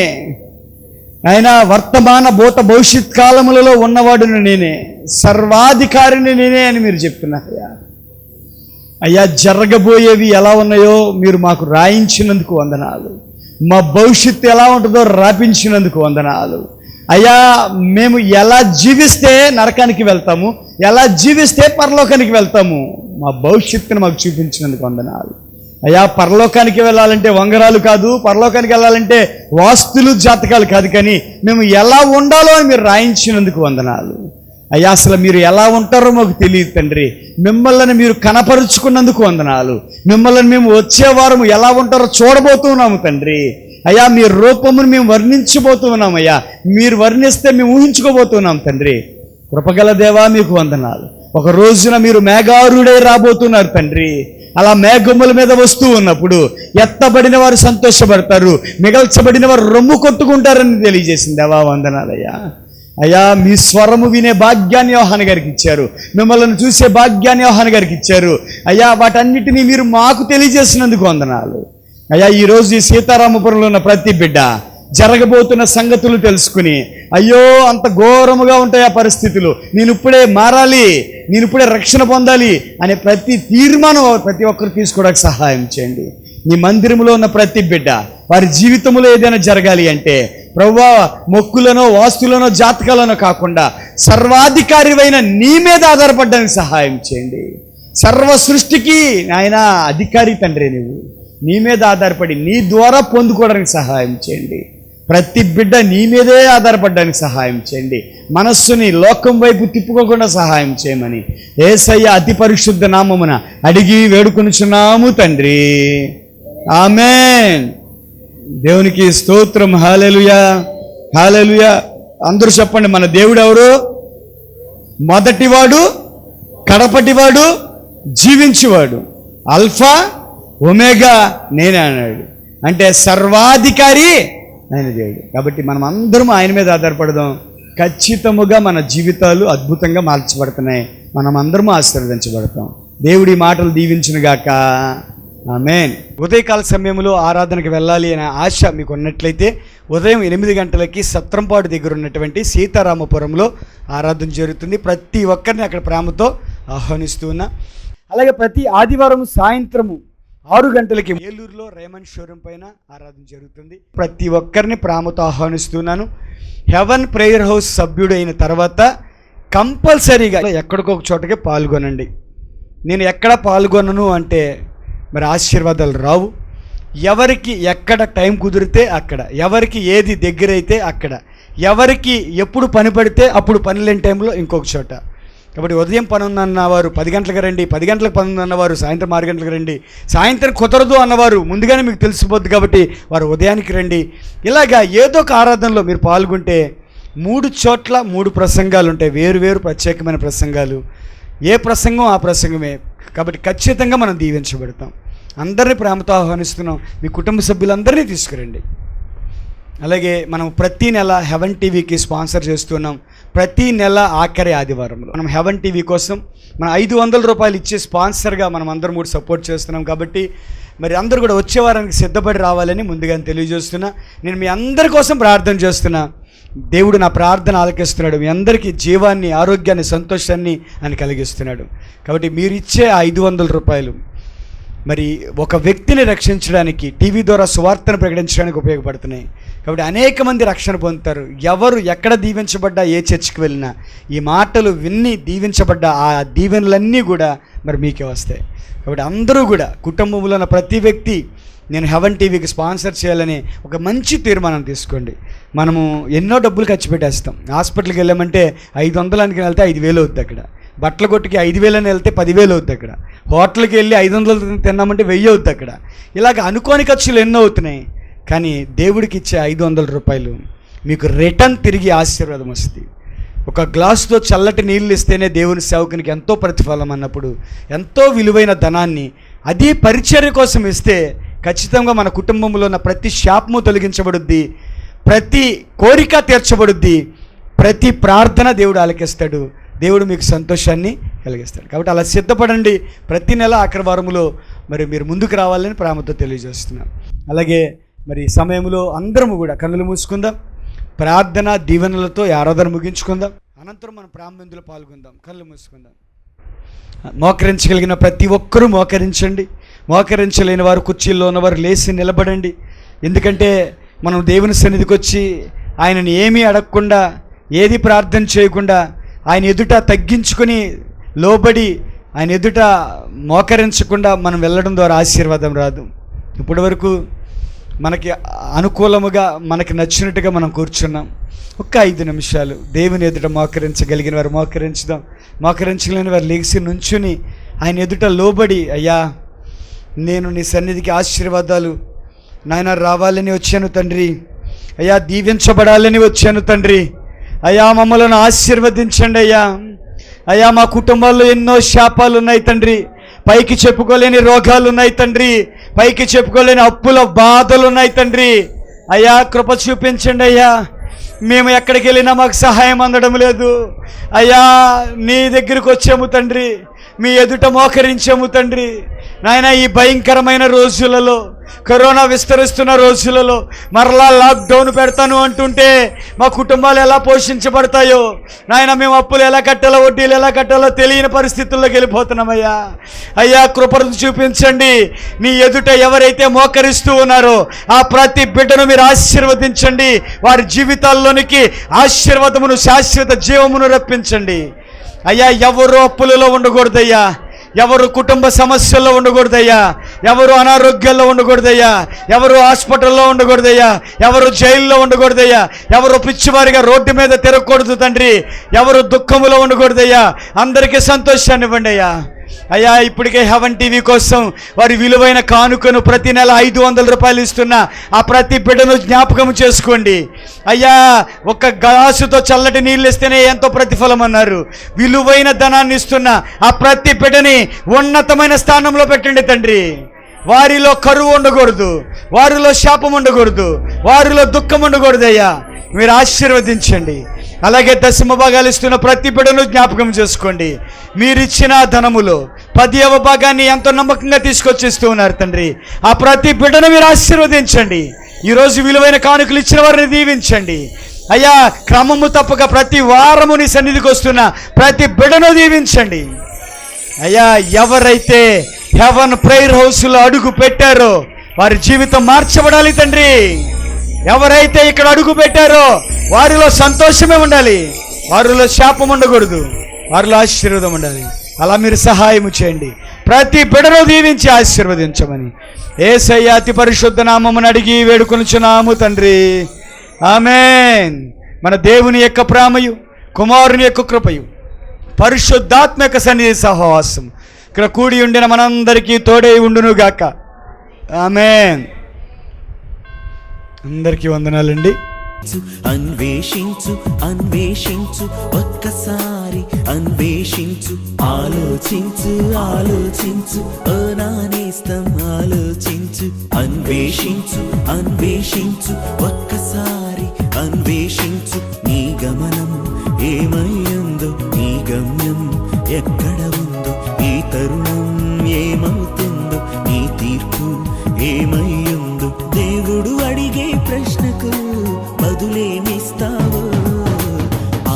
ఆయన వర్తమాన భూత భవిష్యత్ కాలములలో ఉన్నవాడును నేనే, సర్వాధికారిని నేనే అని మీరు చెప్తున్నారయ్యా. అయ్యా జరగబోయేవి ఎలా ఉన్నాయో మీరు మాకు రాయించినందుకు వందనాలు. మా భవిష్యత్తు ఎలా ఉంటుందో రాపించినందుకు వందనాలు. అయ్యా మేము ఎలా జీవిస్తే నరకానికి వెళ్తాము, ఎలా జీవిస్తే పరలోకానికి వెళ్తాము, మా భవిష్యత్తును మాకు చూపించినందుకు వందనాలు. అయ్యా పరలోకానికి వెళ్ళాలంటే వంగరాలు కాదు, పరలోకానికి వెళ్ళాలంటే వాస్తులు జాతకాలు కాదు, కానీ మేము ఎలా ఉండాలో అని మీరు రాయించినందుకు వందనాలు. అయ్యా అసలు మీరు ఎలా ఉంటారో మాకు తెలియదు తండ్రి. మిమ్మల్ని మీరు కనపరుచుకున్నందుకు వందనాలు. మిమ్మల్ని మేము వచ్చే వారము ఎలా ఉంటారో చూడబోతున్నాము తండ్రి. అయ్యా మీ రూపమును మేము వర్ణించబోతున్నాం. అయ్యా మీరు వర్ణిస్తే మేము ఊహించుకోబోతున్నాం తండ్రి. కృపగల దేవా మీకు వందనాలు. ఒక రోజున మీరు మేఘారుడై రాబోతున్నారు తండ్రి. అలా మేఘముల మీద వస్తూ ఉన్నప్పుడు ఎత్తబడిన వారు సంతోషపడతారు, మిగల్చబడిన వారు రొమ్ము కొట్టుకుంటారని తెలియజేసింది దేవా వందనాలయ్యా. అయ్యా మీ స్వరము వినే భాగ్యాన్ని యోహాను గారికి ఇచ్చారు, మిమ్మల్ని చూసే భాగ్యాన్ని యోహాను గారికి ఇచ్చారు. అయ్యా వాటన్నిటినీ మీరు మాకు తెలియజేసినందుకు వందనాలు. అయ్యా ఈరోజు ఈ సీతారామపురంలో ఉన్న ప్రతి బిడ్డ జరగబోతున్న సంగతులు తెలుసుకుని, అయ్యో అంత ఘోరముగా ఉంటాయి ఆ పరిస్థితులు, నేను ఇప్పుడే మారాలి, నేను ఇప్పుడే రక్షణ పొందాలి అనే ప్రతి తీర్మానం ప్రతి ఒక్కరు తీసుకోవడానికి సహాయం చేయండి. నీ మందిరంలో ఉన్న ప్రతి బిడ్డ వారి జీవితంలో ఏదైనా జరగాలి అంటే ప్రభువా మొక్కులనో వాస్తులనో జాతకాలనో కాకుండా సర్వాధికారివైన నీ మీద ఆధారపడడానికి సహాయం చేయండి. సర్వ సృష్టికి ఆయన అధికారి తండ్రి, నువ్వు నీ మీద ఆధారపడి నీ ద్వారా పొందుకోవడానికి సహాయం చేయండి. ప్రతి బిడ్డ నీ మీదే ఆధారపడడానికి సహాయం చేయండి. మనస్సుని లోకం వైపు తిప్పుకోకుండా సహాయం చేయమని యేసయ్య అతి పరిశుద్ధ నామమున అడిగి వేడుకొనుచున్నాము తండ్రి. ఆమేన్. దేవునికి స్తోత్రం. హల్లెలూయా, హల్లెలూయా. అందరూ చెప్పండి, మన దేవుడు ఎవరు? మొదటివాడు, కడపటివాడు, జీవించేవాడు, అల్ఫా ఒమేగా నేనే అన్నాడు. అంటే సర్వాధికారి ఆయన దేవుడు. కాబట్టి మనం అందరం ఆయన మీద ఆధారపడదాం. ఖచ్చితముగా మన జీవితాలు అద్భుతంగా మార్చబడుతున్నాయి, మనం అందరము ఆశీర్వదించబడతాం. దేవుడి మాటలు దీవించునుగాక. ఆమేన్. ఉదయకాల సమయంలో ఆరాధనకు వెళ్ళాలి అనే ఆశ మీకు ఉన్నట్లయితే ఉదయం 8 గంటలకి సత్రంపాడు దగ్గర ఉన్నటువంటి సీతారామపురంలో ఆరాధన జరుగుతుంది. ప్రతి ఒక్కరిని అక్కడ ప్రేమతో ఆహ్వానిస్తూ ఉన్నా. అలాగే ప్రతి ఆదివారం సాయంత్రము 6 గంటలకి ఏలూరులో రేమండ్ షోరూమ్ పైన ఆరాధన జరుగుతుంది. ప్రతి ఒక్కరిని ప్రేమతో ఆహ్వానిస్తున్నాను. హెవెన్ ప్రేయర్ హౌస్ సభ్యుడు అయిన తర్వాత కంపల్సరీగా ఎక్కడికొక చోటకి పాల్గొనండి. నేను ఎక్కడ పాల్గొనను అంటే మరి ఆశీర్వాదాలు రావు. ఎవరికి ఎక్కడ టైం కుదిరితే అక్కడ, ఎవరికి ఏది దగ్గరైతే అక్కడ, ఎవరికి ఎప్పుడు పని పడితే అప్పుడు పని లేని టైంలో ఇంకొక చోట. కాబట్టి ఉదయం పని ఉందన్నవారు 10 గంటలకు రండి, 10 గంటలకు పని ఉందన్నవారు సాయంత్రం 6 గంటలకు రండి, సాయంత్రం కుదరదు అన్నవారు ముందుగానే మీకు తెలిసిపోద్ది కాబట్టి వారు ఉదయానికి రండి. ఇలాగా ఏదో ఒక ఆరాధనలో మీరు పాల్గొంటే 3 చోట్ల 3 ప్రసంగాలు ఉంటాయి, వేరు ప్రత్యేకమైన ప్రసంగాలు. ఏ ప్రసంగం ఆ ప్రసంగమే. కాబట్టి ఖచ్చితంగా మనం దీవించబడతాం. అందరినీ ప్రేమతో ఆహ్వానిస్తున్నాం. మీ కుటుంబ సభ్యులందరినీ తీసుకురండి. అలాగే మనం ప్రతి నెల హెవెన్ టీవీకి స్పాన్సర్ చేస్తున్నాం. ప్రతి నెల ఆఖరి ఆదివారంలో మనం హెవెన్ టీవీ కోసం మనం 500 రూపాయలు ఇచ్చే స్పాన్సర్గా మనం అందరం కూడా సపోర్ట్ చేస్తున్నాం. కాబట్టి మరి అందరూ కూడా వచ్చే వారానికి సిద్ధపడి రావాలని ముందుగా తెలియజేస్తున్నా. నేను మీ అందరి కోసం ప్రార్థన చేస్తున్నా. దేవుడు నా ప్రార్థన ఆలకిస్తున్నాడు. మీ అందరికీ జీవాన్ని, ఆరోగ్యాన్ని, సంతోషాన్ని ఆయన కలిగిస్తున్నాడు. కాబట్టి మీరు ఇచ్చే 500 రూపాయలు మరి ఒక వ్యక్తిని రక్షించడానికి, టీవీ ద్వారా సువార్తను ప్రకటించడానికి ఉపయోగపడుతున్నాయి. కాబట్టి అనేక మంది రక్షణ పొందుతారు. ఎవరు ఎక్కడ దీవించబడ్డా, ఏ చర్చికి వెళ్ళినా ఈ మాటలు విన్ని దీవించబడ్డా ఆ దీవెనలన్నీ కూడా మరి మీకే వస్తాయి. కాబట్టి అందరూ కూడా కుటుంబంలో ఉన్న ప్రతి వ్యక్తి నేను హెవెన్ టీవీకి స్పాన్సర్ చేయాలని ఒక మంచి తీర్మానం తీసుకోండి. మనము ఎన్నో డబ్బులు ఖర్చు పెట్టేస్తాం. హాస్పిటల్కి వెళ్ళామంటే 500 వెళ్తే 5,000 అవుద్ది, అక్కడ బట్టల కొట్టుకి 5,000 అని వెళ్తే 10,000 అవుద్ది, అక్కడ హోటల్కి వెళ్ళి 500 తిన్నామంటే 1000 అవుద్ది. అక్కడ ఇలాగ అనుకోని ఖర్చులు ఎన్నో అవుతున్నాయి. కానీ దేవుడికి ఇచ్చే 500 రూపాయలు మీకు రిటర్న్ తిరిగి ఆశీర్వాదం వస్తుంది. ఒక గ్లాసుతో చల్లటి నీళ్ళు ఇస్తేనే దేవుని సేవకునికి ఎంతో ప్రతిఫలం అన్నప్పుడు ఎంతో విలువైన ధనాన్ని అది పరిచర్య కోసం ఇస్తే ఖచ్చితంగా మన కుటుంబంలో ఉన్న ప్రతి శాపము తొలగించబడుద్ది, ప్రతి కోరిక తీర్చబడుద్ది, ప్రతి ప్రార్థన దేవుడు ఆలకిస్తాడు, దేవుడు మీకు సంతోషాన్ని కలిగిస్తాడు. కాబట్టి అలా సిద్ధపడండి. ప్రతి నెల ఆఖరి వారములో మరి మీరు ముందుకు రావాలని ప్రేమతో తెలియజేస్తున్నాను. అలాగే మరి సమయంలో అందరము కూడా కన్నులు మూసుకుందాం. ప్రార్థన దీవెనలతో ఆరాధన ముగించుకుందాం. అనంతరం మనం ప్రారంభంలో పాల్గొందాం. కళ్ళు మూసుకుందాం. మోకరించగలిగిన ప్రతి ఒక్కరూ మోకరించండి. మోకరించలేని వారు, కుర్చీల్లో ఉన్నవారు లేచి నిలబడండి. ఎందుకంటే మనం దేవుని సన్నిధికి వచ్చి ఆయనని ఏమీ అడగకుండా, ఏది ప్రార్థన చేయకుండా ఆయన ఎదుట తగ్గించుకొని లోబడి ఆయన ఎదుట మోకరించకుండా మనం వెళ్ళడం ద్వారా ఆశీర్వాదం రాదు. ఇప్పటి వరకు మనకి అనుకూలముగా మనకి నచ్చినట్టుగా మనం కూర్చున్నాం. ఒక్క 5 నిమిషాలు దేవుని ఎదుట మోకరించగలిగిన వారు మోకరించుదాం. మోకరించలేని వారు లేచి నుంచుని ఆయన ఎదుట లోబడి, అయ్యా నేను నీ సన్నిధికి ఆశీర్వాదాలు నాయన రావాలని వచ్చాను తండ్రి, అయ్యా దీవించబడాలని వచ్చాను తండ్రి, అయ్యా మమ్మల్ని ఆశీర్వదించండి అయ్యా, అయ్యా మా కుటుంబాల్లో ఎన్నో శాపాలు ఉన్నాయి తండ్రి, పైకి చెప్పుకోలేని రోగాలు ఉన్నాయి తండ్రి, పైకి చెప్పుకోలేని అప్పుల బాధలు ఉన్నాయి తండ్రి, అయ్యా కృప చూపించండి అయ్యా, మేము ఎక్కడికి వెళ్ళినా మాకు సహాయం అందడం లేదు అయ్యా, నీ దగ్గరికి వచ్చాము తండ్రి, మీ ఎదుట మోకరించాము తండ్రి. నాయన ఈ భయంకరమైన రోజులలో, కరోనా విస్తరిస్తున్న రోజులలో మరలా లాక్డౌన్ పెడతాను అంటుంటే మా కుటుంబాలు ఎలా పోషించబడతాయో నాయన, మేము అప్పులు ఎలా కట్టాలో వడ్డీలు ఎలా కట్టాలో తెలియని పరిస్థితుల్లోకి వెళ్ళిపోతున్నామయ్యా. అయ్యా కృపను చూపించండి. నీ ఎదుట ఎవరైతే మోకరిస్తూ ఉన్నారో ఆ ప్రతి బిడ్డను మీరు ఆశీర్వదించండి. వారి జీవితాల్లోనికి ఆశీర్వాదమును, శాశ్వత జీవమును రప్పించండి అయ్యా. ఎవరు అప్పులలో ఉండకూడదయ్యా, ఎవరు కుటుంబ సమస్యల్లో ఉండకూడదయ్యా, ఎవరు అనారోగ్యాల్లో ఉండకూడదయ్యా, ఎవరు హాస్పిటల్లో ఉండకూడదయ్యా, ఎవరు జైల్లో ఉండకూడదయ్యా, ఎవరు పిచ్చివారిగా రోడ్డు మీద తిరగకూడదు తండ్రి, ఎవరు దుఃఖములో ఉండకూడదయ్యా. అందరికీ సంతోషాన్ని ఇవ్వండి అయ్యా. అయ్యా ఇప్పటికే హెవెన్ టీవీ కోసం వారి విలువైన కానుకను ప్రతి నెల 500 రూపాయలు ఇస్తున్న ఆ ప్రతి బిడ్డను జ్ఞాపకం చేసుకోండి అయ్యా. ఒక గ్లాసుతో చల్లటి నీళ్ళు ఇస్తేనే ఎంతో ప్రతిఫలం అన్నారు. విలువైన ధనాన్ని ఇస్తున్న ఆ ప్రతి బిడ్డని ఉన్నతమైన స్థానంలో పెట్టండి తండ్రి. వారిలో కరువు ఉండకూడదు, వారిలో శాపం ఉండకూడదు, వారిలో దుఃఖం ఉండకూడదు అయ్యా. మీరు ఆశీర్వదించండి. అలాగే 10వ భాగాలు ఇస్తున్న ప్రతి బిడ్డను జ్ఞాపకం చేసుకోండి. మీరిచ్చిన ధనములో 10వ భాగాన్ని ఎంతో నమ్మకంగా తీసుకొచ్చిస్తూ ఉన్నారు తండ్రి. ఆ ప్రతి బిడ్డను మీరు ఆశీర్వదించండి. ఈరోజు విలువైన కానుకలు ఇచ్చిన వారిని దీవించండి అయ్యా. క్రమము తప్పక ప్రతి వారము నీ సన్నిధికి వస్తున్న ప్రతి బిడ్డను దీవించండి అయ్యా. ఎవరైతే హెవెన్ ప్రేయర్ హౌస్లో అడుగు పెట్టారో వారి జీవితం మార్చబడాలి తండ్రి. ఎవరైతే ఇక్కడ అడుగు పెట్టారో వారిలో సంతోషమే ఉండాలి, వారిలో శాపం ఉండకూడదు, వారిలో ఆశీర్వాదం ఉండాలి. అలా మీరు సహాయం చేయండి. ప్రతి బిడ్డను దీవించి ఆశీర్వదించమని యేసయ్య అతి పరిశుద్ధ నామమును అడిగి వేడుకొనుచున్నాము తండ్రి. ఆమేన్. మన దేవుని యొక్క ప్రేమయు, కుమారుని యొక్క కృపయు, పరిశుద్ధాత్మ యొక్క సన్నిధి సహవాసం ఇక్కడ కూడి ఉండిన మనందరికీ తోడై ఉండునుగాక. ఆమేన్. అందరికీ వందనాలండి. అన్వేషించు అన్వేషించు ఒక్కసారి అన్వేషించు, ఆలోచించు ఆలోచించు ఓ నా నేస్తం ఆలోచించు. అన్వేషించు అన్వేషించు ఒక్కసారి అన్వేషించు, నీ గమనం ఏమయ్యిందో, నీ గమ్యం ఎక్కడ ఉందో, ఈ తరుణం ఏమవుతుందో, నీ తీర్పు ఏమయ్యిందో, దేవుడు అడిగే ప్రశ్నకు బదులేమిస్తావో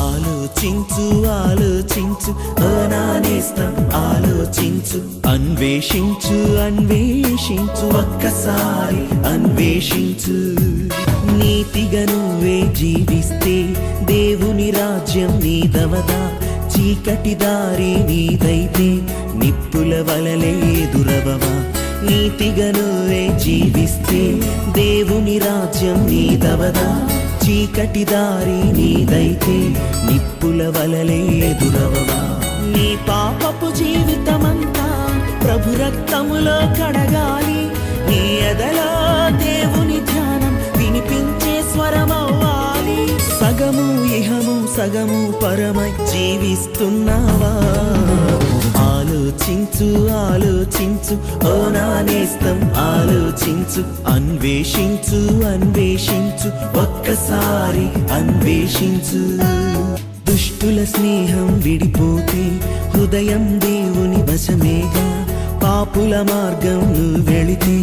ఆలోచించు ఆలోచించు అనానేస్తాం ఆలోచించు. అన్వేషించు అన్వేషించు ఒక్కసారి అన్వేషించు. నీతిగా నువ్వే జీవిస్తే దేవుని రాజ్యం నీదవదా, చీకటి దారి నీదైతే నిప్పుల వలలే ఎదురవవా. నీతిగా నువ్వే జీవిస్తే దేవుని రాజ్యం నీదవదా, చీకటి దారి నీదైతే నిప్పుల వలలే ఎదురవవా. నీ పాపపు జీవితమంతా ప్రభు రక్తములో కడగాలి, నీ ఎదలో దేవుని ధ్యానం వినిపించే స్వరమవ్వాలి. సగము ఇహము సగము పరమై జీవిస్తున్నావా, ఆలోచించు ఆలోచించు ఓ నా నేస్తం ఆలోచించు. అన్వేషించు అన్వేషించు ఒక్కసారి అన్వేషించు. దుష్టుల స్నేహం విడిపోతే హృదయం దేవుని వశమేగా, పాపుల మార్గం నువ్వు వెళితే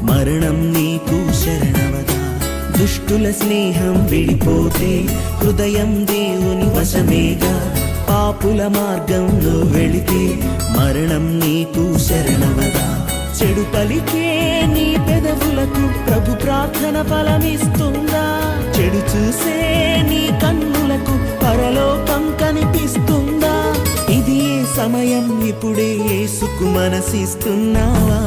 మరణం నీకు శరణవదా. దుష్టుల స్నేహం విడిపోతే హృదయం దేవుని వశమేగా, పాపుల మార్గం నువ్వు వెళితే మరణం నీకు శరణవదా. చెడు పలికే నీ పెదవులకు ప్రభు ప్రార్థన ఫలమిస్తుందా, చెడు చూసే నీ కన్నులకు పరలోకం కనిపిస్తుందా. ఇది ఏ సమయం ఇప్పుడే బ్రతుకు మనసిస్తున్నావా?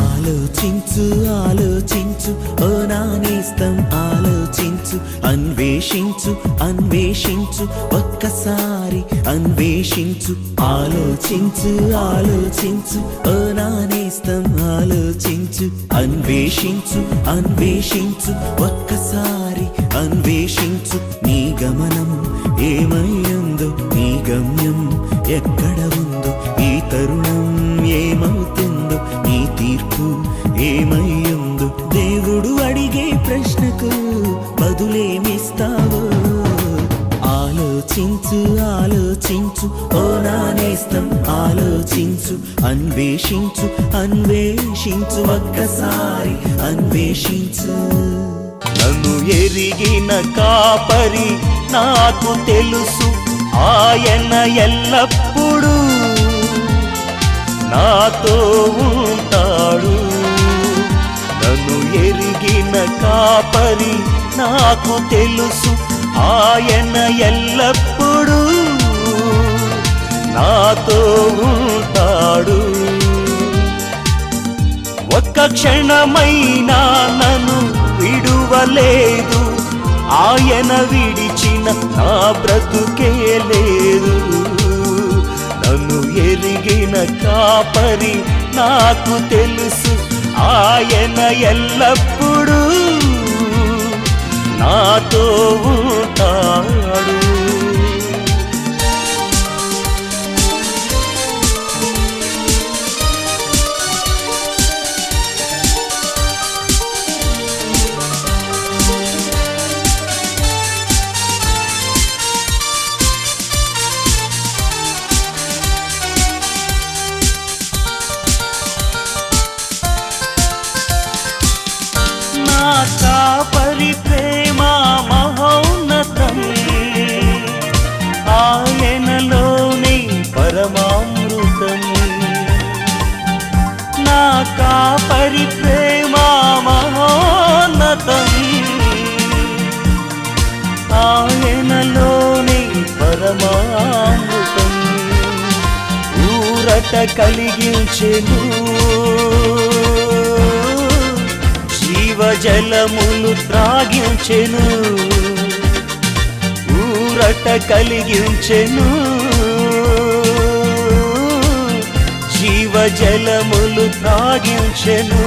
ఆలోచించు ఆలోచించు ఓ నా నేస్తం ఆలోచించు, అన్వేషించు అన్వేషించు ఒక్కసారి అన్వేషించు. ఆలోచించు ఆలోచించు ఓ నా నేస్తం ఆలోచించు, అన్వేషించు అన్వేషించు ఒక్కసారి అన్వేషించు. నీ గమనం ఏమయ్యిందో, నీ గమ్యం ఎక్కడ ఉందో, ఈ తరుణం ఏమవుతుందో, నీ తీర్పు ఏమయ్యిందో, దేవుడు అడిగే ప్రశ్నకు బదులేమిస్తావో? ఆలోచించు ఆలోచించు ఓ నా నేస్తం ఆలోచించు, అన్వేషించు అన్వేషించు ఒక్కసారి అన్వేషించు. నన్ను ఎరిగిన కాపరి నాకు తెలుసు, ఆయన ఎల్లప్పుడూ నాతో ఉంటాడు. నన్ను ఎరిగిన కాపరి నాకు తెలుసు, ఆయన ఎల్లప్పుడూ నాతో ఉంటాడు. ఒక్క క్షణమైనా నన్ను విడువలేదు, ఆయన విడిచిన నా బ్రతుకే లేదు. నన్ను ఎరిగిన కాపరి నాకు తెలుసు, ఆయన ఎల్లప్పుడూ నాతో ఉంటాడు. కాపరి ప్రేమ మహోన్నతం, ఆయనలోని పరమామృతం. నా కాపరి ప్రేమ మహోన్నతం, ఆయనలోని పరమామృతం. ఊరట కలిగించెను, జీవజలములు త్రాగించెను. ఊరట కలిగించెను, జీవజలములు త్రాగించెను.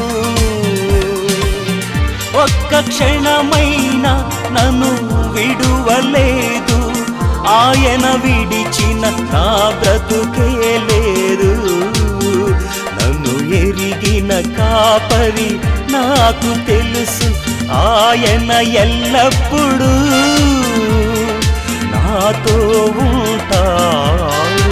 ఒక్క క్షణమైనా నన్ను విడువలేదు, ఆయన విడిచిన నా బ్రతుకే లేదు. నన్ను ఎరిగిన కాపరి నాకు తెలుసు, ఆయన ఎల్లప్పుడూ నాతో ఉంటాడు.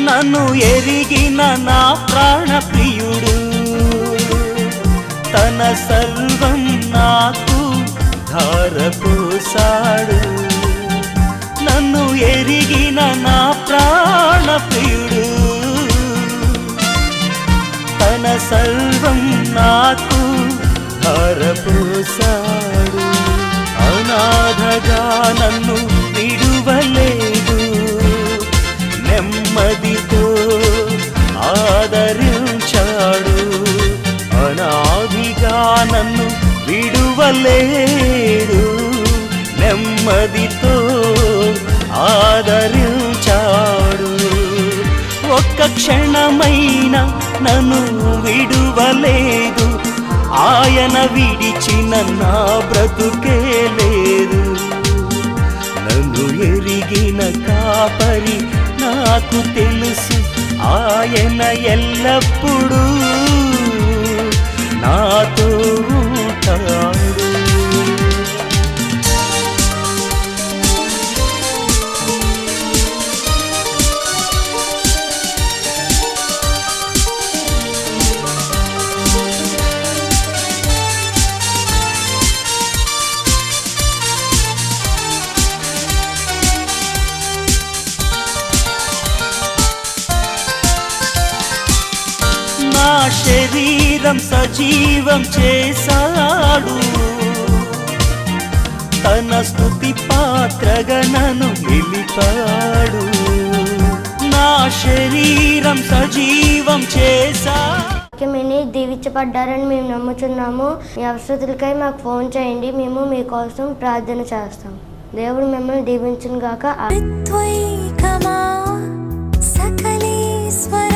నన్ను ఎరిగిన నా ప్రాణ ప్రియుడు తన సర్వం నాకు ధారపోసాడు. నన్ను ఎరిగిన నా ప్రాణ ప్రియుడు తన సర్వం నాకు ధారపోసాడు. అనాథగా నన్ను విడువలేదు, నెమ్మదితో ఆదరించాడు. అనాదిగా నన్ను విడువలేడు, నెమ్మదితో ఆదరించాడు. ఒక్క క్షణమైనా నన్ను విడువలేదు, ఆయన విడిచిన నా బ్రతుకే లేదు. నన్ను ఎరిగిన కాపరి నాకు తెలుసు, ఆయన ఎల్లప్పుడూ నాతో ఉంటాడు. శరీరం సజీవం చేశాడు, తన స్తుతి పాత్రగా నన్ను నిలిపాడు. నా శరీరం సజీవం చేశాడు. వాక్యమిని దీవించబడ్డారని మేము నమ్ముచున్నాము. మీ అవసరతలకై మాకు ఫోన్ చేయండి, మేము మీకోసం ప్రార్థన చేస్తాం. దేవుడు మిమ్మల్ని దీవించును గాక. సకలేశ్వర